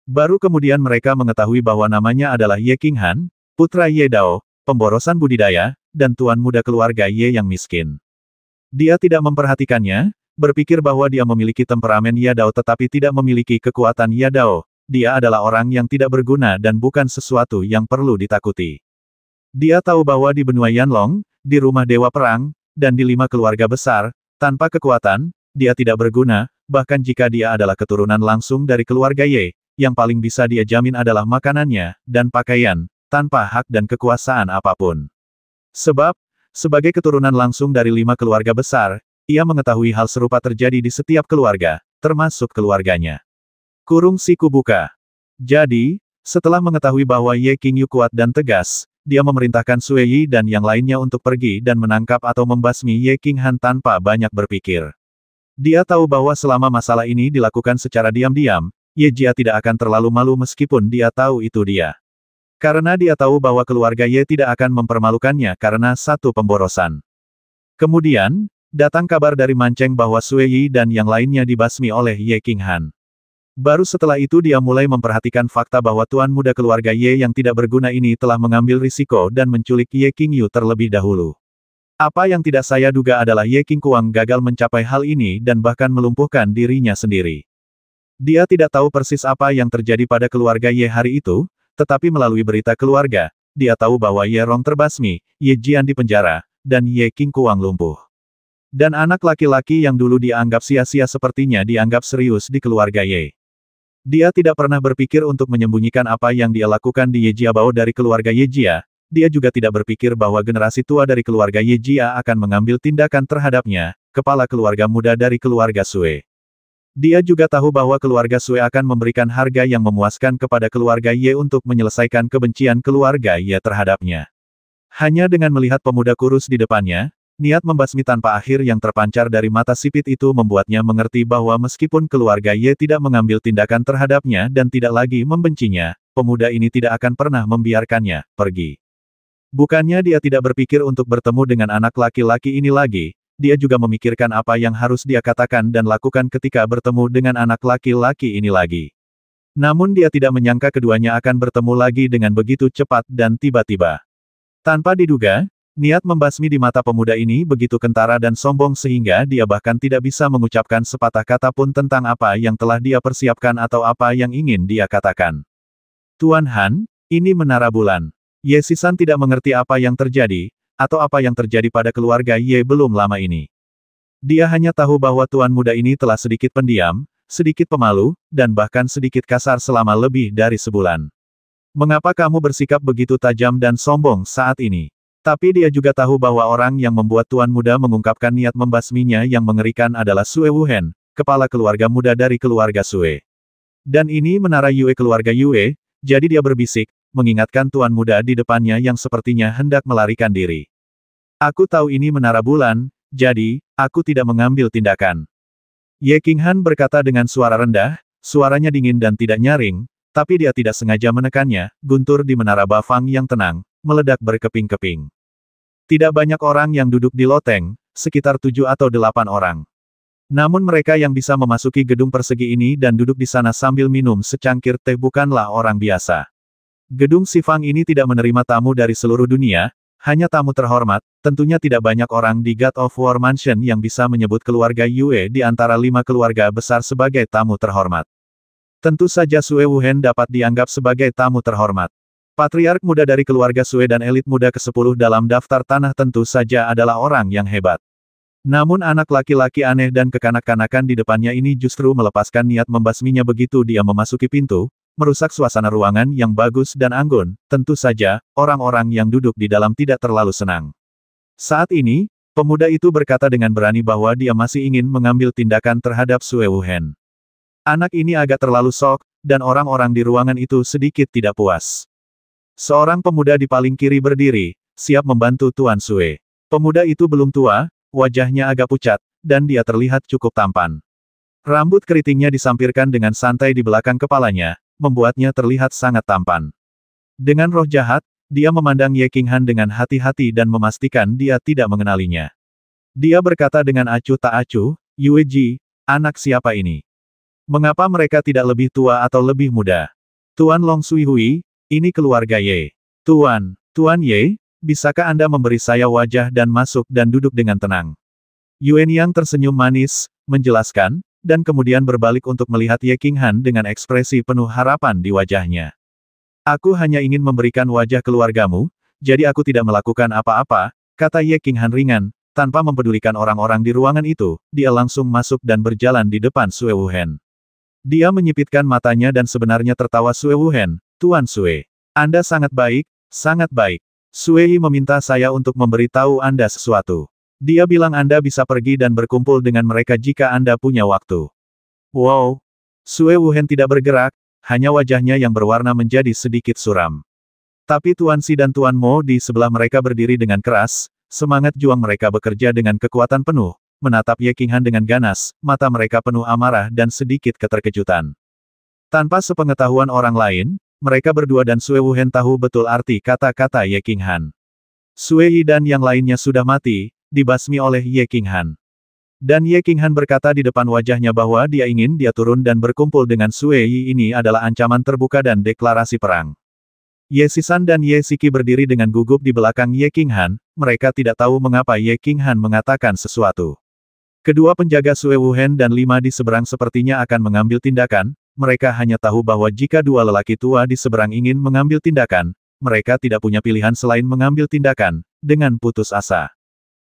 Baru kemudian mereka mengetahui bahwa namanya adalah Ye Qinghan, putra Ye Dao, pemborosan budidaya, dan tuan muda keluarga Ye yang miskin. Dia tidak memperhatikannya, berpikir bahwa dia memiliki temperamen Ye Dao tetapi tidak memiliki kekuatan Ye Dao. Dia adalah orang yang tidak berguna dan bukan sesuatu yang perlu ditakuti. Dia tahu bahwa di benua Yanlong, di rumah Dewa Perang, dan di 5 keluarga besar, tanpa kekuatan, dia tidak berguna, bahkan jika dia adalah keturunan langsung dari keluarga Ye, yang paling bisa dia jamin adalah makanannya, dan pakaian, tanpa hak dan kekuasaan apapun. Sebab, sebagai keturunan langsung dari 5 keluarga besar, ia mengetahui hal serupa terjadi di setiap keluarga, termasuk keluarganya. Kurung siku buka. Jadi, setelah mengetahui bahwa Ye Qingyu kuat dan tegas, dia memerintahkan Sue Yi dan yang lainnya untuk pergi dan menangkap atau membasmi Ye Qinghan tanpa banyak berpikir. Dia tahu bahwa selama masalah ini dilakukan secara diam-diam, Ye Jia tidak akan terlalu malu meskipun dia tahu itu dia. Karena dia tahu bahwa keluarga Ye tidak akan mempermalukannya karena satu pemborosan. Kemudian, datang kabar dari Mancheng bahwa Sue Yi dan yang lainnya dibasmi oleh Ye Qinghan. Baru setelah itu dia mulai memperhatikan fakta bahwa tuan muda keluarga Ye yang tidak berguna ini telah mengambil risiko dan menculik Ye Qingyu terlebih dahulu. Apa yang tidak saya duga adalah Ye Qingkuang gagal mencapai hal ini dan bahkan melumpuhkan dirinya sendiri. Dia tidak tahu persis apa yang terjadi pada keluarga Ye hari itu, tetapi melalui berita keluarga, dia tahu bahwa Ye Rong terbasmi, Ye Jian dipenjara, dan Ye Qingkuang lumpuh. Dan anak laki-laki yang dulu dianggap sia-sia sepertinya dianggap serius di keluarga Ye. Dia tidak pernah berpikir untuk menyembunyikan apa yang dia lakukan di Ye Jiabao dari keluarga Ye Jia, dia juga tidak berpikir bahwa generasi tua dari keluarga Ye Jia akan mengambil tindakan terhadapnya, kepala keluarga muda dari keluarga Sue. Dia juga tahu bahwa keluarga Sue akan memberikan harga yang memuaskan kepada keluarga Ye untuk menyelesaikan kebencian keluarga Ye terhadapnya. Hanya dengan melihat pemuda kurus di depannya, niat membasmi tanpa akhir yang terpancar dari mata sipit itu membuatnya mengerti bahwa meskipun keluarga Ye tidak mengambil tindakan terhadapnya dan tidak lagi membencinya, pemuda ini tidak akan pernah membiarkannya pergi. Bukannya dia tidak berpikir untuk bertemu dengan anak laki-laki ini lagi, dia juga memikirkan apa yang harus dia katakan dan lakukan ketika bertemu dengan anak laki-laki ini lagi. Namun dia tidak menyangka keduanya akan bertemu lagi dengan begitu cepat dan tiba-tiba. Tanpa diduga, niat membasmi di mata pemuda ini begitu kentara dan sombong sehingga dia bahkan tidak bisa mengucapkan sepatah kata pun tentang apa yang telah dia persiapkan atau apa yang ingin dia katakan. Tuan Han, ini menara bulan. Ye Sisan tidak mengerti apa yang terjadi, atau apa yang terjadi pada keluarga Ye belum lama ini. Dia hanya tahu bahwa tuan muda ini telah sedikit pendiam, sedikit pemalu, dan bahkan sedikit kasar selama lebih dari sebulan. Mengapa kamu bersikap begitu tajam dan sombong saat ini? Tapi dia juga tahu bahwa orang yang membuat tuan muda mengungkapkan niat membasminya yang mengerikan adalah Sue Wuhen, kepala keluarga muda dari keluarga Sue. Dan ini menara Yue keluarga Yue, jadi dia berbisik, mengingatkan tuan muda di depannya yang sepertinya hendak melarikan diri. Aku tahu ini menara bulan, jadi, aku tidak mengambil tindakan. Ye Qinghan berkata dengan suara rendah, suaranya dingin dan tidak nyaring, tapi dia tidak sengaja menekannya, guntur di menara Bafang yang tenang, meledak berkeping-keping. Tidak banyak orang yang duduk di loteng, sekitar 7 atau 8 orang. Namun mereka yang bisa memasuki gedung persegi ini dan duduk di sana sambil minum secangkir teh bukanlah orang biasa. Gedung Sifang ini tidak menerima tamu dari seluruh dunia, hanya tamu terhormat, tentunya tidak banyak orang di God of War Mansion yang bisa menyebut keluarga Yue di antara 5 keluarga besar sebagai tamu terhormat. Tentu saja Sue Wuhen dapat dianggap sebagai tamu terhormat. Patriark muda dari keluarga Sue dan elit muda ke-10 dalam daftar tanah tentu saja adalah orang yang hebat. Namun anak laki-laki aneh dan kekanak-kanakan di depannya ini justru melepaskan niat membasminya begitu dia memasuki pintu, merusak suasana ruangan yang bagus dan anggun. Tentu saja, orang-orang yang duduk di dalam tidak terlalu senang. Saat ini, pemuda itu berkata dengan berani bahwa dia masih ingin mengambil tindakan terhadap Sue Wuhen. Anak ini agak terlalu sok, dan orang-orang di ruangan itu sedikit tidak puas. Seorang pemuda di paling kiri berdiri, siap membantu Tuan Sue. Pemuda itu belum tua, wajahnya agak pucat, dan dia terlihat cukup tampan. Rambut keritingnya disampirkan dengan santai di belakang kepalanya, membuatnya terlihat sangat tampan. Dengan roh jahat, dia memandang Ye Qinghan dengan hati-hati dan memastikan dia tidak mengenalinya. Dia berkata dengan acuh tak acuh, "Yue Ji, anak siapa ini? Mengapa mereka tidak lebih tua atau lebih muda? Tuan Long Sui Hui, ini keluarga Ye. Tuan Ye, bisakah Anda memberi saya wajah dan masuk dan duduk dengan tenang?" Yuan Yang tersenyum manis, menjelaskan, dan kemudian berbalik untuk melihat Ye Qinghan dengan ekspresi penuh harapan di wajahnya. "Aku hanya ingin memberikan wajah keluargamu, jadi aku tidak melakukan apa-apa," kata Ye Qinghan ringan, tanpa mempedulikan orang-orang di ruangan itu, dia langsung masuk dan berjalan di depan Sue Wuhen. Dia menyipitkan matanya dan sebenarnya tertawa Sue Wuhen, "Tuan Sue, Anda sangat baik, sangat baik. Sue Yi meminta saya untuk memberitahu Anda sesuatu. Dia bilang Anda bisa pergi dan berkumpul dengan mereka jika Anda punya waktu." Wow! Sue Wuhen tidak bergerak, hanya wajahnya yang berwarna menjadi sedikit suram. Tapi Tuan Si dan Tuan Mo di sebelah mereka berdiri dengan keras, semangat juang mereka bekerja dengan kekuatan penuh, menatap Ye Qinghan dengan ganas, mata mereka penuh amarah dan sedikit keterkejutan. Tanpa sepengetahuan orang lain, mereka berdua dan Sue Wuhen tahu betul arti kata-kata Ye Qinghan. Sue Yi dan yang lainnya sudah mati, dibasmi oleh Ye Qinghan. Dan Ye Qinghan berkata di depan wajahnya bahwa dia ingin dia turun dan berkumpul dengan Sue Yi. Ini adalah ancaman terbuka dan deklarasi perang. Ye Sisan dan Ye Siki berdiri dengan gugup di belakang Ye Qinghan, mereka tidak tahu mengapa Ye Qinghan mengatakan sesuatu. Kedua penjaga Sue Wuhen dan 5 di seberang sepertinya akan mengambil tindakan, mereka hanya tahu bahwa jika dua lelaki tua di seberang ingin mengambil tindakan, mereka tidak punya pilihan selain mengambil tindakan, dengan putus asa.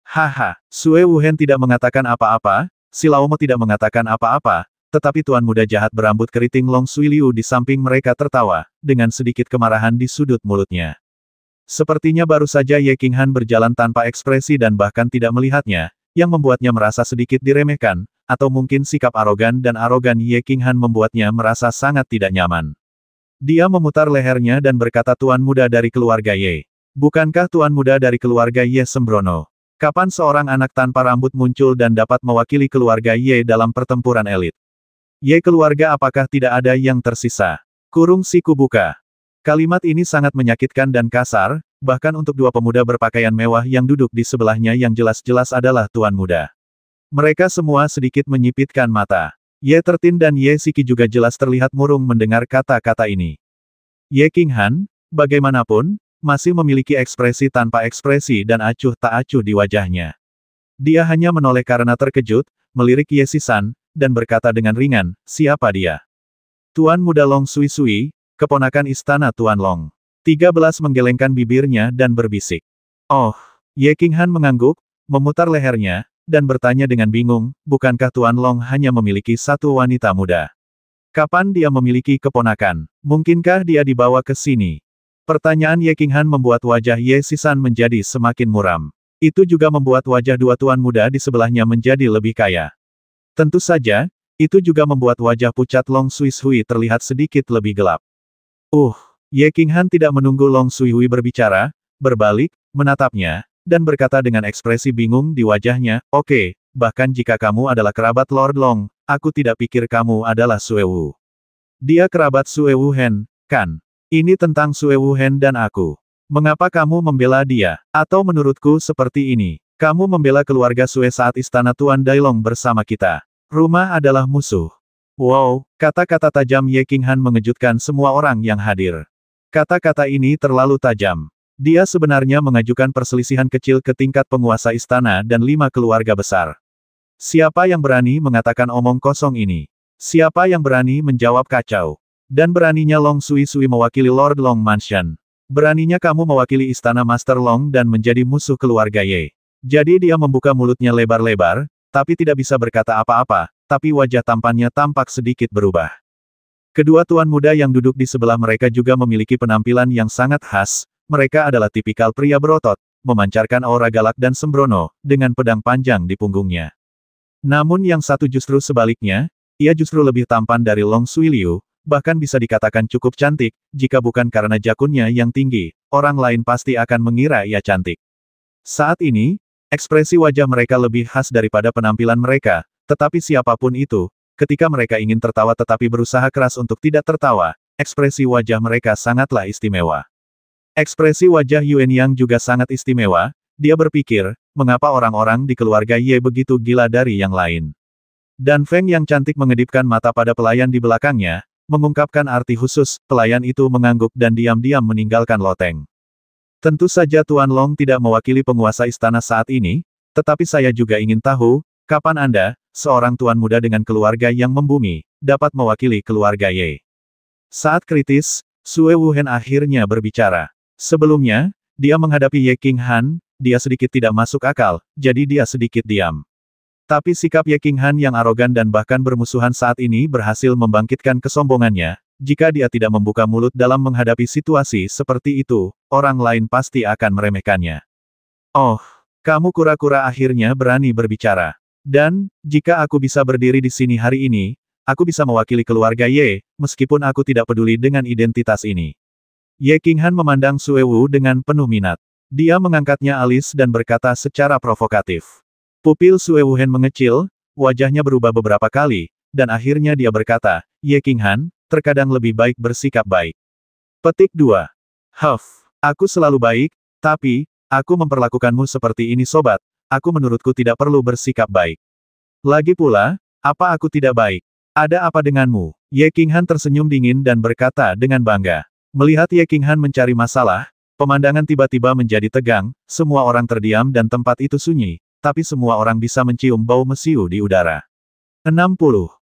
Haha, Sue Wuhen tidak mengatakan apa-apa, si Laomo tidak mengatakan apa-apa, tetapi tuan muda jahat berambut keriting Long Sui Liu di samping mereka tertawa, dengan sedikit kemarahan di sudut mulutnya. Sepertinya baru saja Ye Qinghan berjalan tanpa ekspresi dan bahkan tidak melihatnya, yang membuatnya merasa sedikit diremehkan, atau mungkin sikap arogan dan arogan Ye Qinghan membuatnya merasa sangat tidak nyaman. Dia memutar lehernya dan berkata, "Tuan muda dari keluarga Ye. Bukankah tuan muda dari keluarga Ye sembrono? Kapan seorang anak tanpa rambut muncul dan dapat mewakili keluarga Ye dalam pertempuran elit? Ye keluarga apakah tidak ada yang tersisa?" Kurung siku buka. Kalimat ini sangat menyakitkan dan kasar, bahkan untuk dua pemuda berpakaian mewah yang duduk di sebelahnya yang jelas-jelas adalah tuan muda. Mereka semua sedikit menyipitkan mata. Ye Tertin dan Ye Siki juga jelas terlihat murung mendengar kata-kata ini. Ye Qinghan, bagaimanapun, masih memiliki ekspresi tanpa ekspresi dan acuh tak acuh di wajahnya. Dia hanya menoleh karena terkejut, melirik Ye Sisan, dan berkata dengan ringan, "Siapa dia?" "Tuan muda Long Sui Sui, keponakan istana Tuan Long." 13 menggelengkan bibirnya dan berbisik. "Oh." Ye Qinghan mengangguk, memutar lehernya, dan bertanya dengan bingung, "Bukankah Tuan Long hanya memiliki satu wanita muda? Kapan dia memiliki keponakan? Mungkinkah dia dibawa ke sini?" Pertanyaan Ye Qinghan membuat wajah Ye Sisan menjadi semakin muram. Itu juga membuat wajah dua tuan muda di sebelahnya menjadi lebih kaya. Tentu saja, itu juga membuat wajah pucat Long Sui Hui terlihat sedikit lebih gelap. Ye Qinghan tidak menunggu Long Sui Hui berbicara, berbalik, menatapnya, dan berkata dengan ekspresi bingung di wajahnya, "Oke, bahkan jika kamu adalah kerabat Lord Long, aku tidak pikir kamu adalah Sue Wu. Dia kerabat Sue Wuhen, kan? Ini tentang Sue Wuhen dan aku. Mengapa kamu membela dia? Atau menurutku seperti ini, kamu membela keluarga Sue saat istana Tuan Dailong bersama kita. Rumah adalah musuh." Wow, kata-kata tajam Ye Qinghan mengejutkan semua orang yang hadir. Kata-kata ini terlalu tajam. Dia sebenarnya mengajukan perselisihan kecil ke tingkat penguasa istana dan 5 keluarga besar. Siapa yang berani mengatakan omong kosong ini? Siapa yang berani menjawab kacau? Dan beraninya Long Sui Sui mewakili Lord Long Mansion. Beraninya kamu mewakili istana Master Long dan menjadi musuh keluarga Ye. Jadi dia membuka mulutnya lebar-lebar, tapi tidak bisa berkata apa-apa, tapi wajah tampannya tampak sedikit berubah. Kedua tuan muda yang duduk di sebelah mereka juga memiliki penampilan yang sangat khas, mereka adalah tipikal pria berotot, memancarkan aura galak dan sembrono, dengan pedang panjang di punggungnya. Namun yang satu justru sebaliknya, ia justru lebih tampan dari Long Suiliu, bahkan bisa dikatakan cukup cantik, jika bukan karena jakunnya yang tinggi, orang lain pasti akan mengira ia cantik. Saat ini, ekspresi wajah mereka lebih khas daripada penampilan mereka, tetapi siapapun itu, ketika mereka ingin tertawa tetapi berusaha keras untuk tidak tertawa, ekspresi wajah mereka sangatlah istimewa. Ekspresi wajah Yuan Yang juga sangat istimewa, dia berpikir, mengapa orang-orang di keluarga Ye begitu gila dari yang lain. Dan Feng yang cantik mengedipkan mata pada pelayan di belakangnya, mengungkapkan arti khusus, pelayan itu mengangguk dan diam-diam meninggalkan loteng. Tentu saja Tuan Long tidak mewakili penguasa istana saat ini, tetapi saya juga ingin tahu, kapan Anda, seorang tuan muda dengan keluarga yang membumi, dapat mewakili keluarga Ye. Saat kritis, Sue Wuhen akhirnya berbicara. Sebelumnya, dia menghadapi Ye King Han, dia sedikit tidak masuk akal, jadi dia sedikit diam. Tapi sikap Ye King Han yang arogan dan bahkan bermusuhan saat ini berhasil membangkitkan kesombongannya. Jika dia tidak membuka mulut dalam menghadapi situasi seperti itu, orang lain pasti akan meremehkannya. Oh, kamu kura-kura akhirnya berani berbicara. Dan, jika aku bisa berdiri di sini hari ini, aku bisa mewakili keluarga Ye, meskipun aku tidak peduli dengan identitas ini. Ye King Han memandang Sue Wu dengan penuh minat. Dia mengangkatnya alis dan berkata secara provokatif. Pupil Sue Wuhen mengecil, wajahnya berubah beberapa kali, dan akhirnya dia berkata, Ye King Han, terkadang lebih baik bersikap baik. Petik 2. Aku selalu baik, tapi, aku memperlakukanmu seperti ini sobat, aku menurutku tidak perlu bersikap baik. Lagi pula, apa aku tidak baik? Ada apa denganmu? Ye King Han tersenyum dingin dan berkata dengan bangga. Melihat Ye King Han mencari masalah, pemandangan tiba-tiba menjadi tegang, semua orang terdiam dan tempat itu sunyi. Tapi semua orang bisa mencium bau mesiu di udara. 60.